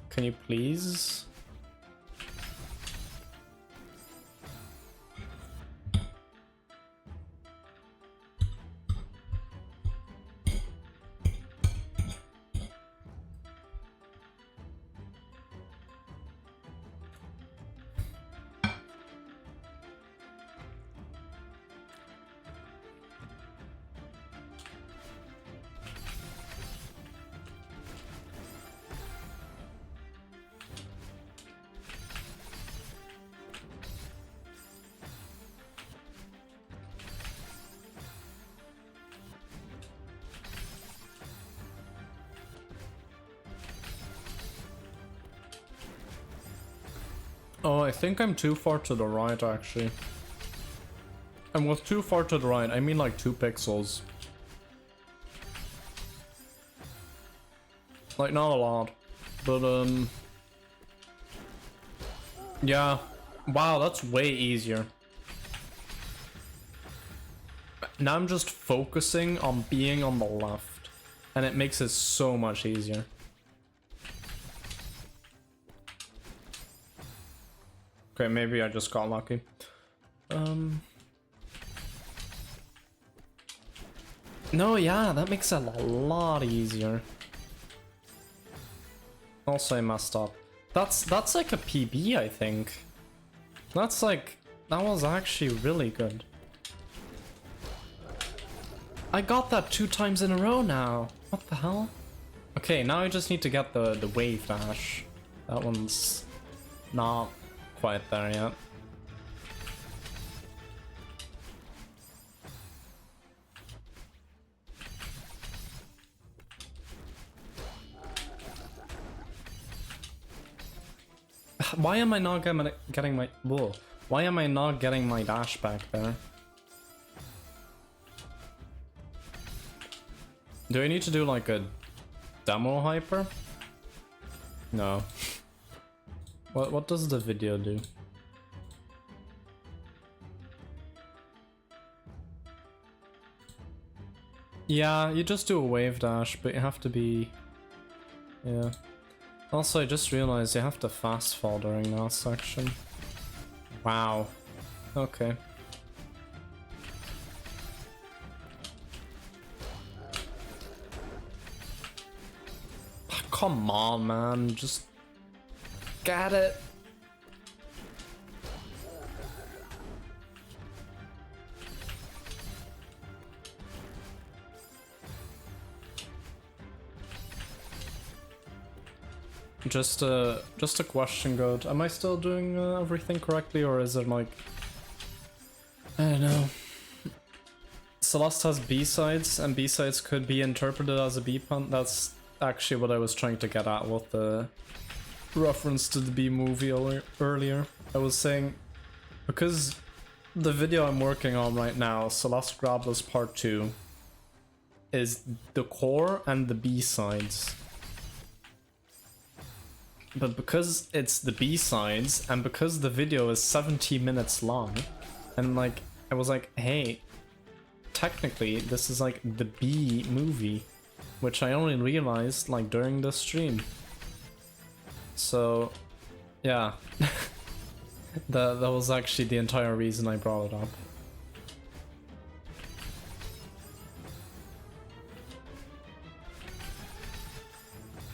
Speaker 1: Can you please? Oh, I think I'm too far to the right, actually. And with too far to the right, I mean like 2 pixels. Like, not a lot. But, yeah. Wow, that's way easier. Now I'm just focusing on being on the left. And it makes it so much easier. Okay, maybe I just got lucky. No, yeah, that makes it a lot easier. Also, I messed up. That's like a PB, I think. That's like, that was actually really good. I got that 2 times in a row now. What the hell? Okay, now I just need to get the wave dash. That one's not quite there yet. Why am I not getting my whoa? Why am I not getting my dash back there? Do I need to do like a demo hyper? No. What does the video do? Yeah, you just do a wave dash, but you have to be... Yeah. Also, I just realized you have to fast fall during that section. Wow. Okay. Come on, man. Just... Get it. Just a question, God. Am I still doing everything correctly, or is it like... I don't know. Celeste has B-sides, and B-sides could be interpreted as a B-punt. That's actually what I was trying to get at with the reference to the B movie earlier. I was saying, because the video I'm working on right now, Celeste Grabless Part 2, is the core and the B-sides. But because it's the B-sides, and because the video is 70 minutes long, and like, I was like, hey, technically this is like the B movie, which I only realized like during the stream. So, yeah. that was actually the entire reason I brought it up.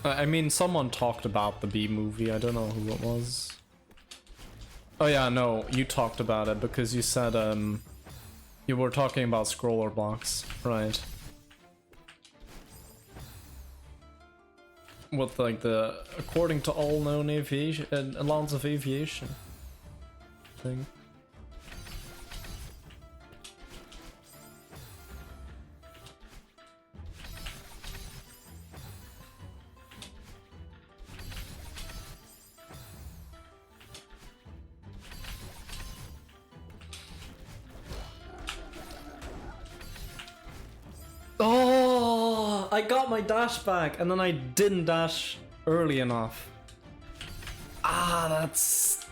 Speaker 1: I mean, someone talked about the B movie, I don't know who it was. Oh yeah, no, you talked about it because you said, you were talking about scroller blocks, right? With like the, according to all known aviation, laws of aviation thing. Oh, I got my dash back and then I didn't dash early enough. Ah,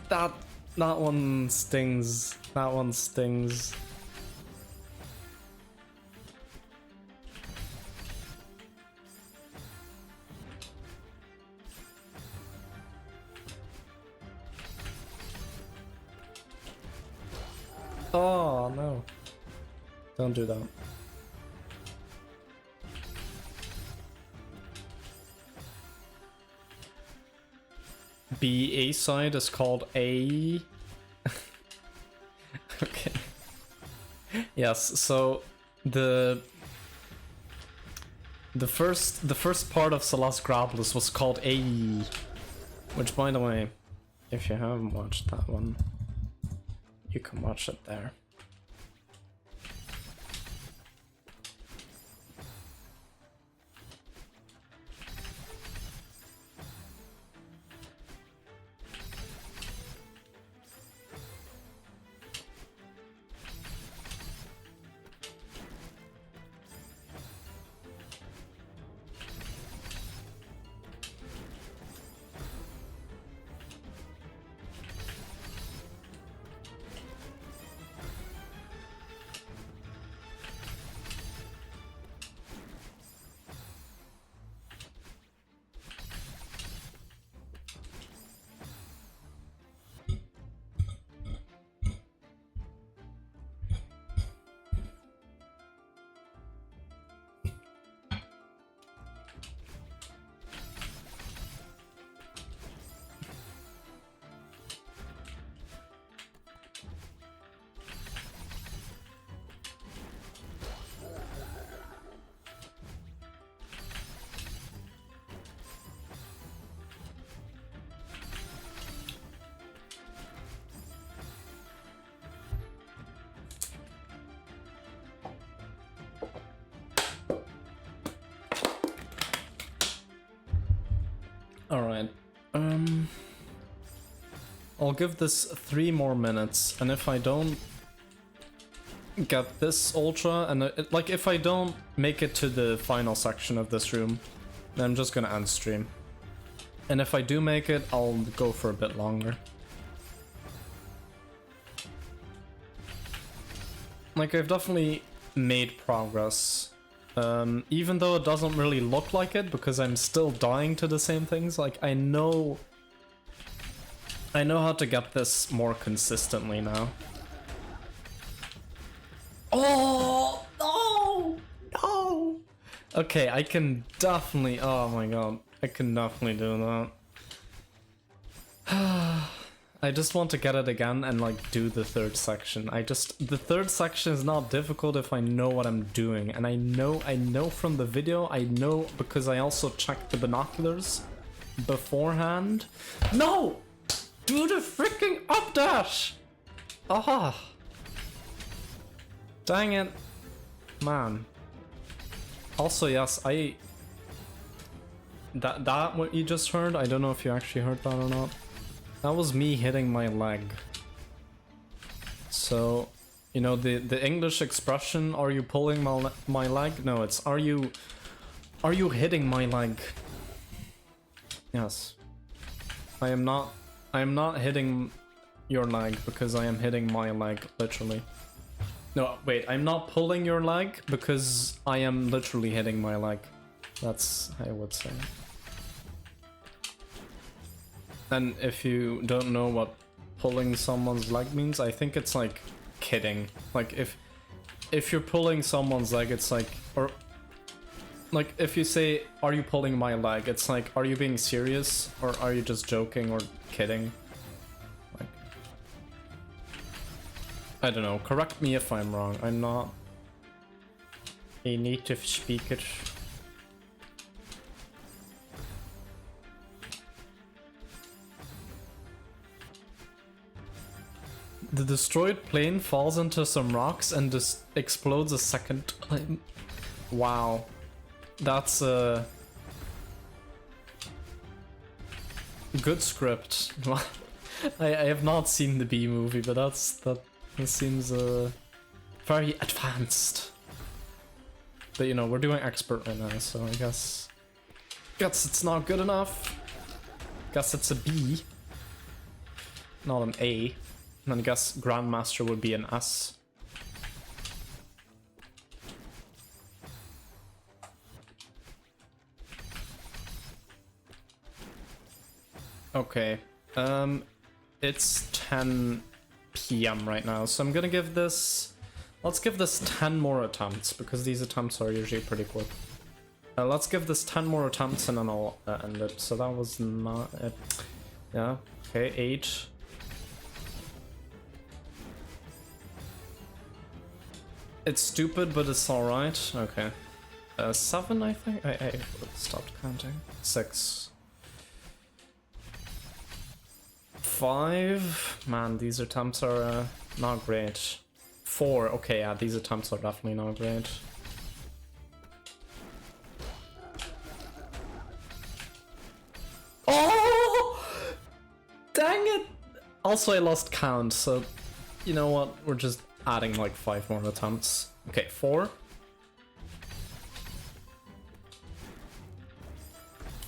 Speaker 1: that one stings. That one stings. Oh no. Don't do that. A side is called A. Okay. Yes, so the first part of Celeste Grabless was called A, which, by the way, if you haven't watched that one, you can watch it there. Alright, I'll give this 3 more minutes, and if I don't get this ultra, and like if I don't make it to the final section of this room, then I'm just gonna end stream. And if I do make it, I'll go for a bit longer. Like, I've definitely made progress. Even though it doesn't really look like it, because I'm still dying to the same things, like, I know how to get this more consistently now. Oh, no! No! Okay, I can definitely, oh my god, I can definitely do that. I just want to get it again and like do the 3rd section. The 3rd section is not difficult if I know what I'm doing, and I know from the video, I know because I also checked the binoculars beforehand. No! Do the freaking updash! Ah! Dang it. Man. Also, yes, that what you just heard? I don't know if you actually heard that or not. That was me hitting my leg. So, you know, the English expression, are you pulling my leg? No, it's are you hitting my leg? Yes. I am not hitting your leg because I am hitting my leg, literally. No, wait, I'm not pulling your leg because I am literally hitting my leg. That's how I would say. And if you don't know what pulling someone's leg means, I think it's like kidding. Like if you're pulling someone's leg, it's like, or like if you say, are you pulling my leg? It's like, are you being serious or are you just joking or kidding? Like, I don't know, correct me if I'm wrong. I'm not a native speaker. The destroyed plane falls into some rocks and just explodes a second time. Wow. That's a good script. I have not seen the B movie, but that seems very advanced. But you know, we're doing expert right now, so I guess it's not good enough. Guess it's a B, not an A. And I guess Grandmaster would be an S. Okay, it's 10 PM right now, so I'm gonna give this... Let's give this 10 more attempts, because these attempts are usually pretty quick. Let's give this 10 more attempts and then I'll end it. So that was not... yeah, okay, 8. It's stupid, but it's alright. Okay. 7, I think? I stopped counting. 6. 5. Man, these attempts are not great. 4. Okay, yeah, these attempts are definitely not great. Oh! Dang it! Also, I lost count, so you know what? We're just adding like 5 more attempts. Okay, 4.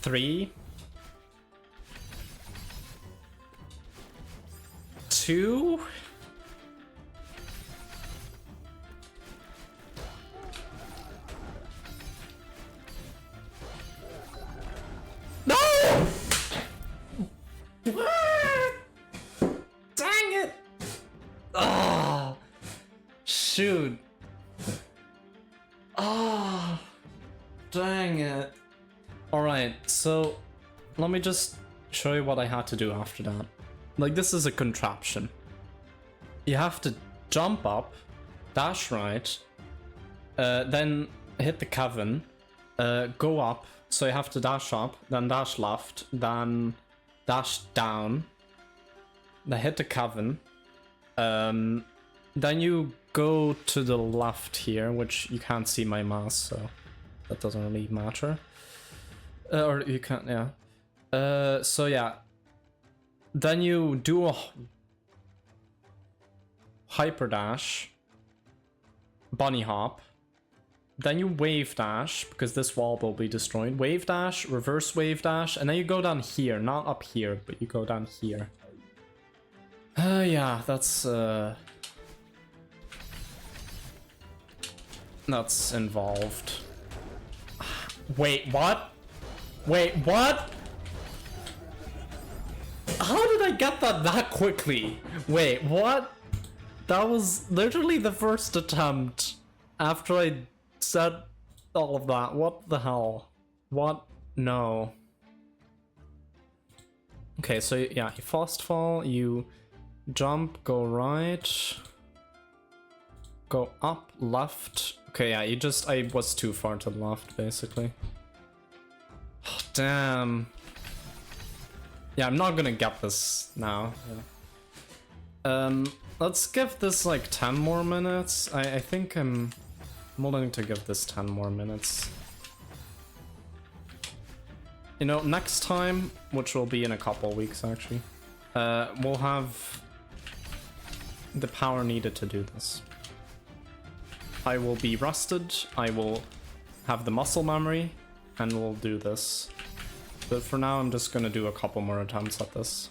Speaker 1: 3. 2. No! What? Dang it! Ah! Shoot. Ah! Dang it. Alright, so let me just show you what I had to do after that. Like, this is a contraption. You have to jump up, dash right, then hit the coven, go up, so you have to dash up, then dash left, then dash down, then hit the coven, then you go to the left here, which you can't see my mouse, so that doesn't really matter. Or you can't, yeah. So yeah. Then you do a hyper dash, bunny hop, then you wave dash, because this wall will be destroyed, wave dash, reverse wave dash, and then you go down here, not up here, but you go down here. Yeah, that's involved. Wait, what? Wait, what? How did I get that quickly? Wait, what? That was literally the first attempt after I said all of that. What the hell? What? No. Okay, so yeah, you fast fall, you jump, go right, go up, left. Okay, yeah, I was too far to the left, basically. Oh, damn. Yeah, I'm not gonna get this now. Yeah. Let's give this like 10 more minutes. I think I'm willing to give this 10 more minutes. You know, next time, which will be in a couple of weeks actually, we'll have the power needed to do this. I will be rested, I will have the muscle memory, and we'll do this. But for now, I'm just gonna do a couple more attempts at this.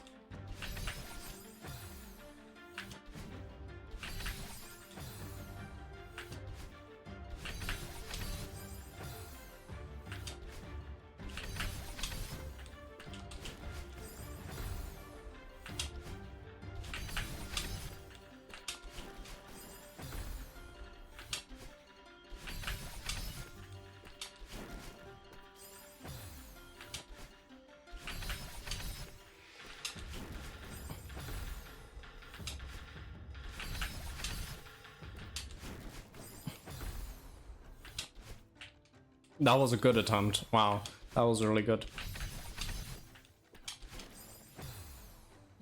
Speaker 1: That was a good attempt. Wow, that was really good.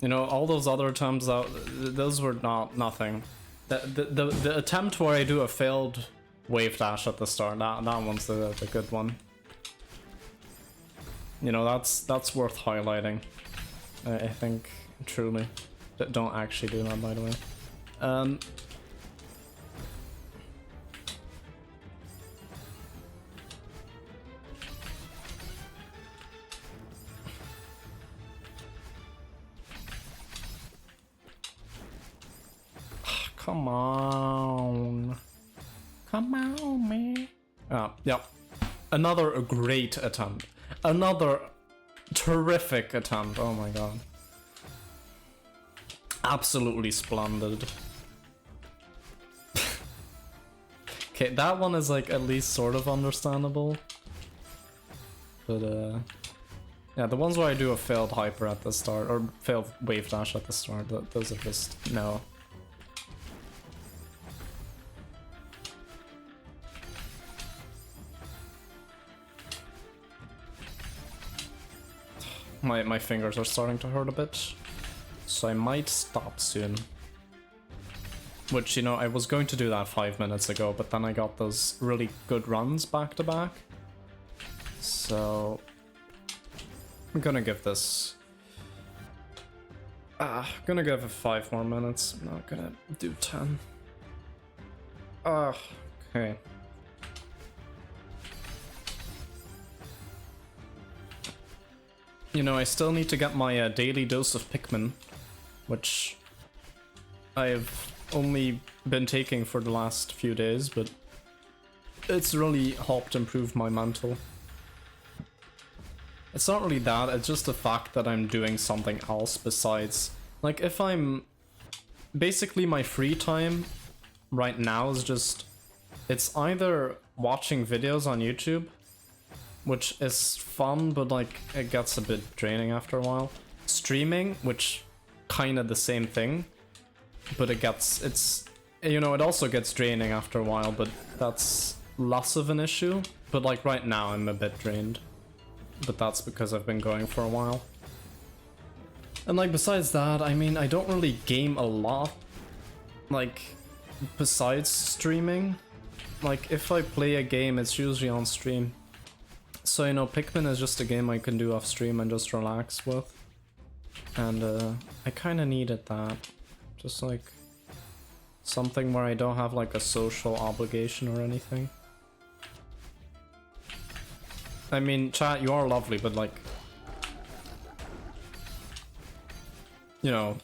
Speaker 1: You know, all those other attempts, those were nothing. The attempt where I do a failed wave dash at the start, that one's the good one. You know, that's worth highlighting. I think, truly. Don't actually do that, by the way. Come on. Come on, man. Yep. Another great attempt. Another terrific attempt. Oh my god. Absolutely splendid. Okay, that one is like at least sort of understandable. But yeah, the ones where I do a failed hyper at the start, or failed wave dash at the start, those are just no. My fingers are starting to hurt a bit, so I might stop soon. Which, you know, I was going to do that 5 minutes ago, but then I got those really good runs back to back. So I'm gonna give this... I'm gonna give it 5 more minutes. I'm not gonna do 10. Okay. You know, I still need to get my daily dose of Pikmin, which I've only been taking for the last few days, but it's really helped improve my mental. It's not really that, it's just the fact that I'm doing something else besides... Like, if I'm... Basically, my free time right now is just... It's either watching videos on YouTube, which is fun, but like it gets a bit draining after a while. Streaming, which kind of the same thing, but it's you know, it also gets draining after a while, but that's less of an issue. But like right now I'm a bit drained, but that's because I've been going for a while. And like besides that, I mean, I don't really game a lot, like besides streaming. Like if I play a game, it's usually on stream. So, you know, Pikmin is just a game I can do off stream and just relax with. And I kind of needed that. Just like something where I don't have like a social obligation or anything. I mean, chat, you are lovely, but like, you know,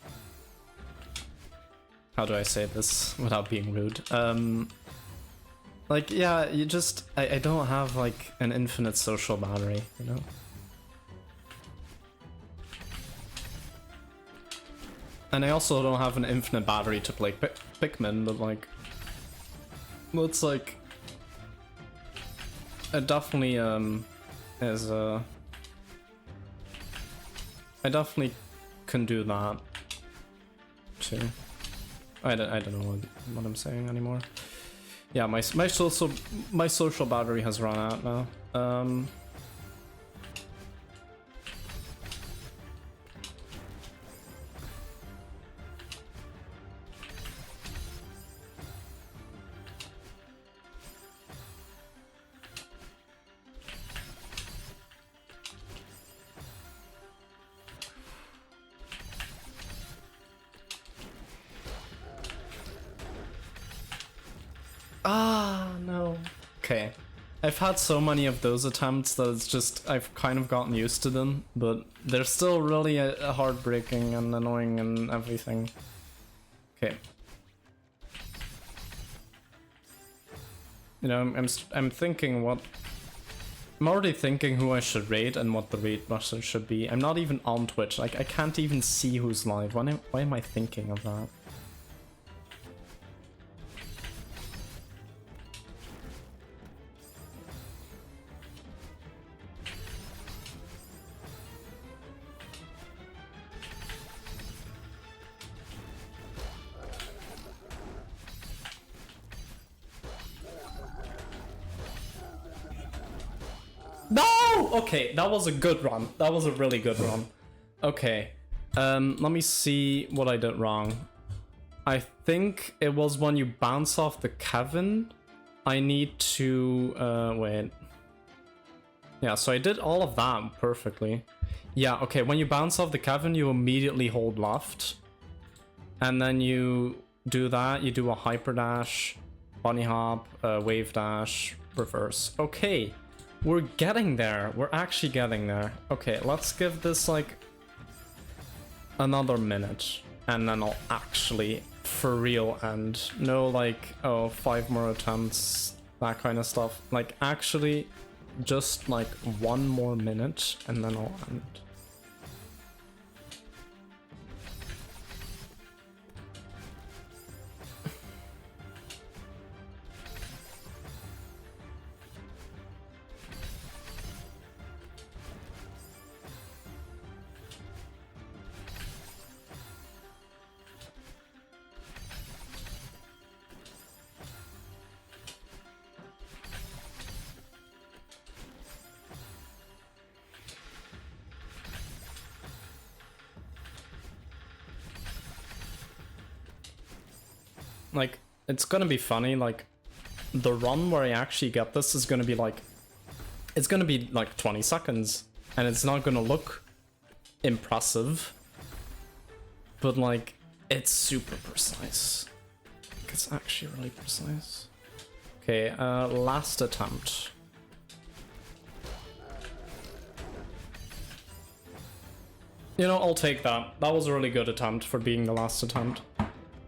Speaker 1: how do I say this without being rude? Like, yeah, you just... I don't have, like, an infinite social battery, you know? And I also don't have an infinite battery to play Pikmin, but, like... Well, it's, like... It definitely, is, I definitely can do that, too. I don't know what I'm saying anymore. Yeah, my social battery has run out now. I've had so many of those attempts that it's just, I've kind of gotten used to them, but they're still really heartbreaking and annoying and everything. Okay. You know, I'm thinking what... I'm already thinking who I should raid and what the raid message should be. I'm not even on Twitch, like I can't even see who's live. Why am I thinking of that? No! Okay, that was a good run. That was a really good run. Okay. Let me see what I did wrong. I think it was when you bounce off the Kevin. I need to... wait. Yeah, so I did all of that perfectly. Yeah, okay, when you bounce off the Kevin, you immediately hold left. And then you do that, you do a hyper dash, bunny hop, wave dash, reverse. Okay. We're getting there. We're actually getting there. Okay, let's give this like another minute and then I'll actually for real end. No like, oh, 5 more attempts, that kind of stuff. Like actually just like 1 more minute and then I'll end. Like, it's gonna be funny, like, the run where I actually get this is gonna be like, it's gonna be like 20 seconds, and it's not gonna look impressive, but like, it's super precise. It's actually really precise. Okay, last attempt. You know, I'll take that. That was a really good attempt for being the last attempt.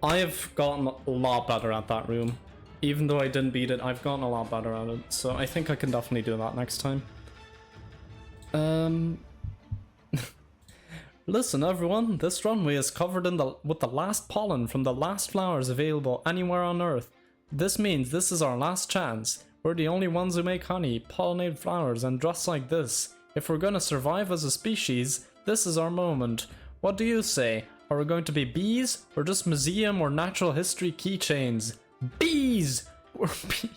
Speaker 1: I have gotten a lot better at that room. Even though I didn't beat it, I've gotten a lot better at it. So I think I can definitely do that next time. Listen everyone, this runway is covered with the last pollen from the last flowers available anywhere on Earth. This means this is our last chance. We're the only ones who make honey, pollinate flowers, and dress like this. If we're gonna survive as a species, this is our moment. What do you say? Are we going to be bees, or just museum or natural history keychains? Bees! We're bees.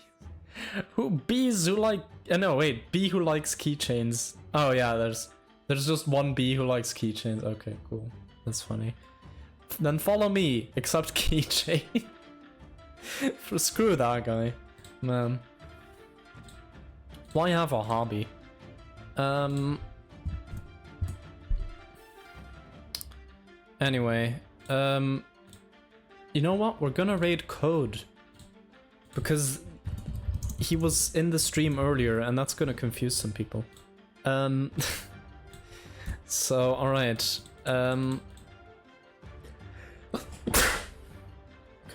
Speaker 1: Bees who like... no, wait, bee who likes keychains. Oh yeah, there's just one bee who likes keychains. Okay, cool. That's funny. Then follow me, except keychain. Screw that guy. Man. Why have a hobby? Anyway, you know what? We're gonna raid Code. Because he was in the stream earlier and that's gonna confuse some people. So, alright. Okay,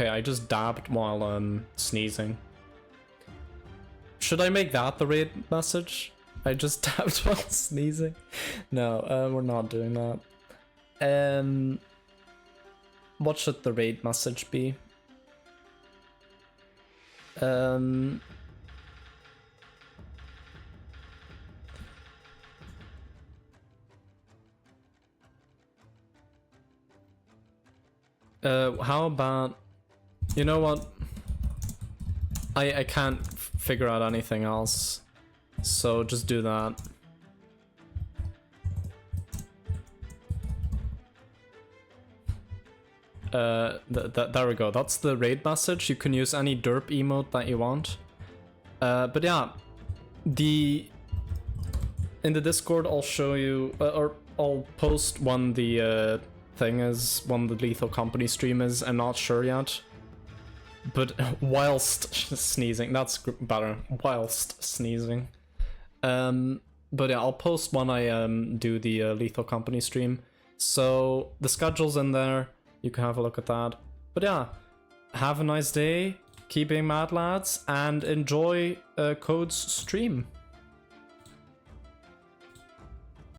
Speaker 1: I just dabbed while sneezing. Should I make that the raid message? I just dabbed while sneezing? No, we're not doing that. What should the raid message be? How about, you know what? I can't figure out anything else, so just do that. There we go. That's the raid message. You can use any derp emote that you want. But yeah, in the Discord I'll show you, or I'll post when the thing is, when the Lethal Company stream is. I'm not sure yet, but whilst sneezing. That's better. Whilst sneezing. But yeah, I'll post when I do the Lethal Company stream. So the schedule's in there. You can have a look at that. But yeah, have a nice day. Keep being mad, lads, and enjoy Code's stream.